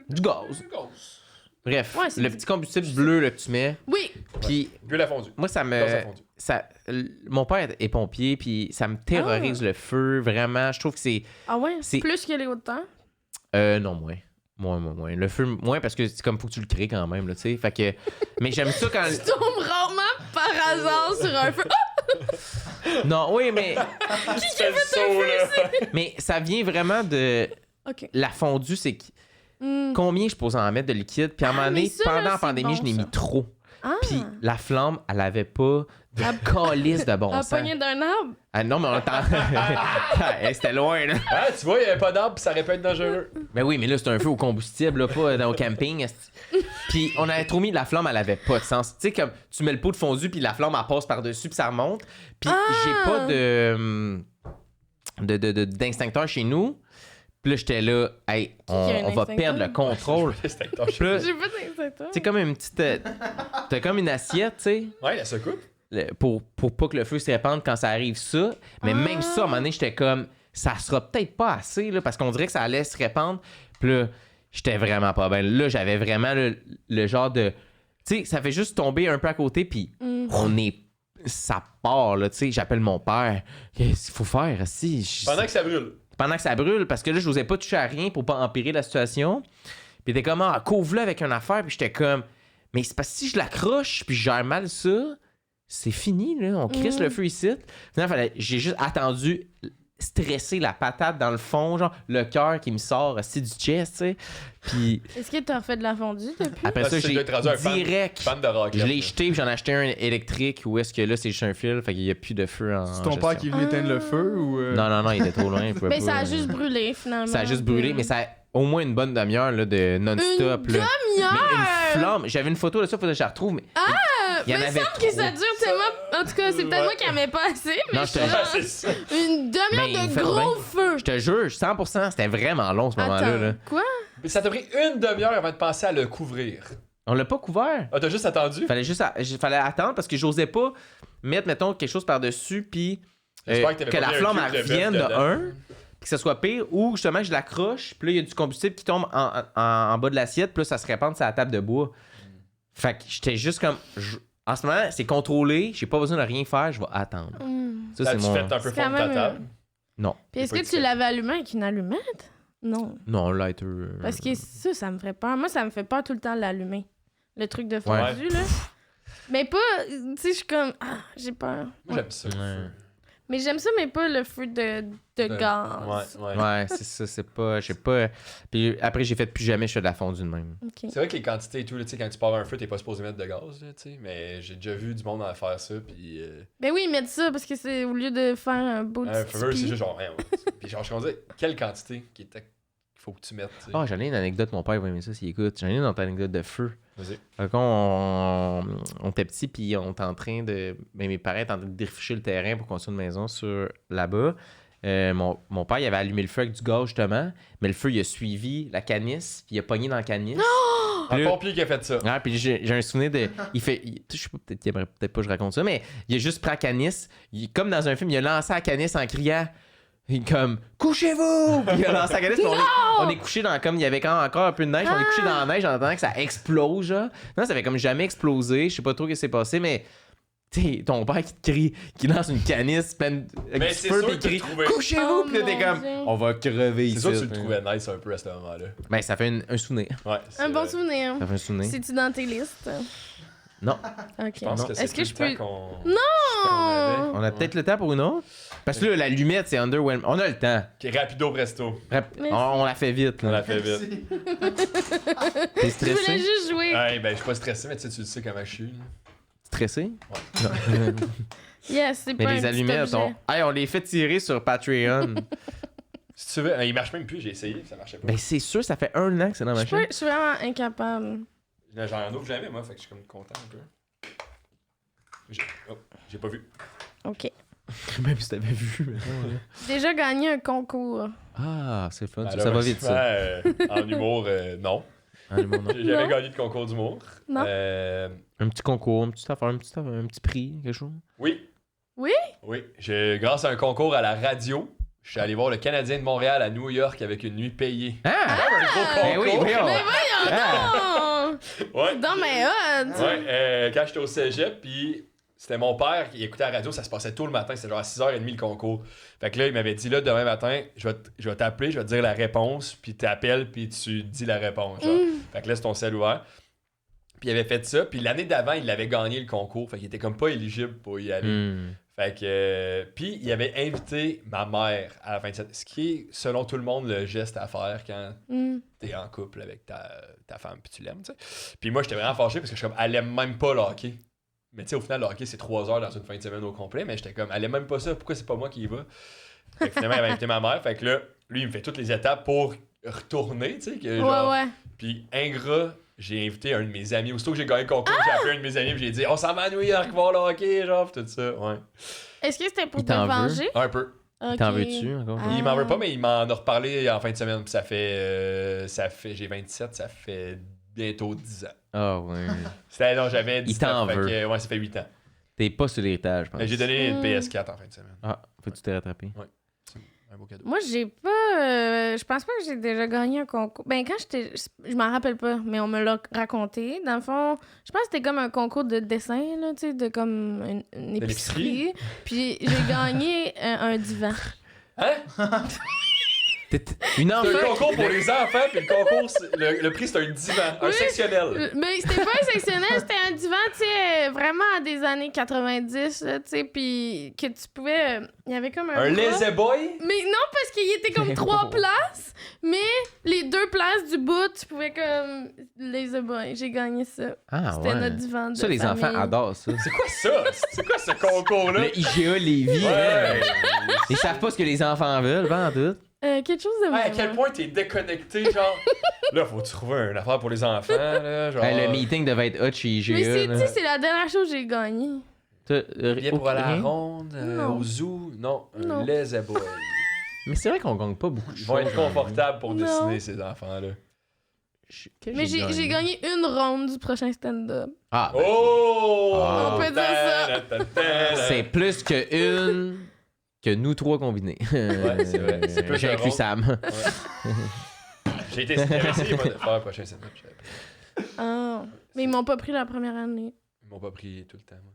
Du gaz. Bref,
Ouais, c'est
le
du-
petit combustible bleu là, que tu mets.
Oui.
Puis
Puis la fondue.
moi, ça me.
Gaz à fondue.
Mon père est pompier, puis ça me terrorise le feu, vraiment. Je trouve que c'est.
Ah ouais?
C'est-
Plus que les autres temps.
Non, moins. Moins. Le feu, moins parce que c'est comme faut que tu le crées quand même, là, tu sais. Fait que. Mais j'aime ça quand.
Tu tombes rarement par hasard sur un feu. Ah!
Non, oui, mais.
Qui a fait un feu?
Mais ça vient vraiment de.
OK.
La fondue, c'est
Hmm.
combien je pose en mettre de liquide. Puis à un moment
mais
donné,
ça, là,
pendant la
c'est
pandémie,
bon,
je l'ai
ça.
mis trop.
Ah!
Puis la flamme, elle avait pas de calice de bon
À
sens.
pogner d'un arbre?
Ah non, mais on entend. Hey, c'était loin, là.
Ah, tu vois, il n'y avait pas d'arbre, puis ça aurait pu être dangereux.
Mais oui, mais là, c'est un feu au combustible, là, pas au camping. esti. Puis on avait trop mis la flamme, elle avait pas de sens. Tu sais, comme tu mets le pot de fondu, puis la flamme, elle passe par-dessus, puis ça remonte. Puis j'ai pas d'extincteur chez nous. Puis là, j'étais là, hey,
Qui a un
on va
extincteur?
perdre le contrôle.
Extincteur.
Puis là,
J'ai pas d'insecteur.
c'est comme une petite. T'as comme une assiette, tu sais,
Ouais, la secoupe.
pour pas que le feu se répande quand ça arrive ça. Mais même ça, à un moment donné, j'étais comme, ça sera peut-être pas assez, là, parce qu'on dirait que ça allait se répandre. Puis là, j'étais vraiment pas bien. Là, j'avais vraiment le genre de. Tu sais, ça fait juste tomber un peu à côté, puis on est. Ça part, là, tu sais. J'appelle mon père. Qu'est-ce qu'il faut faire, si?
Pendant que ça brûle.
Pendant que ça brûle, parce que là, je n'osais pas toucher à rien pour pas empirer la situation. Puis il était comme, couvre-le avec une affaire. Puis j'étais comme, mais c'est parce que si je l'accroche, puis je gère mal ça, c'est fini, là. On crisse le feu ici. Finalement, j'ai juste attendu, stresser la patate dans le fond, genre, le cœur qui me sort aussi du chest, tu sais. Puis
Est-ce que t'as refait de la fondue depuis?
après
Parce
ça,
que tu
j'ai
dois être rendu un fan-
direct.
Fan de rock.
Je l'ai jeté, puis j'en ai acheté un électrique, où est-ce que là, c'est juste un fil, fait qu'il n'y a plus de feu en.
C'est ton père qui est venu éteindre le feu ou.
Non, il était trop loin. il pouvait
Mais
pas,
ça a juste brûlé, finalement.
Ça a juste brûlé, mais ça a au moins une bonne demi-heure là, de non-stop.
Une
là. Mais
demi-heure!
une flamme. J'avais une photo de ça, faudrait que je la retrouve. Mais il y en
Mais il
avait
semble que ça
trop.
dure tellement. En tout cas, c'est peut-être moi qui aimais pas assez, mais
Non,
je suis
je te-
genre,
C'est ça.
une
Mais
demi-heure
il
de
fait
gros
bien.
feu.
Je te jure, 100%, c'était vraiment long ce moment-là.
Attends,
Là.
quoi?
Mais ça t'a pris une demi-heure avant de penser à le couvrir.
On l'a pas couvert.
Ah, t'as juste attendu?
Fallait attendre parce que j'osais pas mettre, mettons, quelque chose par-dessus, puis
J'espère que t'avais
que
pas
la
mis un
flamme
cube de
elle revienne de
bœuf dedans.
un, puis que ça soit pire, ou justement je l'accroche, puis là il y a du combustible qui tombe en bas de l'assiette, puis là ça se répand sur la table de bois. Fait que j'étais juste comme. En ce moment, c'est contrôlé, j'ai pas besoin de rien faire, je vais attendre. Ça, c'est
As-tu
mon.
fait un peu
C'est quand
fondre ta
même,
table?
Non.
Puis est-ce
pas
que
dit
tu
ça.
l'avais allumé avec une allumette? Non.
Non, lighter.
Parce que ça me ferait peur. Moi, ça me fait peur tout le temps de l'allumer. Le truc de fondu, là. Mais pas. Tu sais, je suis comme. Ah, j'ai peur.
Moi, j'aime ça. le
Ouais.
feu.
Mais j'aime ça, mais pas le feu de gaz.
Ouais.
Ouais, c'est ça, c'est pas. Je sais pas. Puis après, j'ai fait plus jamais, je fais de la fondue de même.
Ok.
C'est vrai que les quantités et tout, là, tu sais, quand tu pars un feu, t'es pas supposé mettre de gaz, là, tu sais, mais j'ai déjà vu du monde en faire ça, puis
Ben oui, mettre ça, parce que c'est au lieu de faire un beau
un
petit
feu, c'est
tipi.
juste genre, puis genre, je me disais, quelle quantité qu'il faut que tu mettes, tu sais.
Ah, j'en ai une anecdote, mon père va aimer ça s'il écoute. J'en ai une autre anecdote de feu.
Vas-y.
Fait qu'on était petits, puis on était en train de. Ben, mes parents étaient en train de défricher le terrain pour construire une maison sur là-bas. Mon père, il avait allumé le feu avec du gaz, justement, mais le feu, il a suivi la canisse, puis il a pogné dans la canisse.
Un
Puis là-
pompier qui a fait ça.
Ouais, puis j'ai un souvenir de. Je sais pas, peut-être qu'il aimerait peut-être pas que je raconte ça, mais il a juste pris la canisse. Comme dans un film, il a lancé la canisse en criant. Il est comme couchez-vous! Puis il a lancé la canisse. Puis on est couché dans comme il y avait quand même encore un peu de neige. On est couché dans la neige en attendant que ça explose. Genre. Non, ça avait comme jamais explosé. Je sais pas trop ce qui s'est passé, mais t'sais, ton père qui te crie, qui lance une canisse pleine
Mais
avec du
c'est
feu,
sûr
puis il
que tu
crie
trouvais-
couchez-vous!
Oh
Puis là, t'es
mon
comme
Dieu.
on va crever
C'est
ici.
sûr que tu le trouvais nice un peu à ce moment-là.
Ben, ça fait un souvenir.
Ouais. c'est
Un bon
vrai.
souvenir.
Ça fait un souvenir.
C'est-tu dans tes listes?
Non.
Ok.
Je pense
Non.
que c'est
Est-ce que
tout
je
le
peux.
temps qu'on...
Non!
On a peut-être le temps pour une autre? Parce que là, l'allumette, c'est underwhelming. On a le temps.
Ok, rapido presto.
Merci.
On la fait vite.
On
Là.
l'a fait vite.
T'es
Je voulais
stressé?
juste jouer.
Ouais, ben, je suis pas stressé, mais tu sais comment je suis. là.
Stressé?
Yes, c'est
Mais
pas un
les
petit
allumettes,
objet.
on les fait tirer sur Patreon.
Si tu veux, il marche même plus, j'ai essayé, ça marchait pas.
Ben c'est sûr, ça fait 1 an que c'est dans ma
Je
chaîne.
suis vraiment incapable.
J'en ouvre jamais, moi, fait que je suis comme content un peu. J'ai pas vu.
Ok.
Même si t'avais vu. mettons, là.
Déjà gagné un concours.
Ah, c'est fun. Ça va vite, ça.
En humour, non.
Mon nom.
J'ai jamais
Non.
gagné de concours d'humour.
Non.
Un petit concours, une petite affaire, un petit prix, quelque chose.
Oui.
Oui?
Oui. Grâce à un concours à la radio, je suis allé voir le Canadien de Montréal à New York avec une nuit payée.
Ah!
Un gros
Ben oui,
concours.
voyons.
Mais voyons
Ah.
donc!
Ouais.
Non, mais hot!
Ouais, quand j'étais au cégep, puis c'était mon père qui écoutait la radio, ça se passait tôt le matin, c'était genre à 6h30 le concours. Fait que là, il m'avait dit, là, demain matin, je vais t'appeler, je vais te dire la réponse, puis t'appelles, puis tu dis la réponse. Genre. Fait que là, c'est ton cell ouvert. Puis il avait fait ça, puis l'année d'avant, il avait gagné le concours, fait qu'il était comme pas éligible pour y aller. Fait que. Puis il avait invité ma mère à la fin de cette. Ce qui est, selon tout le monde, le geste à faire quand t'es en couple avec ta femme puis tu l'aimes, tu sais. Puis moi, j'étais vraiment fâché parce que je suis comme, elle aime même pas le hockey. Mais tu sais, au final, le hockey, c'est 3 heures dans une fin de semaine au complet, mais j'étais comme, elle aime même pas ça, pourquoi c'est pas moi qui y va? Fait que finalement, il avait invité ma mère, fait que là, lui, il me fait toutes les étapes pour retourner, tu sais. Que, genre,
Ouais.
Puis ingrat, j'ai invité un de mes amis. Aussitôt que j'ai gagné le concours, j'ai appelé un de mes amis, puis j'ai dit, on s'en va à New York voir le hockey, genre, pis tout ça, ouais.
Est-ce que c'était pour
Il
te
t'en veut?
venger?
Un peu.
Ok.
T'en veux-tu encore?
Ah.
Il m'en veut pas, mais il m'en a reparlé en fin de semaine. Puis ça fait j'ai 27, ça fait bientôt 10 ans.
Ah ouais.
Non, j'avais 10
t'en
ans. Fait
veut.
que, ouais, ça fait 8 ans.
T'es pas sur l'héritage, je pense.
Mais j'ai donné une PS4 en fin de semaine.
Ah, faut-tu te rattraper?
Un beau cadeau.
Moi, j'ai pas. Je pense pas que j'ai déjà gagné un concours. Ben, quand j'étais. Je m'en rappelle pas, mais on me l'a raconté. Dans le fond, je pense que c'était comme un concours de dessin, là, tu sais, de comme une épicerie. Puis j'ai gagné un divan.
Hein?
Une
C'est
enfant?
un concours pour les enfants, puis le concours, le prix, c'est un divan, un sectionnel.
Mais c'était pas un sectionnel, c'était un divan, tu sais, vraiment des années 90, là, tu sais, puis que tu pouvais. Il y avait comme un.
Un
bras.
lazy boy?
Mais non, parce qu'il était comme 3 places, mais les 2 places du bout, tu pouvais comme. Les boys, j'ai gagné ça.
Ah
C'était
ouais.
notre divan de
Ça, les
famille.
enfants adorent ça.
C'est quoi ça? C'est quoi ce concours-là?
Le IGA Lévis,
Ouais.
ils savent pas ce que les enfants veulent, pas en tout.
Quelque chose de
Hey, à
vraiment.
quel point t'es déconnecté, genre. Là, faut trouver une affaire pour les enfants, là. Genre.
Le meeting devait être hot chez IGA.
Mais c'est, tu
là.
sais, c'est la dernière chose que j'ai gagnée.
Billet pour aller à la
rien?
ronde,
Non.
au zoo. Non, un
Non.
lazy boy.
Mais c'est vrai qu'on gagne pas beaucoup de
Ils vont être confortables pour
Non.
dessiner ces enfants-là.
Mais j'ai gagné une ronde du prochain stand-up.
Ah, ben,
Oh!
On
peut dire ça.
c'est plus qu'une que nous trois combinés.
Ouais, c'est vrai. C'est plus
J'ai
un
inclus
rôle.
Sam.
J'ai été intéressé, moi, de faire le prochain stand-up. Je savais pas.
Ah. Mais ils m'ont pas pris la première année.
Ils m'ont pas pris tout le temps, moi.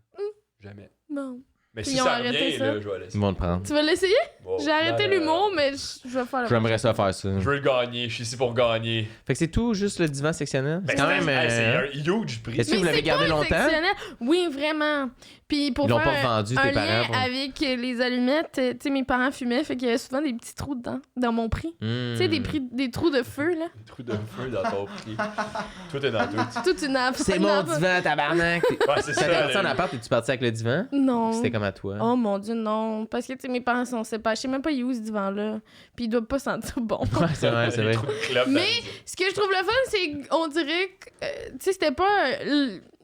Jamais.
Non.
Mais
Puis
si
ils ont
ça
arrêté
revient,
ça.
là, je vais laisser.
Ils vont le prendre.
Tu vas l'essayer?
Bon,
J'ai arrêté
non, non,
l'humour,
non.
mais je vais faire le
J'aimerais ça faire ça.
Je veux le gagner, je suis ici pour gagner.
Fait que c'est tout, juste le divan sectionnel. C'est
Ben,
quand même.
hey, c'est un huge prix.
Est-ce que vous l'avez
c'est
gardé
pas un
longtemps?
sectionnel. Oui, vraiment. Puis pour
Ils l'ont
faire
pas vendu,
un
tes
lien
parents, pour-
avec les allumettes, tu sais, mes parents fumaient, fait qu'il y avait souvent des petits trous dedans, dans mon prix.
Hmm.
Tu sais, des trous de feu, là.
Un trou de feu dans ton prix. Tout est dans tout.
Toute une affaire.
C'est mon divan, tabarnak.
Ouais, c'est
T'as gardé ça en
là.
appart et tu parti avec le divan?
Non.
C'était comme à toi.
Oh mon Dieu, non. Parce que, tu sais, mes parents sont séparés. Je sais même pas il est où ce divan-là. Puis il doit pas sentir bon.
Ouais, c'est vrai, c'est
Des
vrai.
trous de clope dans
Mais
le-
ce que je trouve le fun, c'est qu'on dirait que, tu sais, c'était pas.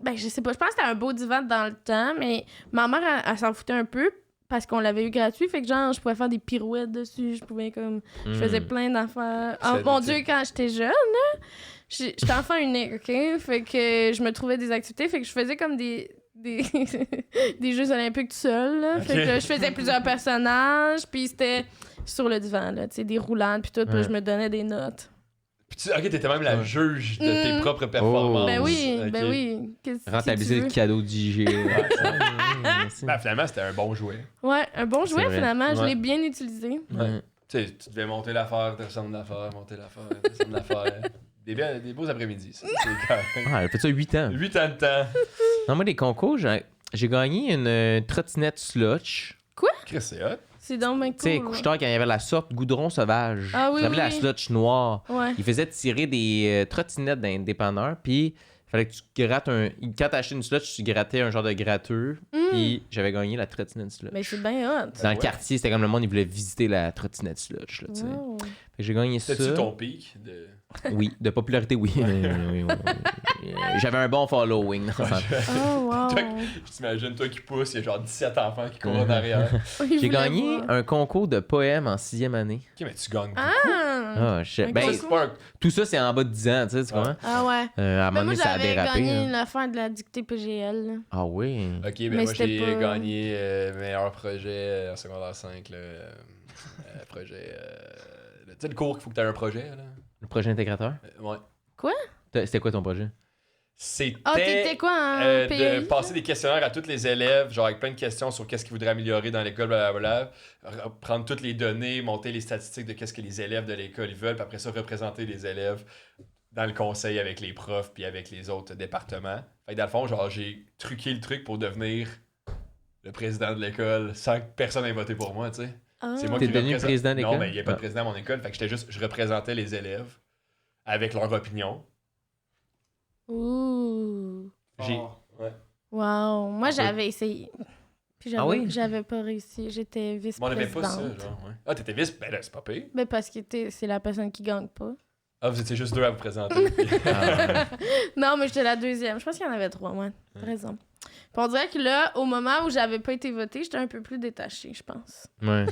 Ben, je sais pas. Je pense que c'était un beau divan dans le temps, mais ma mère, elle s'en foutait un peu parce qu'on l'avait eu gratuit. Fait que, genre, je pouvais faire des pirouettes dessus. Je pouvais, comme. Je faisais
Hmm.
plein d'affaires. Oh
C'est
mon
utile.
Dieu, quand j'étais jeune, là, j'étais enfant unique, OK? Fait que je me trouvais des activités. Fait que je faisais comme des des Jeux olympiques tout seul, là. Fait que là, je faisais plusieurs personnages, puis c'était sur le divan, là, tu sais, des roulades, puis tout, puis là,
Ouais.
je me donnais des notes.
Puis ok, t'étais même la
Ouais.
juge de tes
Mm.
propres performances.
Ben oui,
Ok.
ben oui. Qu'est-ce que
Rentabiliser
tu
le
veux?
cadeau d'IG.
Ben, finalement, c'était un bon jouet.
Ouais, un bon jouet,
C'est vrai.
finalement. Je
Ouais.
l'ai bien utilisé.
Ouais. Tu sais, tu devais monter l'affaire, descendre l'affaire, monter l'affaire, descendre l'affaire. Des beaux après-midi, ça. C'est quand même.
Ah, elle a fait ça 8 ans.
8 ans de temps.
Non, moi, des concours, j'ai gagné une trottinette slotch.
Chris, c'est hot.
C'est donc bien
Tu sais,
cool.
couche-tard, quand il y avait la sorte goudron sauvage.
Ah oui,
Ça s'appelait la
oui.
slotch noire.
Ouais.
Il faisait tirer des trottinettes d'un dépanneur, puis il fallait que tu grattes un. Quand t'achetais une slotch, tu grattais un genre de gratteur, puis j'avais gagné la trottinette slotch.
Mais c'est bien hot.
Dans le
Ouais.
quartier, c'était comme le monde, il voulait visiter la trottinette slotch. Là, tu sais.
Wow.
Fait que j'ai gagné ça.
C'était-tu ton pic de.
Oui, de popularité, oui. Oui. J'avais un bon following.
Oh, wow.
Toi, je t'imagine, toi qui pousse, il y a genre 17 enfants qui courent en arrière.
Il
J'ai
voulait
gagné
voir.
un concours de poèmes en 6e année.
Ok, mais tu gagnes.
Ah!
Ah,
Un
ben,
Ça, c'est pas un-
tout ça, c'est en bas de 10 ans, tu sais, tu
Ouais.
comprends?
Ah ouais.
À un
Mais
moment
moi,
donné, ça a
j'avais
dérapé.
gagné
là.
l'affaire de la dictée PGL. Là.
Ah oui.
Ok, ben
Mais
moi,
c'était
j'ai
pas-
gagné meilleur projet en secondaire 5. Là, projet. Tu sais, le cours qu'il faut que tu aies un projet. Là.
Le projet intégrateur.
Ouais.
C'était quoi ton projet?
C'était.
Ah, t'étais quoi en PAI?
de passer des questionnaires à tous les élèves, genre avec plein de questions sur qu'est-ce qu'ils voudraient améliorer dans l'école, blablabla. Prendre toutes les données, monter les statistiques de qu'est-ce que les élèves de l'école ils veulent, puis après ça, représenter les élèves dans le conseil avec les profs puis avec les autres départements. Fait que dans le fond, genre, j'ai truqué le truc pour devenir le président de l'école sans que personne ait voté pour moi, tu sais.
Ah.
C'est moi
T'es
qui
devenu
représente-
président d'école?
Non, mais il n'y a pas de
Ah.
président à mon école, fait que je représentais les élèves avec leur opinion.
Ouh.
J'ai... Ouais.
Wow. Moi, j'avais essayé. Puis j'avais,
Ah oui?
j'avais pas réussi. J'étais
Mais on
vice-présidente.
n'avait pas ça, genre. Ouais. Ah, t'étais vice? Ben là, c'est pas pire.
Mais parce que c'est la personne qui gagne pas.
Ah, vous étiez juste deux à vous présenter.
Ah,
Non, mais j'étais la deuxième. Je pense qu'il y en avait 3, moi. T'as raison. Puis on dirait que là, au moment où j'avais pas été votée, j'étais un peu plus détachée, je pense.
ouais.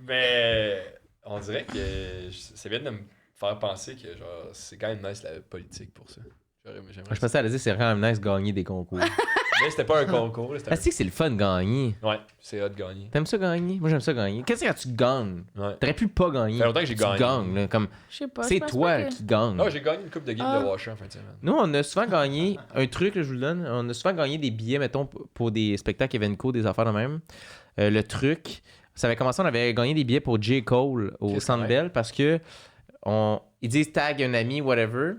Mais on dirait que ça vient de me faire penser que genre c'est quand même nice la politique pour ça. J'aimerais
Je pensais à la dire, c'est vraiment nice de gagner des concours.
Mais c'était pas un concours. Là, c'était
Ah, c'est que c'est le fun de gagner.
Ouais, c'est hot de gagner.
T'aimes ça gagner? Moi, j'aime ça gagner. Qu'est-ce que tu gagnes?
Ouais.
T'aurais pu pas gagner.
Ça fait longtemps que j'ai
Tu
gagné.
gagnes, là, comme
Je sais pas. je
c'est
pense
toi
pas que-
qui gagne.
Non, j'ai gagné une coupe de game
Ah.
de Washer en fin de semaine.
Nous, on a souvent gagné un truc, là, je vous le donne. On a souvent gagné des billets, mettons, pour des spectacles Evenco, des affaires de même. Le truc, ça avait commencé, on avait gagné des billets pour J. Cole au
Qu'est-ce
Centre
que-
Bell parce que ils disent tag un ami, whatever.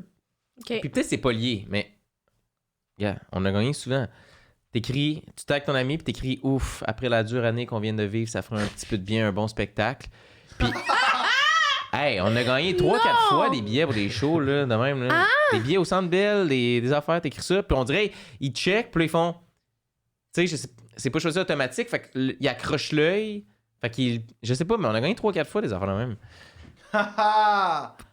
Ok.
Puis peut-être c'est pas lié, mais yeah, on a gagné souvent. Tu tags ton ami, puis t'écris ouf, après la dure année qu'on vient de vivre, ça fera un petit peu de bien, un bon spectacle. Puis, hey, on a gagné 3-4 fois des billets pour des shows, là, de même. Là. Des billets au Centre Bell, des affaires, t'écris ça, puis on dirait, ils checkent, puis là, ils font. Tu sais, c'est pas choisi automatique, fait qu'ils accrochent l'œil. Fait qu'ils. Je sais pas, mais on a gagné 3-4 fois des affaires de même.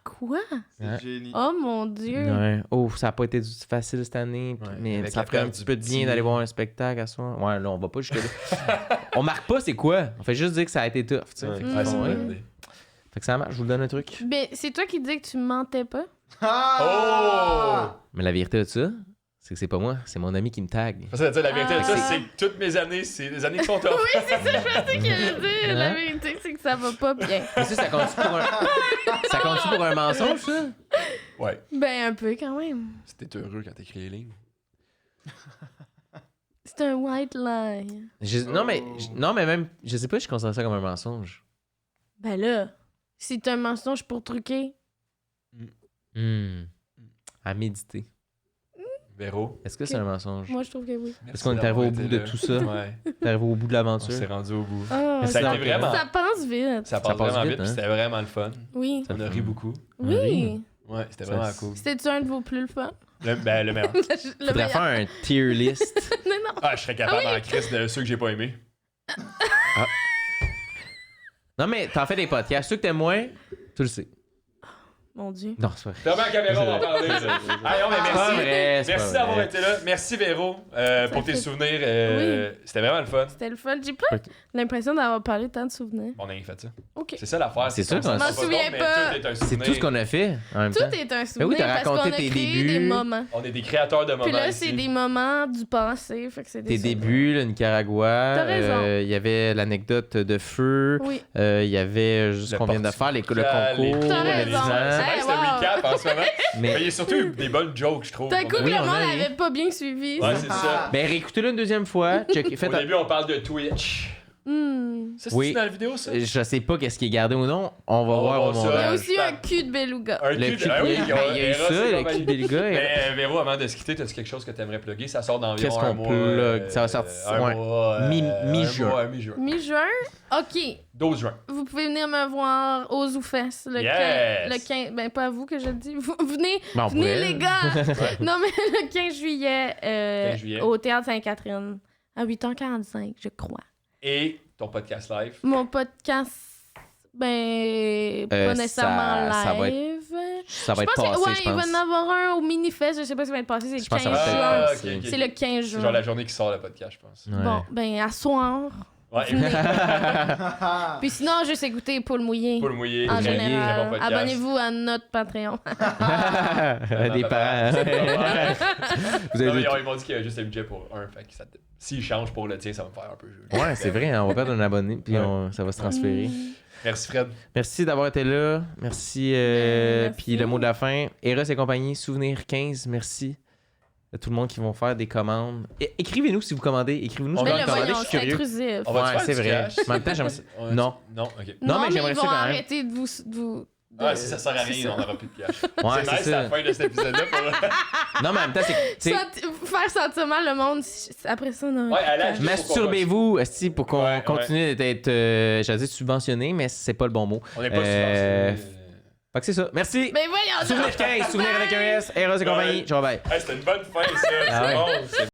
Quoi?
C'est
Ouais.
génie.
Oh mon Dieu.
Ouais. Oh, ça a pas été facile cette année,
Ouais,
mais
avec
ça
la
ferait un
perte
petit
du
peu de bien
petit.
d'aller voir un spectacle à soi. Ouais, là, on va pas jusque là. On marque pas c'est quoi. On fait juste dire que ça a été tough. Tu sais.
Ouais,
Fait,
ouais, c'est une
ouais.
bonne idée.
Fait que ça marche, je vous le donne un truc.
Mais c'est toi qui dis que tu mentais pas?
Oh!
Mais la vérité de ça, c'est que c'est pas moi, c'est mon ami qui me tag.
Parce que, tu sais, la vérité de ça,
Ah.
c'est que toutes mes années, c'est des années qui sont tough.
Oui, c'est ça, je pensais qu'il allait dire. La
Hein?
vérité, c'est que ça va pas bien.
Mais ça compte pour un. Ça compte pour un mensonge, ça?
Ouais.
Ben, un peu quand même.
C'était heureux quand t'écris les lignes.
C'est un white lie.
Non, mais même, je sais pas, je considère ça comme un mensonge.
Ben là, c'est un mensonge pour truquer.
À méditer.
Véro.
Est-ce que c'est un mensonge?
Moi, je trouve que oui.
Merci
qu'on est arrivé
d'avoir
au bout
été
de
là.
tout ça.
Ouais.
T'es arrivé au bout de
On
l'aventure.
s'est rendu au bout.
Ah,
Mais ça a été vraiment.
ça passe vite.
Ça passe
passe
vraiment
vite,
vite,
hein.
puis c'était vraiment le fun.
Oui.
On a ri beaucoup.
Oui.
Ouais, c'était
Ça,
vraiment
c'est-
cool.
C'était-tu un de vos plus le fun?
Le meilleur.
Le
Faudrait
meilleur.
faire un tier list.
Non, non.
Ah, je serais capable
Ah
en crise de ceux que j'ai pas aimés.
Non, mais t'en fais des podcasts. Ceux que t'aimes moins, tu le sais.
Mon Dieu.
Non, c'est pas vrai.
Fermez la caméra, on va en parler. Allez, on
C'est pas
merci.
vrai, c'est
Merci
pas
d'avoir
vrai.
été là. Merci Véro pour tes
fait-
souvenirs.
Oui.
C'était vraiment le fun.
C'était le fun. J'ai pas l'impression d'avoir parlé tant de souvenirs.
On a rien fait ça.
OK.
C'est ça l'affaire.
C'est sûr
comme
qu'on
ça,
s'en
ça
souviens
mais
pas.
tout est un
C'est
souvenir.
tout ce qu'on a fait en même
Tout
temps.
est un
Ben
souvenir
oui, t'as
parce qu'on
raconté
a
tes
créé
débuts.
des moments.
On est des créateurs de moments
Puis là,
ici.
c'est des moments du passé. Fait que c'est des
Tes
souvenirs.
débuts, le Nicaragua.
T'as raison.
Il y avait l'anecdote de feu.
Oui.
Il y avait juste ce
Le
qu'on vient de faire, le
Portugal,
concours.
les-
T'as
les
raison.
gens.
C'est
Hey,
nice le recap en ce moment. Mais
Mais
il y a surtout eu des bonnes jokes, je trouve.
D'un coup,
Oui,
le
on
monde
a ri.
n'avait pas bien suivi.
Ouais, c'est ça.
ben, réécoutez-le une deuxième fois. Faites
Au début, on parle de Twitch. Ça, c'est
Oui.
dans la vidéo, ça?
Je sais pas qu'est-ce qui est gardé ou non. On va
On va
voir au
voir ça.
Il y a
montage.
aussi un cul de beluga.
Un
Le
cul
cul
de... Ah oui,
il y a eu
Eros
ça,
et
le
compagnie.
cul des gars.
Mais Véro, avant de se quitter, as-tu quelque chose que tu aimerais plugger? Ça sort dans
Qu'est-ce
environ
qu'on
un mois.
plug? Ça va sortir,
un
ouais.
mois,
Mi-juin.
un mois, mi-juin.
Mi-juin. OK.
12 juin.
Vous pouvez venir me voir aux Zoufest le
Yes!
15. Le 15. Ben, pas à vous que je le dis. Venez,
Ben, on
venez
pourrait.
les gars. Non, mais le 15 juillet,
15 juillet.
au Théâtre Sainte-Catherine, à 8h45, je crois.
Et ton podcast live.
Mon podcast, ben, pas nécessairement
ça va
live.
Ça va
Je
être
pense
passé,
que,
je
il va
pense.
en avoir un au Minifest. Je sais pas si va être passé. C'est
Je
le
pense que
15
ça va
juin.
peut-être
Ah,
passer.
ok, ok.
C'est le 15
C'est
juin.
genre la journée qui sort le podcast, je pense.
Ouais.
Bon, ben, à soir,
Ouais.
Puis sinon, juste écouter Paul Mouillé.
Pour le mouiller.
En
très
général,
bon podcast.
abonnez-vous à notre Patreon.
Des parents. Vous
Non,
avez
mais ils m'ont dit qu'il y a juste un budget pour un. Fait que s'ils changent pour le tien, ça va me faire un peu.
Ouais, c'est vrai, hein, on va perdre un abonné, puis ça va se transférer.
Merci Fred.
Merci d'avoir été là. Merci.
Merci.
Puis le mot de la fin. Eros et compagnie, Souvenir 15, merci. À tout le monde qui vont faire des commandes. Écrivez-nous si vous commandez. Écrivez-nous si
On
vous
va
Mais
voulez
le
commander,
voyons,
je suis
c'est
curieux.
intrusif.
On va
Ouais,
faire
c'est
du
vrai.
cash?
En même temps, j'aimerais ça.
Ouais,
Non.
Non, ok.
Non, mais j'aimerais
ils
ça
vont
quand même.
arrêter de vous
Ah, si ça sert à
c'est
rien,
ça.
on n'aura plus de cash.
Ouais,
c'est
c'est
nice
ça.
la fin de cet épisode-là pour.
Non, mais en même temps, c'est.
Faire sentir mal le monde, après ça, non.
Ouais, allez, je-
Masturbez-vous, esti, pour qu'on
Ouais,
continue d'être, j'allais dire subventionné, mais c'est pas le bon mot.
On n'est pas subventionné.
Fait que c'est ça. Merci.
Mais voyons donc.
Souvenir 15, souvenir avec un S, Eros et compagnie. Ciao, bye.
Hey, c'était une bonne fin, ça.
Ah
C'est
ouais.
bon. c'est